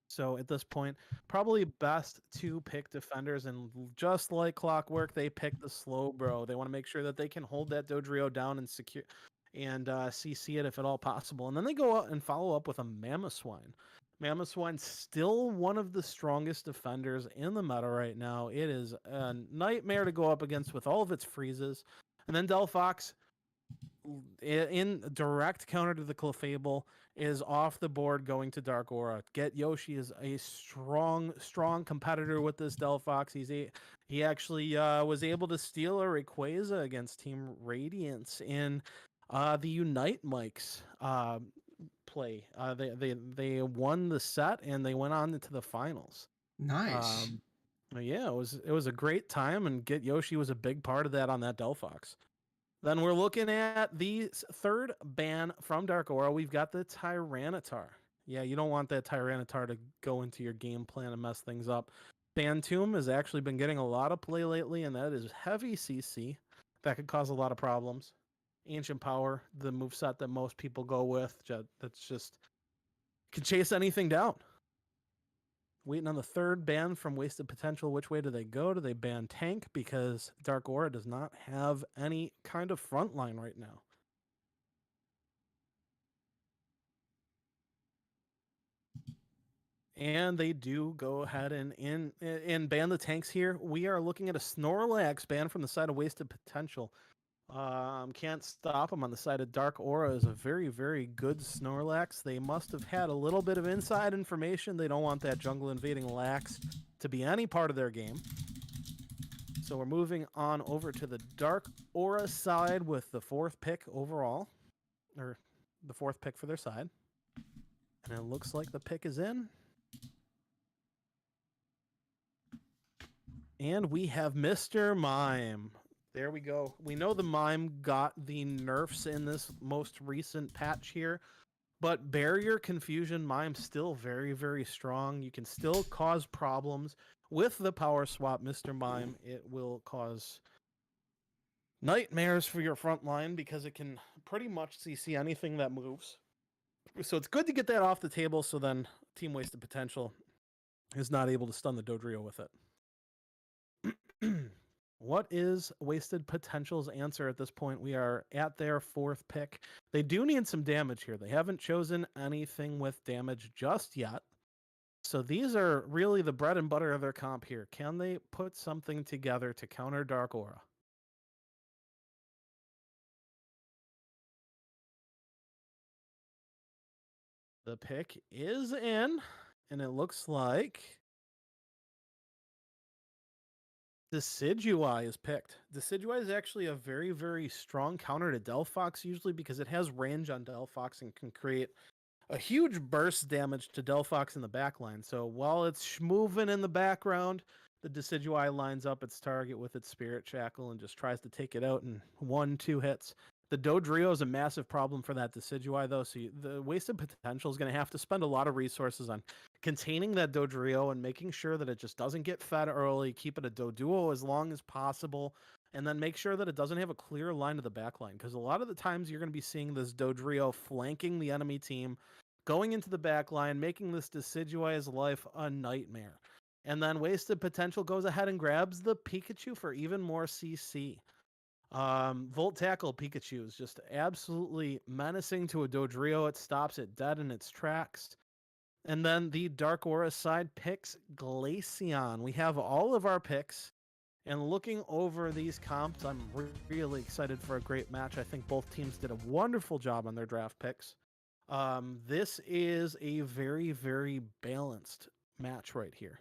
So at this point, probably best to pick defenders, and just like clockwork, they pick the slow bro. They want to make sure that they can hold that Dodrio down and secure and CC it if at all possible. And then they go out and follow up with a Mamoswine. Mamoswine's still one of the strongest defenders in the meta right now. It is a nightmare to go up against with all of its freezes. And then Delphox, in direct counter to the Clefable, is off the board going to Dark Aura. Get Yoshi is a strong competitor with this Delphox. He actually was able to steal a Rayquaza against Team Radiance in the Unite Mics play. They won the set and they went on into the finals. Nice. Yeah, it was a great time, and Get Yoshi was a big part of that on that Delphox. Then we're looking at the third ban from Dark Aura. We've got the Tyranitar. Yeah, you don't want that Tyranitar to go into your game plan and mess things up. Bantomb has actually been getting a lot of play lately, and that is heavy CC. That could cause a lot of problems. Ancient Power, the moveset that most people go with, that's just can chase anything down. Waiting on the third ban from Wasted Potential. Which way do they go? Do they ban Tank? Because Dark Aura does not have any kind of front line right now. And they do go ahead and ban the tanks here. We are looking at a Snorlax ban from the side of Wasted Potential. Can't stop them on the side of Dark Aura is a very, very good Snorlax. They must have had a little bit of inside information. They don't want that jungle invading Lax to be any part of their game. So we're moving on over to the Dark Aura side with the fourth pick overall, or the fourth pick for their side. And it looks like the pick is in. And we have Mr. Mime. There we go. We know the Mime got the nerfs in this most recent patch here, but Barrier Confusion Mime's still very, very strong. You can still cause problems with the power swap, Mr. Mime. It will cause nightmares for your front line because it can pretty much CC anything that moves. So it's good to get that off the table so then Team Wasted Potential is not able to stun the Dodrio with it. What is Wasted Potential's answer at this point? We are at their fourth pick. They do need some damage here. They haven't chosen anything with damage just yet. So these are really the bread and butter of their comp here. Can they put something together to counter Dark Aura? The pick is in, and it looks like Decidueye is picked. Decidueye is actually a very, very strong counter to Delphox, usually because it has range on Delphox and can create a huge burst damage to Delphox in the backline. So while it's moving in the background, the Decidueye lines up its target with its Spirit Shackle and just tries to take it out in 1-2 hits. The Dodrio is a massive problem for that Decidueye, though, so the Wasted Potential is going to have to spend a lot of resources on containing that Dodrio and making sure that it just doesn't get fed early, keep it a Doduo as long as possible, and then make sure that it doesn't have a clear line to the backline, because a lot of the times you're going to be seeing this Dodrio flanking the enemy team, going into the backline, making this Decidueye's life a nightmare. And then Wasted Potential goes ahead and grabs the Pikachu for even more CC. Volt Tackle Pikachu is just absolutely menacing to a Dodrio. It stops it dead in its tracks. And then the Dark Aura side picks Glaceon. We have all of our picks. And looking over these comps, I'm really excited for a great match. I think both teams did a wonderful job on their draft picks. This is a very, very balanced match right here.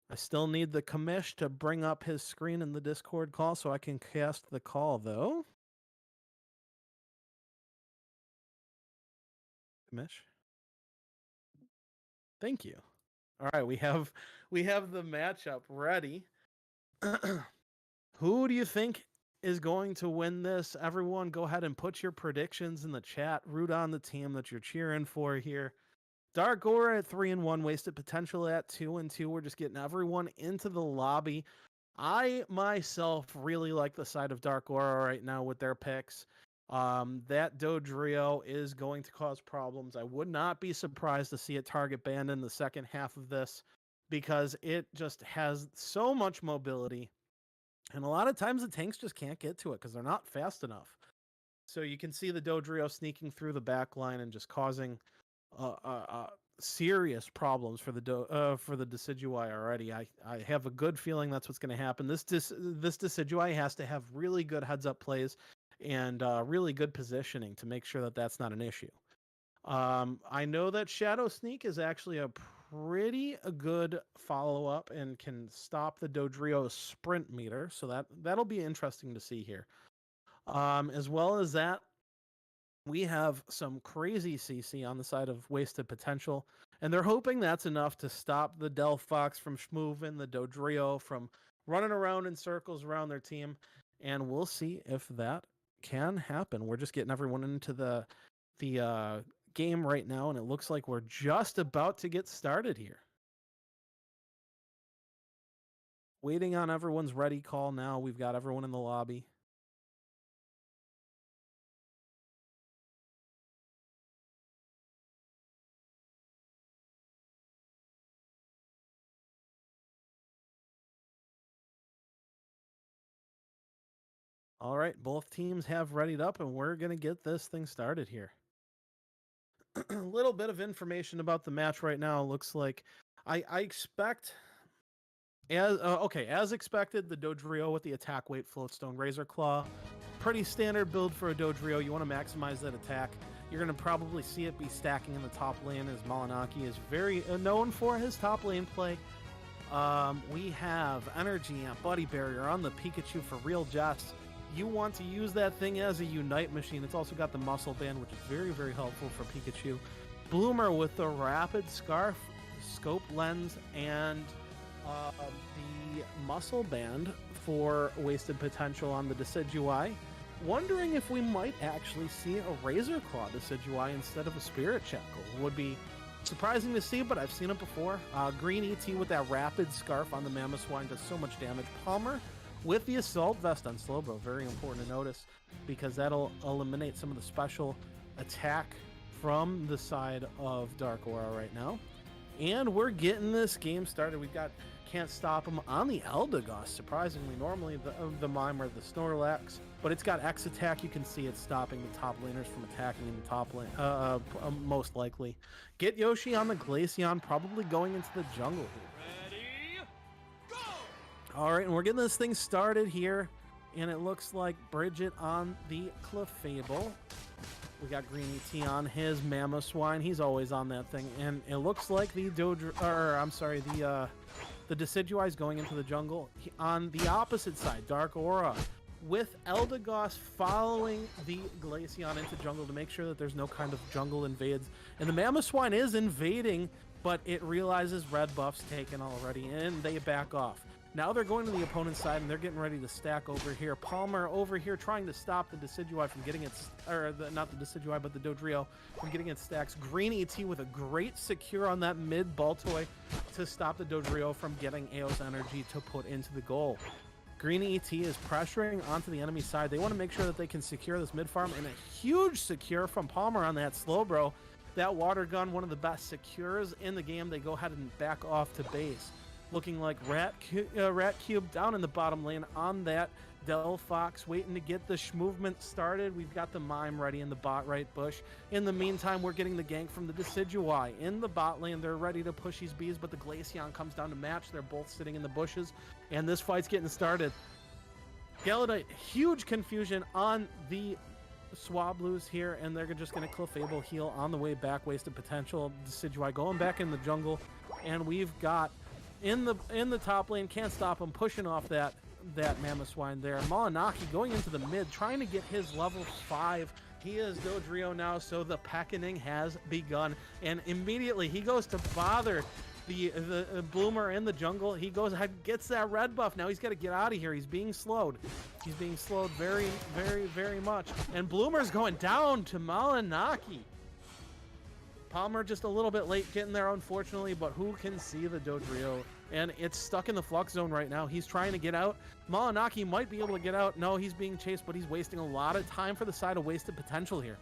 I still need the commish to bring up his screen in the Discord call so I can cast the call, though. Commish. Thank you. All right, we have the matchup ready. Who do you think is going to win this? Everyone, go ahead and put your predictions in the chat. Root on the team that you're cheering for here. Dark Aura at 3-1, Wasted Potential at 2-2. We're just getting everyone into the lobby. I myself really like the side of Dark Aura right now with their picks. That Dodrio is going to cause problems. I would not be surprised to see it target banned in the second half of this because it just has so much mobility. And a lot of times the tanks just can't get to it because they're not fast enough. So you can see the Dodrio sneaking through the back line and just causing serious problems for the Decidueye already. I have a good feeling that's what's going to happen. This Decidueye has to have really good heads-up plays and really good positioning to make sure that that's not an issue. I know that Shadow Sneak is actually a pretty good follow-up and can stop the Dodrio's sprint meter, so that'll be interesting to see here. As well as that, we have some crazy CC on the side of Wasted Potential, and they're hoping that's enough to stop the Delphox from schmoving, the Dodrio from running around in circles around their team, and we'll see if that can happen. We're just getting everyone into the game right now, and it looks like we're just about to get started here. Waiting on everyone's ready call now. We've got everyone in the lobby. All right, both teams have readied up, and we're going to get this thing started here. A little bit of information about the match right now. Looks like I expect, as expected, the Dodrio with the attack weight Floatstone Razor Claw. Pretty standard build for a Dodrio. You want to maximize that attack. You're going to probably see it be stacking in the top lane, as Malinaki is very known for his top lane play. We have Energy and Buddy Barrier on the Pikachu for real Jess. You want to use that thing as a Unite machine. It's also got the Muscle Band, which is very, very helpful for Pikachu. Bloomer with the Rapid Scarf, Scope Lens, and the Muscle Band for Wasted Potential on the Decidueye. Wondering if we might actually see a Razor Claw Decidueye instead of a Spirit Shackle. Would be surprising to see, but I've seen it before. Green ET with that Rapid Scarf on the Mamoswine does so much damage. Palmer with the Assault Vest on Slowbro, very important to notice because that'll eliminate some of the special attack from the side of Dark Aura right now. And we're getting this game started. We've got Can't Stop Him on the Eldegoss, surprisingly. Normally the Mime or the Snorlax, but it's got X attack. You can see it stopping the top laners from attacking in the top lane, most likely. Get Yoshi on the Glaceon, probably going into the jungle here. All right, and we're getting this thing started here, and it looks like Bridget on the Clefable. We got Green ET on his Mamoswine. He's always on that thing, and it looks like the Decidueye is going into the jungle. On the opposite side, Dark Aura with Eldegoss following the Glaceon into jungle to make sure that there's no kind of jungle invades. And the Mamoswine is invading, but it realizes red buff's taken already, and they back off. Now they're going to the opponent's side, and they're getting ready to stack over here. Palmer over here trying to stop the Decidueye from getting its, not the Decidueye, but the Dodrio from getting its stacks. Green ET with a great secure on that mid Baltoy to stop the Dodrio from getting Eos energy to put into the goal. Green ET is pressuring onto the enemy side. They want to make sure that they can secure this mid farm, and a huge secure from Palmer on that Slowbro. That water gun, one of the best secures in the game. They go ahead and back off to base. looking like Rat Cube down in the bottom lane on that Del Fox, waiting to get the movement started. We've got the Mime ready in the bot right bush. In the meantime, we're getting the gank from the Decidueye in the bot lane. They're ready to push these bees, but the Glaceon comes down to match. They're both sitting in the bushes, and this fight's getting started. Galadite, huge confusion on the Swablues here, and they're just going to Clefable heal on the way back. Wasted potential. Decidueye going back in the jungle, and we've got in the top lane, can't stop him, pushing off that Mamoswine there. Molinaki going into the mid, trying to get his level 5. He is Dodrio now, so the peckening has begun, and immediately he goes to bother the Bloomer in the jungle. He goes ahead, gets that red buff. Now he's got to get out of here. He's being slowed. He's being slowed very, very, very much. And Bloomer's going down to Molinaki. Palmer just a little bit late getting there, unfortunately, but who can see the Dodrio? And it's stuck in the flux zone right now. He's trying to get out. Molinaki might be able to get out. No, he's being chased, but he's wasting a lot of time for the side of wasted potential here.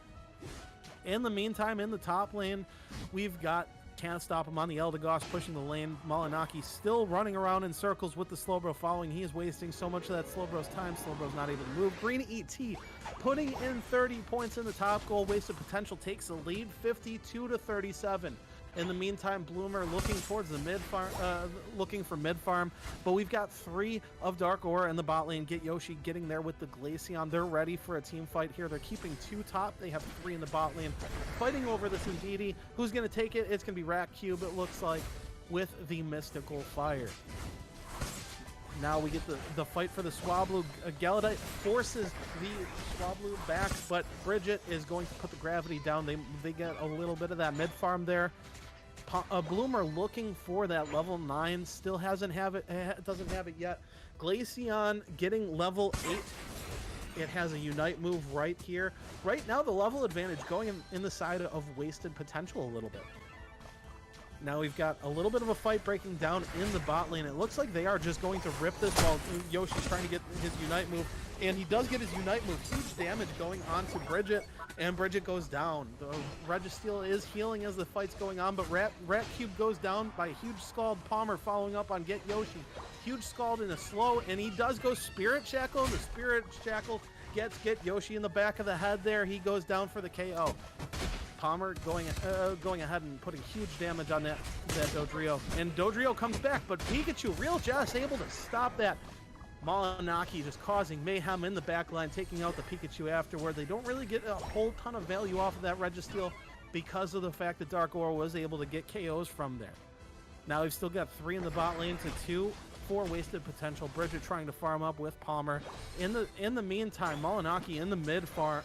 In the meantime, in the top lane, we've got can't stop him on the Eldegoss pushing the lane. Molinaki still running around in circles with the Slowbro following. He is wasting so much of that Slowbro's time. Slowbro's not able to move. Green ET putting in 30 points in the top goal. Wasted potential takes the lead 52-37. In the meantime, Bloomer looking towards the mid farm, looking for mid farm, but we've got 3 of Dark Aura in the bot lane. Get Yoshi getting there with the Glaceon. They're ready for a team fight here. They're keeping 2 top. They have 3 in the bot lane, fighting over this Indeedee. Who's going to take it? It's going to be Rat Cube, it looks like, with the Mystical Fire. Now we get the fight for the Swablu. Galadite forces the Swablu back, but Bridget is going to put the gravity down. They get a little bit of that mid farm there. Bloomer looking for that level 9, still doesn't have it yet. Glaceon getting level 8. It has a Unite move right here. Right now the level advantage going in the side of wasted potential a little bit. Now we've got a little bit of a fight breaking down in the bot lane. It looks like they are just going to rip this while Yoshi's trying to get his Unite move. And he does get his Unite move. Huge damage going on to Bridget. And Bridget goes down. The Registeel is healing as the fight's going on. But Rat Cube goes down by a huge Scald. Palmer following up on Get Yoshi. Huge Scald in a slow. And he does go Spirit Shackle. The Spirit Shackle gets Get Yoshi in the back of the head there. He goes down for the KO. Palmer going ahead and putting huge damage on that Dodrio. And Dodrio comes back, but Pikachu, Real Jess, able to stop that. Molinaki just causing mayhem in the back line, taking out the Pikachu afterward. They don't really get a whole ton of value off of that Registeel because of the fact that Dark Aura was able to get KOs from there. Now we've still got 3 in the bot lane to 2 for wasted potential. Bridget trying to farm up with Palmer. In the meantime, Molinaki in the mid farm,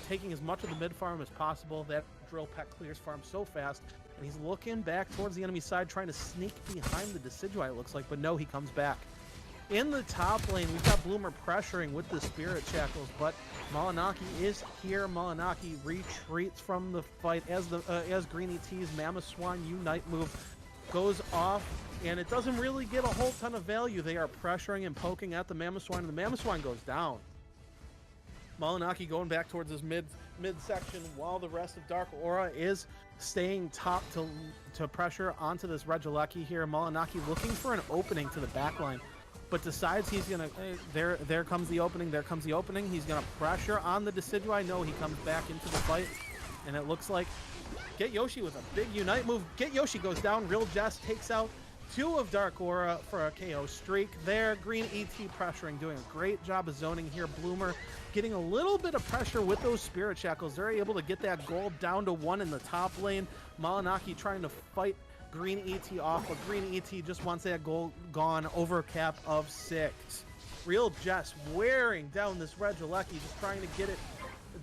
taking as much of the mid farm as possible. That Drill Peck clears farm so fast, and he's looking back towards the enemy side, trying to sneak behind the Decidueye, it looks like, but no, he comes back. In the top lane, we've got Bloomer pressuring with the Spirit Shackles, but Molinaki is here. Molinaki retreats from the fight as Green ET's Mamoswine Unite move goes off, and it doesn't really get a whole ton of value. They are pressuring and poking at the Mamoswine, and the Mamoswine goes down. Molinaki going back towards his midsection while the rest of Dark Aura is staying top to pressure onto this Regieleki here. Molinaki looking for an opening to the backline, but decides he's gonna there comes the opening, he's gonna pressure on the Decidueye. No, he comes back into the fight, and it looks like Get Yoshi with a big Unite move. Get Yoshi goes down. Real Jess takes out 2 of Dark Aura for a KO streak there. Green ET pressuring, doing a great job of zoning here. Bloomer getting a little bit of pressure with those Spirit Shackles. They're able to get that gold down to 1 in the top lane. Molinaki trying to fight Green ET off, but Green ET just wants that gold gone over a cap of 6. Real Jess wearing down this Regieleki, just trying to get it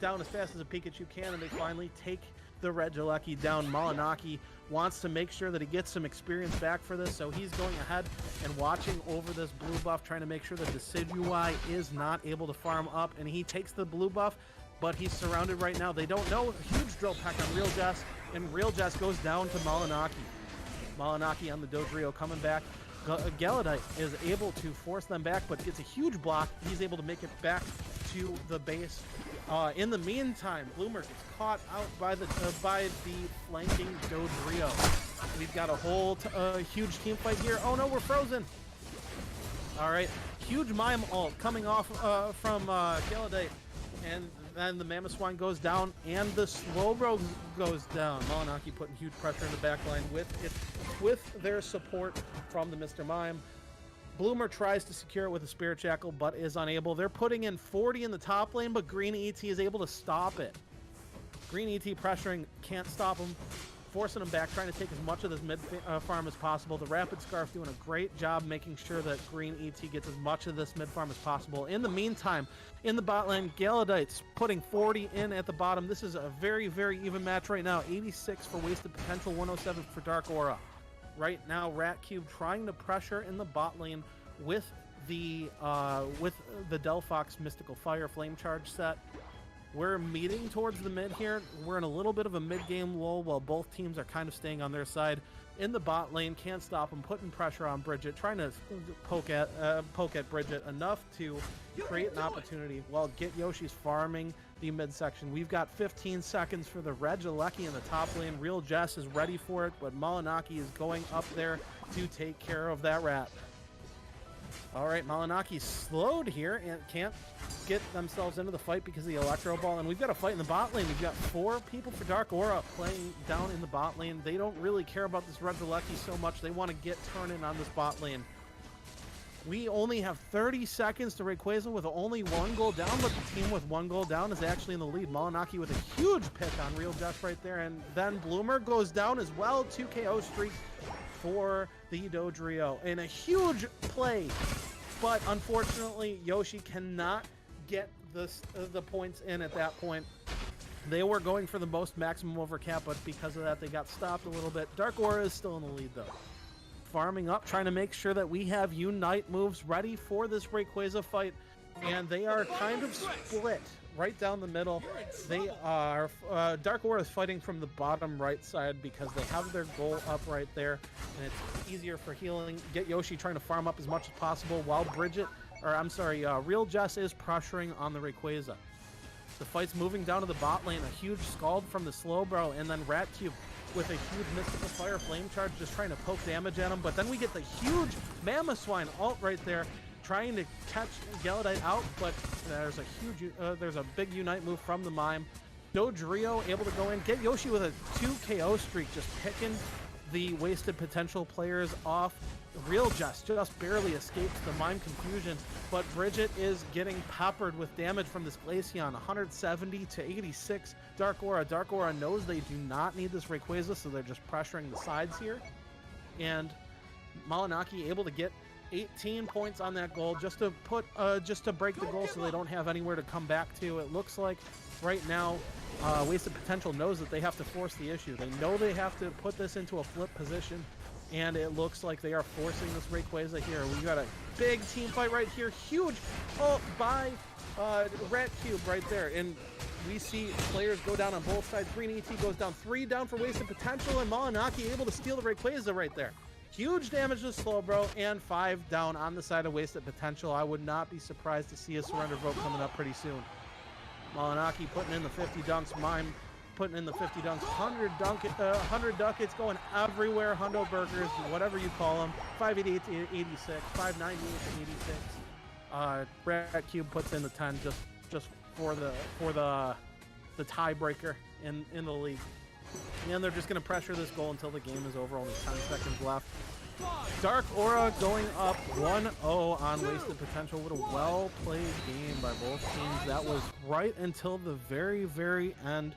down as fast as a Pikachu can, and they finally take the Regieleki down. Molinaki wants to make sure that he gets some experience back for this, so he's going ahead and watching over this blue buff, trying to make sure that Decidueye is not able to farm up, and he takes the blue buff, but he's surrounded right now. They don't know. A huge drill pack on Real Jess, and Real Jess goes down to Molinaki. Molinaki on the Dodrio coming back. Galadite is able to force them back, but gets a huge block. He's able to make it back to the base. In the meantime, Bloomer gets caught out by the flanking Dodrio. We've got a whole huge team fight here. Oh no, we're frozen. All right, huge mime ult coming off from Galadite, and then the Mammoth goes down, and the Slowbro goes down. Malinaki putting huge pressure in the back line with their support from the Mr. Mime. Bloomer tries to secure it with a Spirit Shackle, but is unable. They're putting in 40 in the top lane, but Green ET is able to stop it. Green ET pressuring, can't stop him, forcing him back, trying to take as much of this mid farm as possible. The Rapid Scarf doing a great job making sure that Green ET gets as much of this mid farm as possible. In the meantime, in the bot lane, Galadite's putting 40 in at the bottom. This is a very, very even match right now. 86 for Wasted Potential, 107 for Dark Aura. Right now, Rat Cube trying to pressure in the bot lane with the Delphox Mystical Fire Flame Charge set. We're meeting towards the mid here. We're in a little bit of a mid-game lull while both teams are kind of staying on their side. In the bot lane, can't stop him, putting pressure on Bridget, trying to poke at Bridget enough to create an opportunity while Get Yoshi's farming the midsection. We've got 15 seconds for the Regieleki in the top lane. Real Jess is ready for it, but Malinaki is going up there to take care of that rat. All right, Malinaki's slowed here and can't get themselves into the fight because of the Electro Ball. And we've got a fight in the bot lane. We've got 4 people for Dark Aura playing down in the bot lane. They don't really care about this Regieleki so much. They want to get turning on this bot lane. We only have 30 seconds to Rayquaza with only 1 goal down, but the team with 1 goal down is actually in the lead. Malinaki with a huge pick on Real Jess right there. And then Bloomer goes down as well. 2 KO streak for the Dodrio in a huge play, but unfortunately Yoshi cannot get the points in at that point. They were going for the most maximum overcap, but because of that they got stopped a little bit. Dark Aura is still in the lead though, farming up, trying to make sure that we have Unite moves ready for this Rayquaza fight, and they are kind of split right down the middle. They are Dark Aura is fighting from the bottom right side because they have their goal up right there, and it's easier for healing. Get Yoshi trying to farm up as much as possible while Real Jess is pressuring on the Rayquaza. The fight's moving down to the bot lane. A huge Scald from the Slowbro, and then Rat Cube with a huge Mystical Fire Flame Charge just trying to poke damage at him. But then we get the huge Mamoswine ult right there, trying to catch Galadite out, but there's a big Unite move from the Mime. Dodrio able to go in, get Yoshi with a 2 KO streak, just picking the Wasted Potential players off. Real just barely escapes the Mime confusion, but Bridget is getting peppered with damage from this Glaceon. 170 to 86. Dark Aura knows they do not need this Rayquaza, so they're just pressuring the sides here. And Malinaki able to get 18 points on that goal just to break the goal so they don't have anywhere to come back to. It looks like right now Wasted Potential knows that they have to force the issue. They know they have to put this into a flip position, and it looks like they are forcing this Rayquaza here. We got a big team fight right here. Huge ult by Rat Cube right there, and we see players go down on both sides. Green ET goes down, 3 down for Wasted Potential, and Malinaki able to steal the Rayquaza right there. Huge damage to Slowbro, and 5 down on the side of Wasted Potential. I would not be surprised to see a surrender vote coming up pretty soon. Malinaki putting in the 50 dunks. Mime putting in the 50 dunks. 100 ducats going everywhere. Hundo burgers, whatever you call them. 588 to 86. 598 to 86. Rat Cube puts in the 10 just for the tiebreaker in the league. And they're just going to pressure this goal until the game is over. Only 10 seconds left. Dark Aura going up 1-0 on Wasted Potential. What a well-played game by both teams. That was right until the very, very end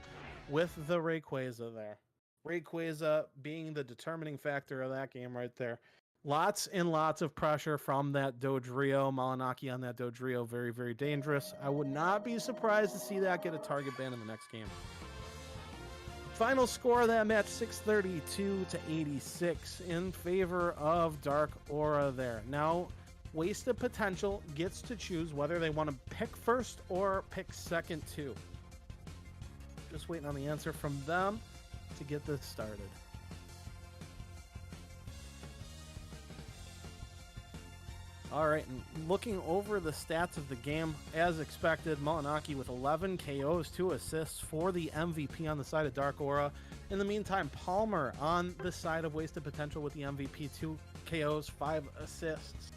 with the Rayquaza there. Rayquaza being the determining factor of that game right there. Lots and lots of pressure from that Dodrio. Malinaki on that Dodrio. Very, very dangerous. I would not be surprised to see that get a target ban in the next game. Final score of that match, 632 to 86 in favor of Dark Aura there. Now, Wasted Potential gets to choose whether they want to pick first or pick second too. Just waiting on the answer from them to get this started. All right, and looking over the stats of the game, as expected, Molinaki with 11 KOs, 2 assists for the MVP on the side of Dark Aura. In the meantime, Palmer on the side of Wasted Potential with the MVP, 2 KOs, 5 assists.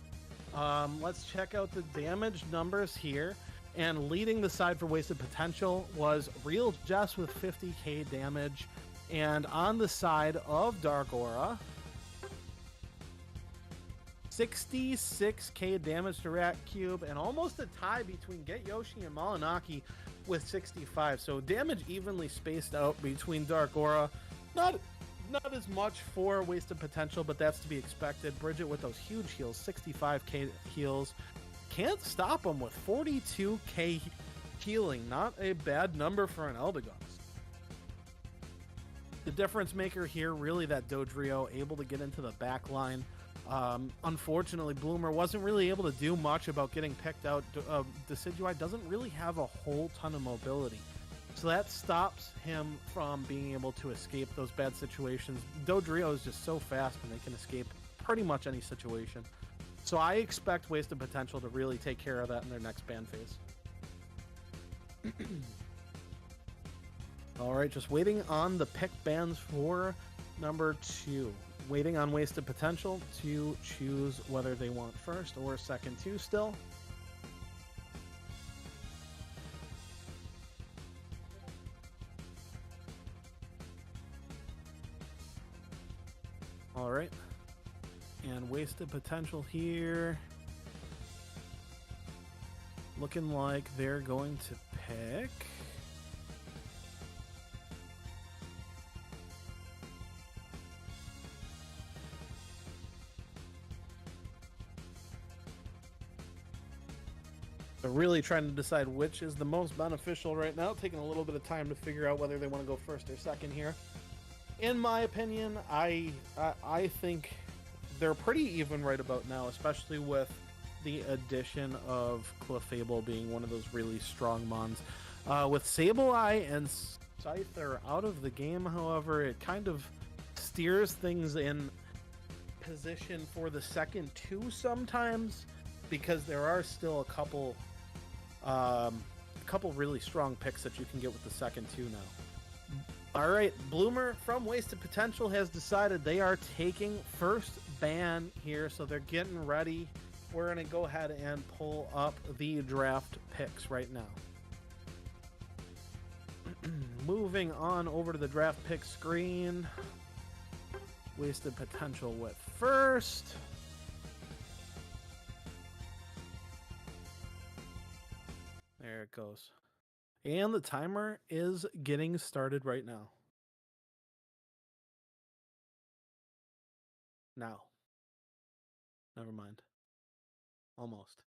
Let's check out the damage numbers here. And leading the side for Wasted Potential was Real Jess with 50k damage. And on the side of Dark Aura, 66k damage to Rat Cube, and almost a tie between Get Yoshi and Molinaki with 65. So damage evenly spaced out between Dark Aura. Not as much for Wasted Potential, but that's to be expected. Bridget with those huge heals, 65k heals. Can't stop him with 42k healing. Not a bad number for an Eldegoss. The difference maker here, really that Dodrio able to get into the back line. Unfortunately, Bloomer wasn't really able to do much about getting picked out. Decidueye doesn't really have a whole ton of mobility, so that stops him from being able to escape those bad situations. Dodrio is just so fast and they can escape pretty much any situation. So I expect Wasted Potential to really take care of that in their next ban phase. All right, just waiting on the pick bans for number 2. Waiting on Wasted Potential to choose whether they want first or second 2 still. All right. And Wasted Potential here. Looking like they're going to pick... They're really trying to decide which is the most beneficial right now, taking a little bit of time to figure out whether they want to go first or second here. In my opinion, I think they're pretty even right about now, especially with the addition of Clefable being one of those really strong mons. With Sableye and Scyther out of the game, however, it kind of steers things in position for the second 2 sometimes, because there are still a couple really strong picks that you can get with the second 2 now. All right, Bloomer from Wasted Potential has decided they are taking first ban here, so they're getting ready. We're going to go ahead and pull up the draft picks right now. Moving on over to the draft pick screen. Wasted Potential with first. There it goes. And the timer is getting started right now. Now. Never mind. Almost.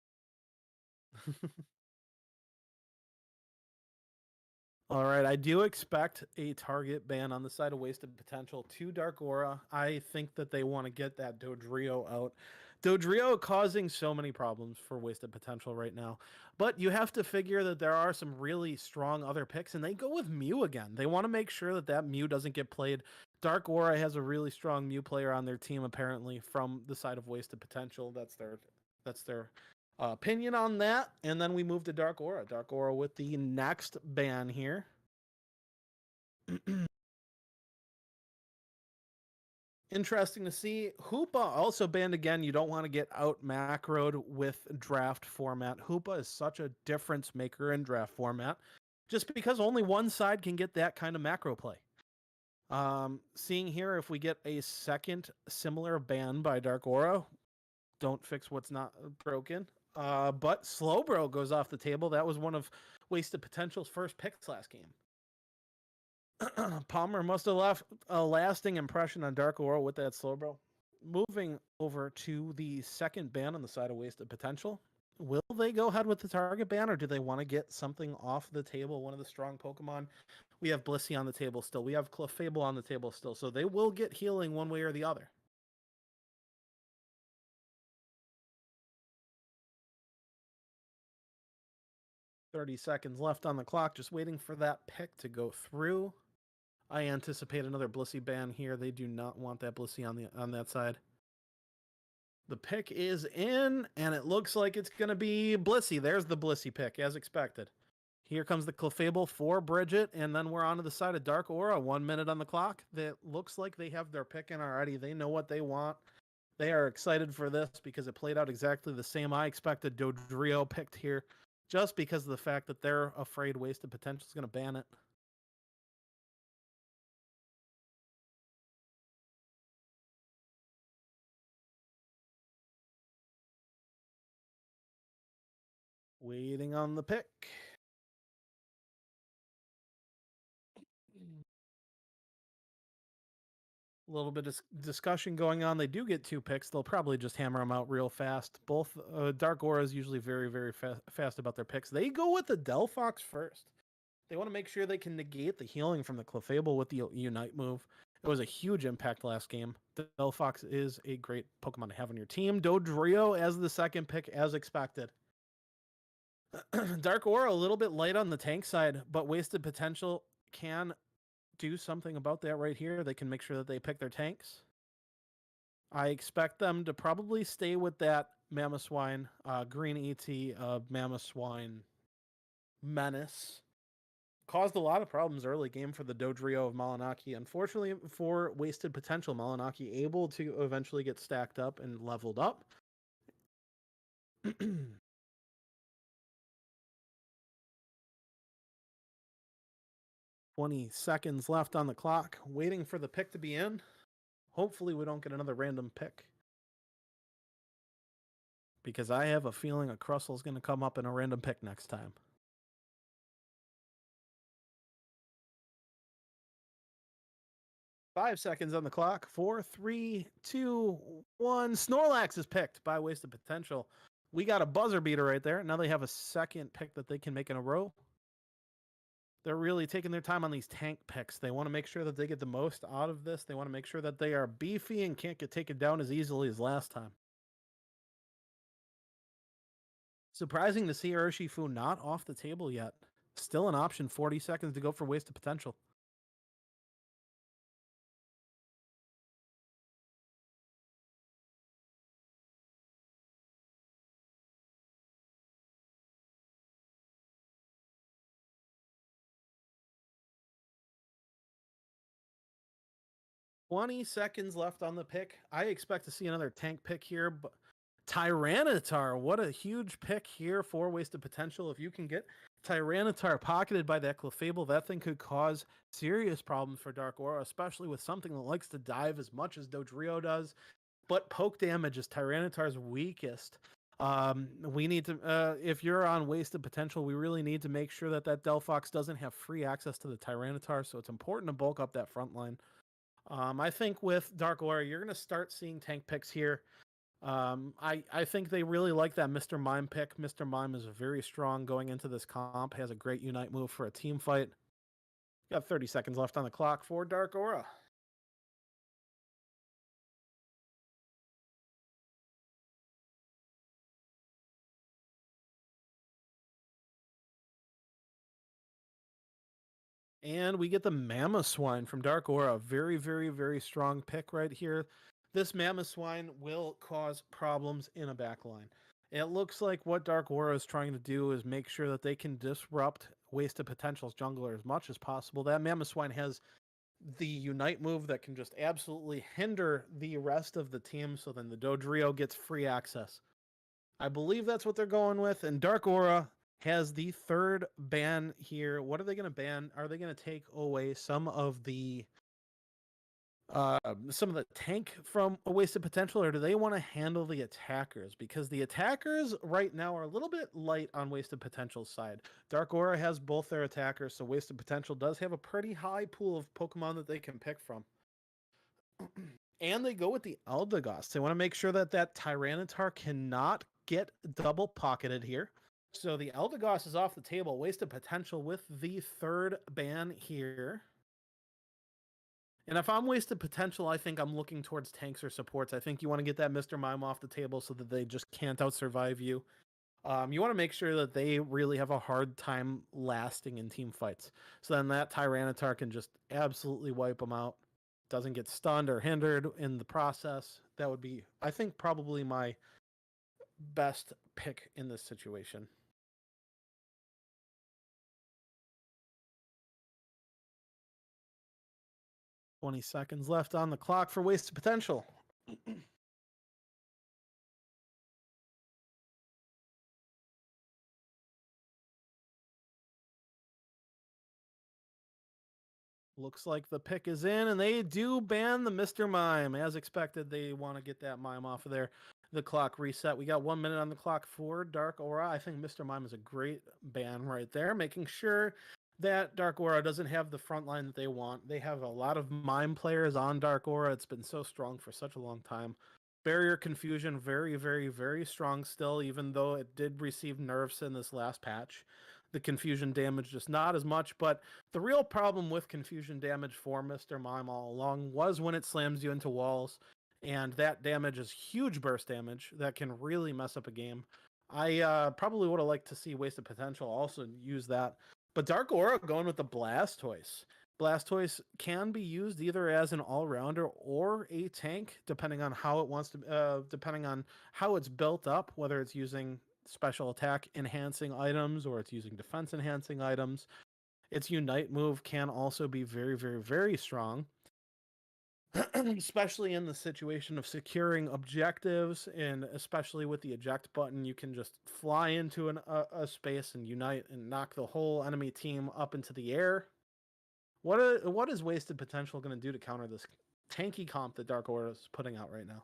All right, I do expect a target ban on the side of Wasted Potential to Dark Aura. I think that they want to get that Dodrio out. Dodrio causing so many problems for Wasted Potential right now. But you have to figure that there are some really strong other picks, and they go with Mew again. They want to make sure that that Mew doesn't get played. Dark Aura has a really strong Mew player on their team, apparently, from the side of Wasted Potential. That's their opinion on that. And then we move to Dark Aura. Dark Aura with the next ban here. Interesting to see. Hoopa also banned again. You don't want to get out macroed with draft format. Hoopa is such a difference maker in draft format, just because only one side can get that kind of macro play. Seeing here, if we get a second similar ban by Dark Aura, don't fix what's not broken. But Slowbro goes off the table. That was one of Wasted Potential's first picks last game. Palmer must have left a lasting impression on Dark Aura with that Slowbro. Moving over to the second ban on the side of Wasted Potential. Will they go ahead with the target ban, or do they want to get something off the table, one of the strong Pokemon? We have Blissey on the table still. We have Clefable on the table still. So they will get healing one way or the other. "30 seconds left on the clock, just waiting for that pick to go through. I anticipate another Blissey ban here. They do not want that Blissey on that side. The pick is in, and it looks like it's going to be Blissey. There's the Blissey pick, as expected. Here comes the Clefable for Bridget, and then we're on to the side of Dark Aura. 1 minute on the clock. That looks like they have their pick in already. They know what they want. They are excited for this because it played out exactly the same. I expected Dodrio picked here just because of the fact that they're afraid Wasted Potential is going to ban it. Waiting on the pick. A little bit of discussion going on. They do get 2 picks. They'll probably just hammer them out real fast. Both Dark Aura is usually very, very fast about their picks. They go with the Delphox first. They want to make sure they can negate the healing from the Clefable with the Unite move. It was a huge impact last game. Delphox is a great Pokemon to have on your team. Dodrio as the second pick, as expected. Dark Aura a little bit light on the tank side, but Wasted Potential can do something about that right here. They can make sure that they pick their tanks. I expect them to probably stay with that Mamoswine, green ET Mamoswine Menace. Caused a lot of problems early game for the Dodrio of Malinaki. Unfortunately for Wasted Potential, Malinaki able to eventually get stacked up and leveled up. 20 seconds left on the clock, waiting for the pick to be in. Hopefully we don't get another random pick, because I have a feeling a Crustle is going to come up in a random pick next time. Five seconds on the clock. 4, 3, 2, 1. Snorlax is picked by Wasted Potential. We got a buzzer beater right there. Now they have a second pick that they can make in a row. They're really taking their time on these tank picks. They want to make sure that they get the most out of this. They want to make sure that they are beefy and can't get taken down as easily as last time. Surprising to see Urshifu not off the table yet. Still an option. 40 seconds to go for Wasted Potential. $20 seconds left on the pick. I expect to see another tank pick here, but Tyranitar, what a huge pick here for Wasted Potential. If you can get Tyranitar pocketed by that Clefable, that thing could cause serious problems for Dark Aura, especially with something that likes to dive as much as Dodrio does. But poke damage is Tyranitar's weakest. We need to, if you're on Wasted Potential, we really need to make sure that that Delphox doesn't have free access to the Tyranitar, so it's important to bulk up that front line. I think with Dark Aura, you're going to start seeing tank picks here. I think they really like that Mr. Mime pick. Mr. Mime is very strong going into this comp, has a great Unite move for a team fight. Got 30 seconds left on the clock for Dark Aura. And we get the Mamoswine from Dark Aura. Very, very, very strong pick right here. This Mamoswine will cause problems in a backline. It looks like what Dark Aura is trying to do is make sure that they can disrupt Wasted Potential's jungler as much as possible. That Mamoswine has the Unite move that can just absolutely hinder the rest of the team, so then the Dodrio gets free access. I believe that's what they're going with, and Dark Aura has the third ban here. What are they going to ban? Are they going to take away some of the tank from a Wasted Potential, or do they want to handle the attackers? Because the attackers right now are a little bit light on Wasted Potential's side. Dark Aura has both their attackers, so Wasted Potential does have a pretty high pool of Pokemon that they can pick from. And they go with the Eldegoss. They want to make sure that that Tyranitar cannot get double pocketed here. So the Eldegoss is off the table. Wasted Potential with the third ban here. And if I'm Wasted Potential, I think I'm looking towards tanks or supports. I think you want to get that Mr. Mime off the table so that they just can't out-survive you. You want to make sure that they really have a hard time lasting in team fights. So then that Tyranitar can just absolutely wipe them out. Doesn't get stunned or hindered in the process. That would be, I think, probably my best pick in this situation. "20 seconds left on the clock for wasted potential." Looks like the pick is in, and they do ban the Mr. Mime. As expected, they want to get that mime off of there. The clock reset. We got 1 minute on the clock for Dark Aura. I think Mr. Mime is a great ban right there, making sure that Dark Aura doesn't have the front line that they want. They have a lot of mime players on Dark Aura. It's been so strong for such a long time. Barrier Confusion, very, very, very strong still, even though it did receive nerfs in this last patch. The confusion damage just not as much, but the real problem with confusion damage for Mr. Mime all along was when it slams you into walls, and that damage is huge burst damage that can really mess up a game. I probably would have liked to see Wasted Potential also use that, but Dark Aura going with the Blastoise. Blastoise can be used either as an all-rounder or a tank, depending on how it wants to, depending on how it's built up, whether it's using special attack enhancing items or it's using defense enhancing items. Its Unite move can also be very, very, very strong, especially in the situation of securing objectives, and especially with the eject button, you can just fly into a space and Unite and knock the whole enemy team up into the air. What is Wasted Potential going to do to counter this tanky comp that Dark Aura is putting out right now?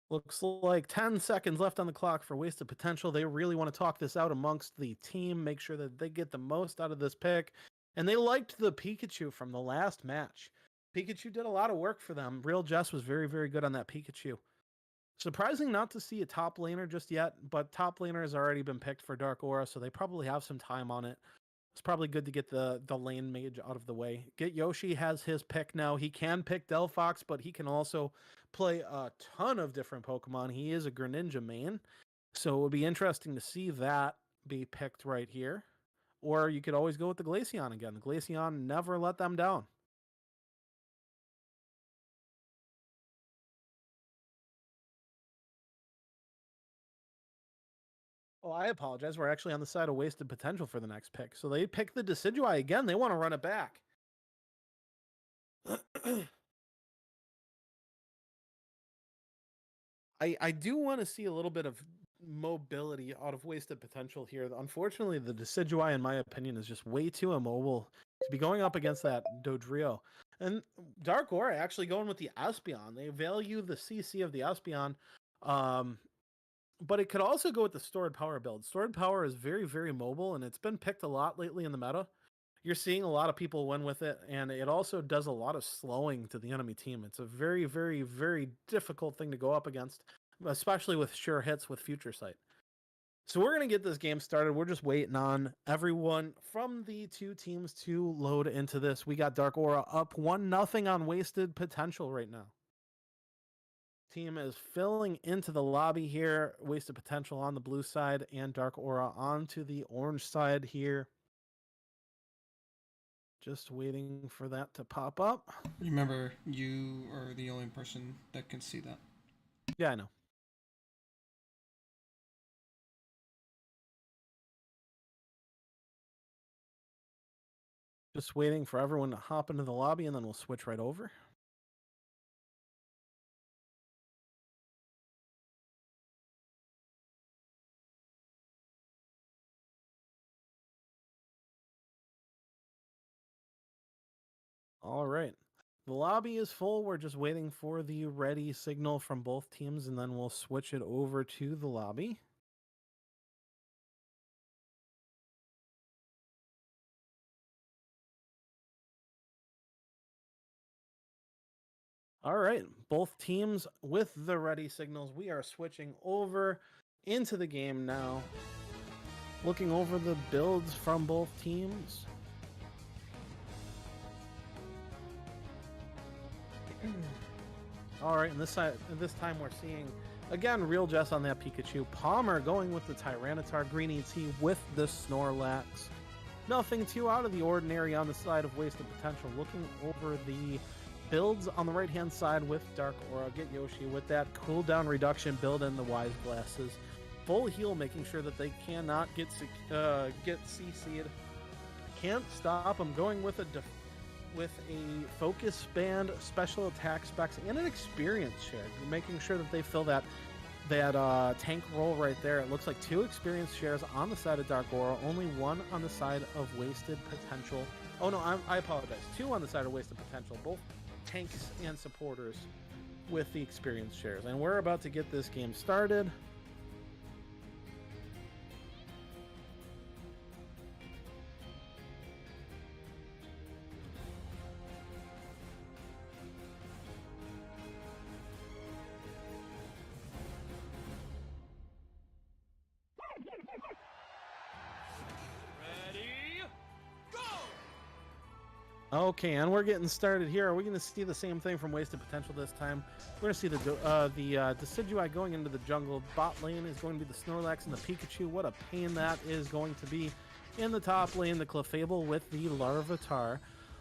Looks like 10 seconds left on the clock for Wasted Potential. They really want to talk this out amongst the team, make sure that they get the most out of this pick. And they liked the Pikachu from the last match. Pikachu did a lot of work for them. Real Jess was very, very good on that Pikachu. Surprising not to see a top laner just yet, but top laner has already been picked for Dark Aura, so they probably have some time on it. It's probably good to get the lane mage out of the way. Get Yoshi has his pick now. He can pick Delphox, but he can also play a ton of different Pokemon. He is a Greninja main, so it would be interesting to see that be picked right here. Or you could always go with the Glaceon again. The Glaceon never let them down. Oh, I apologize. We're actually on the side of Wasted Potential for the next pick. So they pick the Decidueye again. They want to run it back. I do want to see a little bit of mobility out of Wasted Potential here. Unfortunately, the Decidueye, in my opinion, is just way too immobile to be going up against that Dodrio. And Dark Aura actually going with the Espeon. They value the CC of the Espeon. But it could also go with the Stored Power build. Stored Power is very, very mobile, and it's been picked a lot lately in the meta. You're seeing a lot of people win with it, and it also does a lot of slowing to the enemy team. It's a very, very, very difficult thing to go up against, especially with sure hits with Future Sight. So we're going to get this game started. We're just waiting on everyone from the two teams to load into this. We got Dark Aura up 1-0 on Wasted Potential right now. Team is filling into the lobby here. Wasted Potential on the blue side and Dark Aura onto the orange side here. Just waiting for that to pop up. Remember, you are the only person that can see that. Yeah, I know. Just waiting for everyone to hop into the lobby, and then we'll switch right over. All right. The lobby is full. We're just waiting for the ready signal from both teams, and then we'll switch it over to the lobby. All right. Both teams with the ready signals. We are switching over into the game now. Looking over the builds from both teams. All right, and this time we're seeing Again, Real Jess on that Pikachu. Palmer going with the Tyranitar. Green ET with the Snorlax. Nothing too out of the ordinary on the side of Wasted Potential. Looking over the builds on the right-hand side with Dark Aura. Get Yoshi with that cooldown reduction build in the Wise Glasses. Full heal, making sure that they cannot get CC'd. Can't stop them. Going with a focus band, special attack specs, and an experience share, making sure that they fill that tank role right there. It looks like 2 experience shares on the side of Dark Aura, only 1 on the side of Wasted Potential. Oh no, I apologize. 2 on the side of Wasted Potential, both tanks and supporters with the experience shares. And we're about to get this game started. Okay, and we're getting started here. Are we going to see the same thing from Wasted Potential this time? We're going to see the Decidueye going into the jungle. Bot lane is going to be the Snorlax and the Pikachu. What a pain that is going to be. In the top lane, the Clefable with the Larvitar.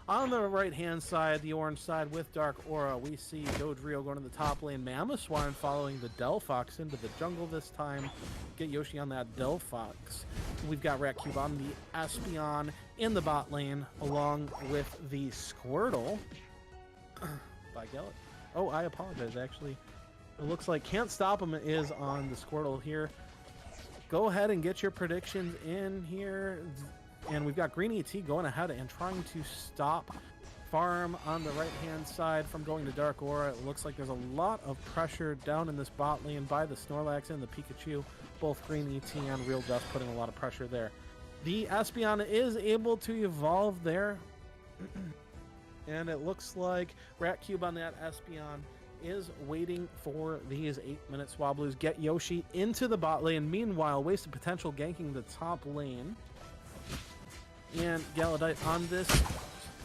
On the right-hand side, the orange side with Dark Aura, we see Dodrio going to the top lane. Mamoswine following the Delphox into the jungle this time. Get Yoshi on that Delphox. We've got Ratcube on the Espeon in the bot lane, along with the Squirtle. By Gellert. Oh, I apologize, actually. It looks like Can't Stop Him is on the Squirtle here. Go ahead and get your predictions in here. And we've got Green ET going ahead and trying to stop Farm on the right-hand side from going to Dark Aura. It looks like there's a lot of pressure down in this bot lane by the Snorlax and the Pikachu. Both Green ET and Real Dust putting a lot of pressure there. The Espeon is able to evolve there. And it looks like Ratcube on that Espeon is waiting for these 8-minute Swablues. Get Yoshi into the bot lane. Meanwhile, Wasted Potential ganking the top lane. And Galladite on this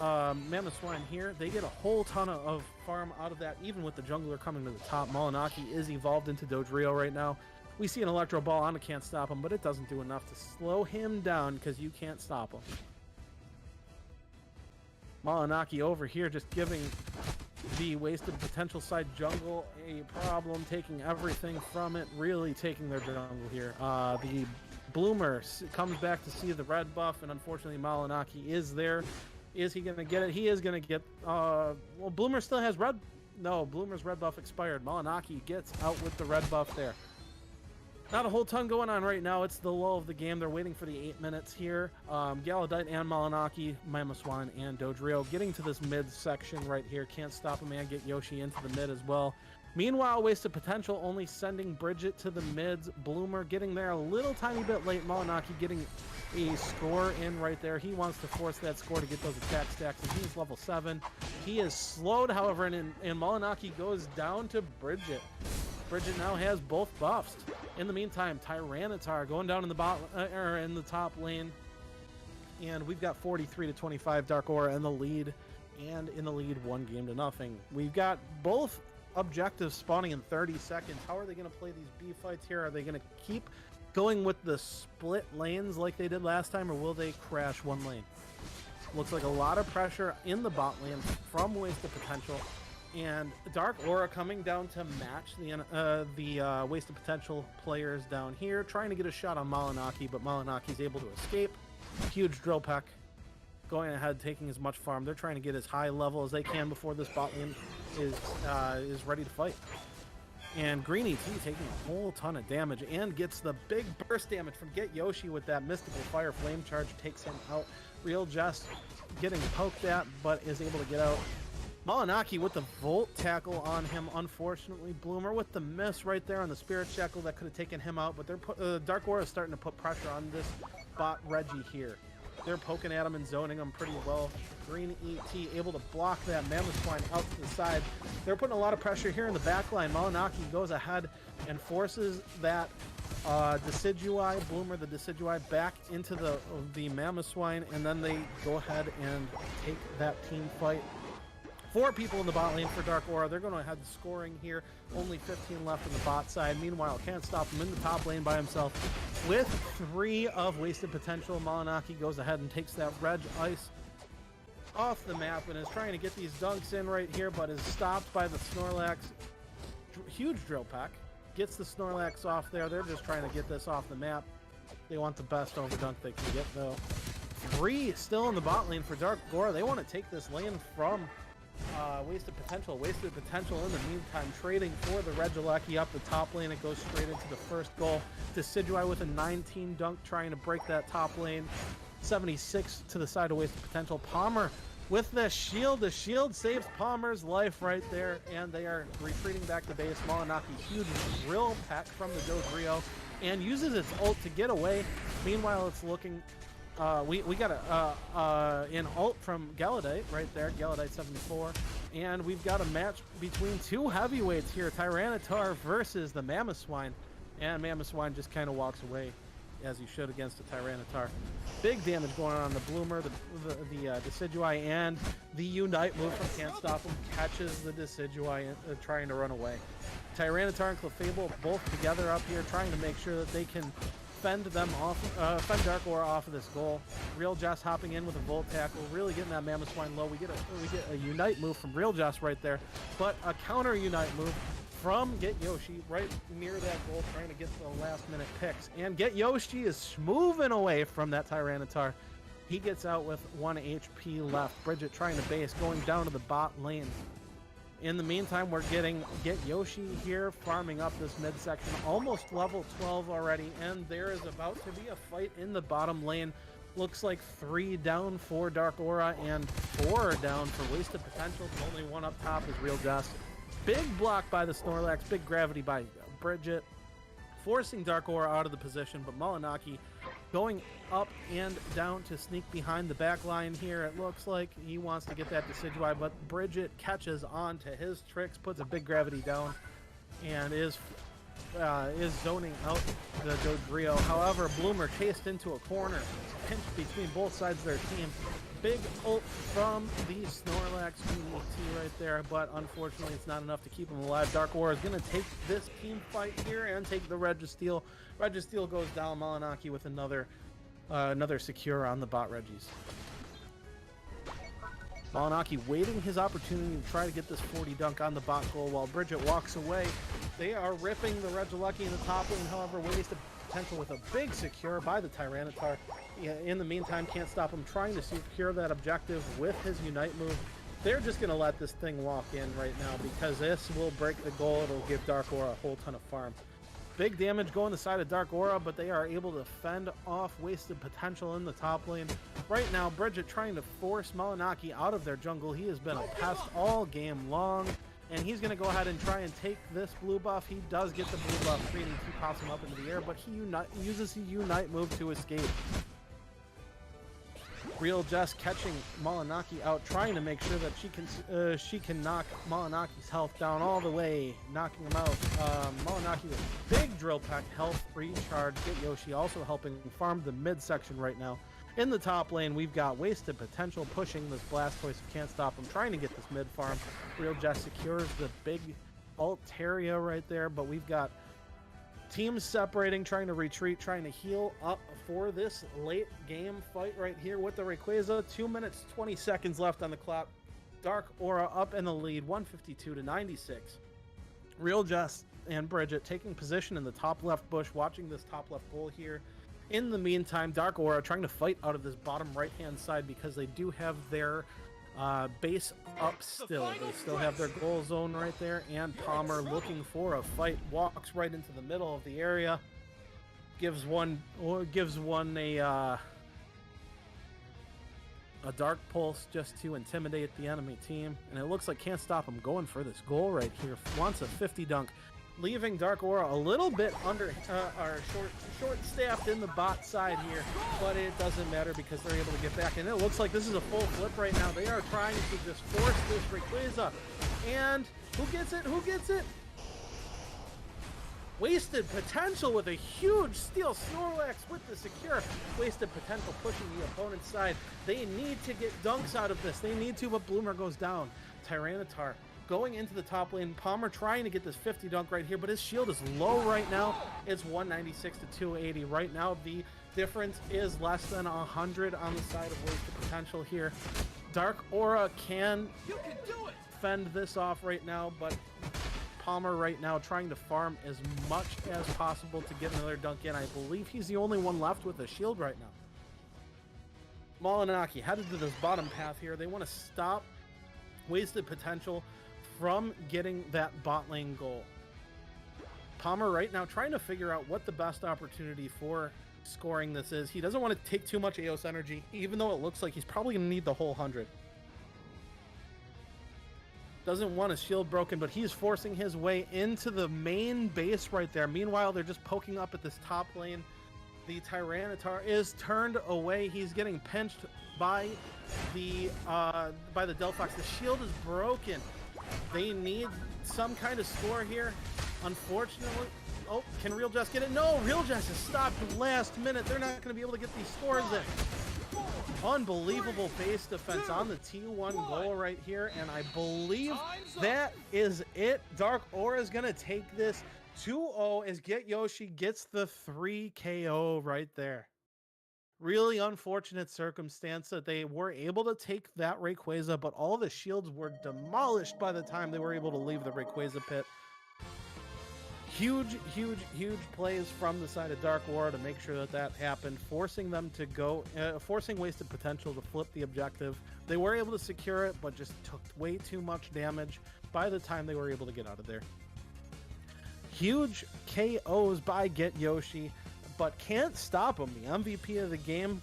Mamoswine here. They get a whole ton of farm out of that, even with the jungler coming to the top. Molinaki is evolved into Dodrio right now. We see an Electro Ball on it, can't stop him, but it doesn't do enough to slow him down because you can't stop him. Molinaki over here just giving the Wasted Potential side jungle a problem, taking everything from it, really taking their jungle here. The Bloomer comes back to see the red buff, and unfortunately Molinaki is there. Is he going to get it? He is going to get... well, Bloomer still has red... No, Bloomer's red buff expired. Molinaki gets out with the red buff there. Not a whole ton going on right now. It's the lull of the game. They're waiting for the 8 minutes here. Galladite and Molinaki, Mamoswine, and Dodrio getting to this mid section right here. Can't stop him and get Yoshi into the mid as well. Meanwhile, Wasted Potential only sending Bridget to the mids. Bloomer getting there a little tiny bit late. Molinaki getting a score in right there. He wants to force that score to get those attack stacks, and he's level 7. He is slowed, however, and Molinaki goes down to Bridget. Bridget now has both buffs. In the meantime, Tyranitar going down in the in the top lane, and we've got 43-25 Dark Aura in the lead, and in the lead 1-0. We've got both objectives spawning in 30 seconds. How are they going to play these B fights here? Are they going to keep going with the split lanes like they did last time, or will they crash one lane? Looks like a lot of pressure in the bot lane from Wasted Potential, and Dark Aura coming down to match the Wasted Potential players down here, trying to get a shot on Molinaki, but Malinaki's able to escape. Huge Drill Peck going ahead, taking as much farm. They're trying to get as high level as they can before this bot lane is ready to fight. And Green ET taking a whole ton of damage and gets the big burst damage from Get Yoshi with that Mystical Fire Flame Charge, takes him out. Real Jest getting poked at, but is able to get out. Molinaki with the Volt Tackle on him, unfortunately. Bloomer with the miss right there on the Spirit Shackle that could have taken him out, but Dark Aura is starting to put pressure on this bot Reggie here. They're poking at him and zoning him pretty well. Green ET able to block that Mamoswine out to the side. They're putting a lot of pressure here in the back line. Molinaki goes ahead and forces that Decidueye, Bloomer the Decidueye, back into the Mamoswine, and then they go ahead and take that team fight 4 people in the bot lane for Dark Aura. They're going to have the scoring here. Only 15 left on the bot side. Meanwhile, can't stop him in the top lane by himself. With 3 of wasted potential, Malinaki goes ahead and takes that Reg Ice off the map and is trying to get these dunks in right here, but is stopped by the Snorlax. Huge drill pack. Gets the Snorlax off there. They're just trying to get this off the map. They want the best overdunk they can get, though. 3 still in the bot lane for Dark Aura. They want to take this lane from wasted potential. Wasted potential in the meantime, trading for the Regieleki up the top lane. It goes straight into the first goal. Decidueye with a 19 dunk, trying to break that top lane. 76 to the side of wasted potential. Palmer with the shield. The shield saves Palmer's life right there, and they are retreating back to base. Malinaki, huge drill pack from the Dodrio, and uses its ult to get away. Meanwhile, it's looking... we got an ult from Galadite right there, Galadite 74, and we've got a match between 2 heavyweights here, Tyranitar versus the Mamoswine, and Mamoswine just kind of walks away, as he should against the Tyranitar. Big damage going on the Bloomer, the Decidueye, and the Unite move from Can't Stop Him catches the Decidueye trying to run away. Tyranitar and Clefable both together up here trying to make sure that they can fend them off, fend Dark Aura off of this goal. Real Jess hopping in with a Volt Tackle, really getting that Mamoswine low. We get a Unite move from Real Jess right there, but a counter Unite move from Get Yoshi right near that goal, trying to get the last minute picks. And Get Yoshi is moving away from that Tyranitar. He gets out with 1 HP left. Bridget trying to base, going down to the bot lane. In the meantime, we're getting Get Yoshi here, farming up this midsection, almost level 12 already, and there is about to be a fight in the bottom lane. Looks like 3 down for Dark Aura and 4 down for Wasted Potential. Only 1 up top is Real Jess. Big block by the Snorlax, big gravity by Bridget, forcing Dark Aura out of the position, but Malinaki going up and down to sneak behind the back line here. It looks like he wants to get that Decidueye, but Bridget catches on to his tricks, puts a big gravity down, and is zoning out the Dodrio. However, Bloomer chased into a corner, pinched between both sides of their team. Big ult from the Snorlax UT right there, but unfortunately it's not enough to keep him alive. Dark Aura is going to take this team fight here and take the Registeel. Registeel goes down. Malinaki with another secure on the bot Regis. Malinaki waiting his opportunity to try to get this 40 dunk on the bot goal while Bridget walks away. They are ripping the Regieleki in the top lane, however, wasted potential with a big secure by the Tyranitar. In the meantime, Can't Stop him trying to secure that objective with his Unite move. They're just going to let this thing walk in right now because this will break the goal. It'll give Dark Aura a whole ton of farm. Big damage going the side of Dark Aura, but they are able to fend off wasted potential in the top lane. Right now, Bridget trying to force Malinaki out of their jungle. He has been a pest all game long, and he's going to go ahead and try and take this blue buff. He does get the blue buff, creating 2 pops him up into the air, but he uses the Unite move to escape. Real Jess catching Malinaki out, trying to make sure that she can knock Malinaki's health down all the way, knocking him out. Malinaki with big drill pack health recharge. Get Yoshi also helping farm the midsection right now. In the top lane, we've got Wasted Potential pushing this Blastoise of Can't Stop him, trying to get this mid farm. Real Jess secures the big Altaria right there, but we've got teams separating, trying to retreat, trying to heal up for this late game fight right here with the Rayquaza. 2 minutes, 20 seconds left on the clock. Dark Aura up in the lead, 152 to 96. Real Jess and Bridget taking position in the top left bush, watching this top left goal here. In the meantime, Dark Aura trying to fight out of this bottom right-hand side because they do have their base up still. They still have their goal zone right there, and Palmer looking for a fight, walks right into the middle of the area, gives one a dark pulse just to intimidate the enemy team, and it looks like Can't Stop him going for this goal right here. Wants a 50 dunk, leaving Dark Aura a little bit under short-staffed in the bot side here, but it doesn't matter because they're able to get back. And it looks like this is a full flip right now. They are trying to just force this Rayquaza. And who gets it? Who gets it? Wasted Potential with a huge steal. Snorlax with the secure. Wasted Potential pushing the opponent's side. They need to get dunks out of this. They need to, but Bloomer goes down. Tyranitar going into the top lane. Palmer trying to get this 50 dunk right here, but his shield is low right now. It's 196 to 280. Right now, the difference is less than 100 on the side of wasted potential here. Dark Aura can fend this off right now, but Palmer right now trying to farm as much as possible to get another dunk in. I believe he's the only one left with a shield right now. Molinaki headed to this bottom path here. They want to stop wasted potential from getting that bot lane goal. Palmer right now trying to figure out what the best opportunity for scoring this is. He doesn't want to take too much AOS energy, even though it looks like he's probably going to need the whole 100. Doesn't want his shield broken, but he's forcing his way into the main base right there. Meanwhile, they're just poking up at this top lane. The Tyranitar is turned away. He's getting pinched by the Delphox. The shield is broken. They need some kind of score here. Unfortunately, oh, can Real Jess get it? No, Real Jess is stopped last minute. They're not going to be able to get these scores in. Unbelievable base defense on the T1 goal right here, and I believe that is it. Dark Aura is going to take this 2-0 as Get Yoshi gets the 3 KO right there. Really unfortunate circumstance that they were able to take that Rayquaza, but all the shields were demolished by the time they were able to leave the Rayquaza pit. Huge plays from the side of Dark Aura to make sure that that happened, forcing them to go, forcing wasted potential to flip the objective. They were able to secure it, but just took way too much damage by the time they were able to get out of there. Huge KOs by Get Yoshi, but can't stop him. The MVP of the game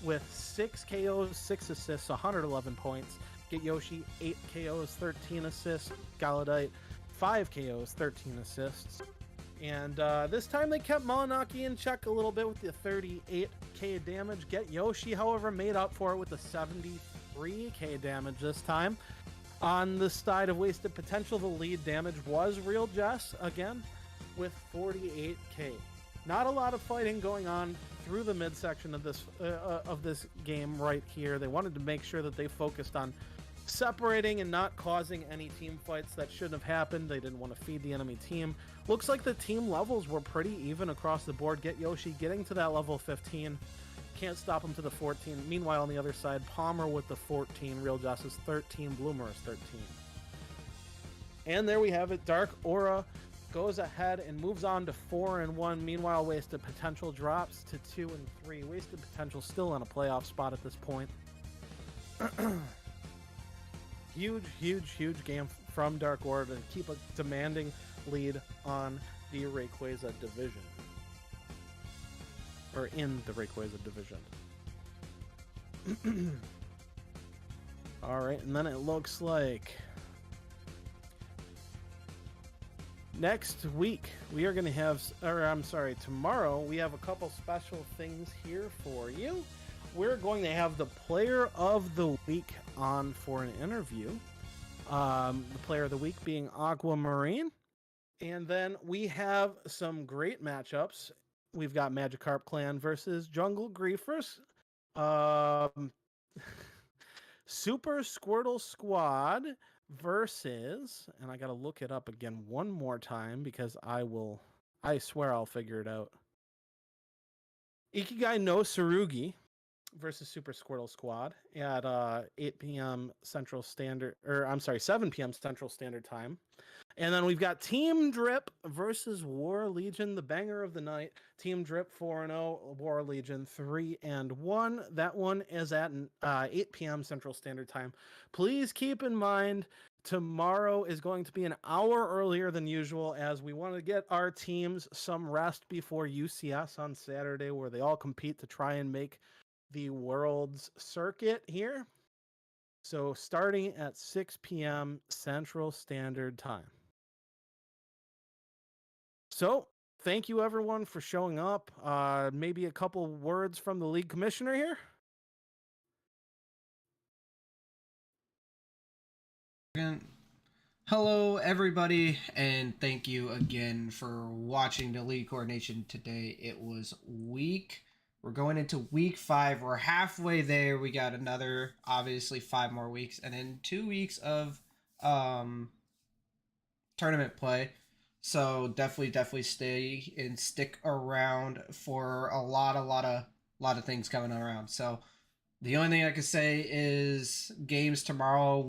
with 6 KOs, 6 assists, 111 points. Get Yoshi, 8 KOs, 13 assists. Galadite, 5 KOs, 13 assists. And this time they kept Molinaki in check a little bit with the 38k damage. Get Yoshi, however, made up for it with the 73k damage this time. On the side of wasted potential, the lead damage was Real Jess again with 48k. Not a lot of fighting going on through the midsection of this game right here. They wanted to make sure that they focused on separating and not causing any team fights that shouldn't have happened. They didn't want to feed the enemy team. Looks like the team levels were pretty even across the board. Get Yoshi getting to that level 15. Can't stop him to the 14. Meanwhile, on the other side, Palmer with the 14. Real Joss is 13. Bloomer is 13. And there we have it. Dark Aura goes ahead and moves on to 4-1. Meanwhile, Wasted Potential drops to 2-3. Wasted Potential still on a playoff spot at this point. Huge game from Dark Aura to keep a demanding lead on the Rayquaza division. Or in the Rayquaza division. Alright, and then it looks like next week we are going to have, or I'm sorry, tomorrow we have a couple special things here for you. We're going to have the Player of the Week on for an interview. The Player of the Week being Aquamarine. And then we have some great matchups. We've got Magikarp Clan versus Jungle Griefers. Super Squirtle Squad versus, and I got to look it up again one more time because I swear I'll figure it out. Ikigai no Tsurugi versus Super Squirtle Squad at 8 p.m. Central Standard, or I'm sorry, 7 p.m. Central Standard Time. And then we've got Team Drip versus War Legion, the banger of the night. Team Drip 4-0, War Legion 3-1. That one is at 8 p.m. Central Standard Time. Please keep in mind, tomorrow is going to be an hour earlier than usual as we want to get our teams some rest before UCS on Saturday, where they all compete to try and make the World's Circuit here. So starting at 6 p.m. Central Standard Time. So, thank you everyone for showing up. Maybe a couple words from the league commissioner here. Hello everybody, and thank you again for watching the league coordination today. It was we're going into week 5. We're halfway there. We got another, obviously, 5 more weeks, and then 2 weeks of tournament play. So definitely stay and stick around for a lot of things coming around. So the only thing I can say is games tomorrow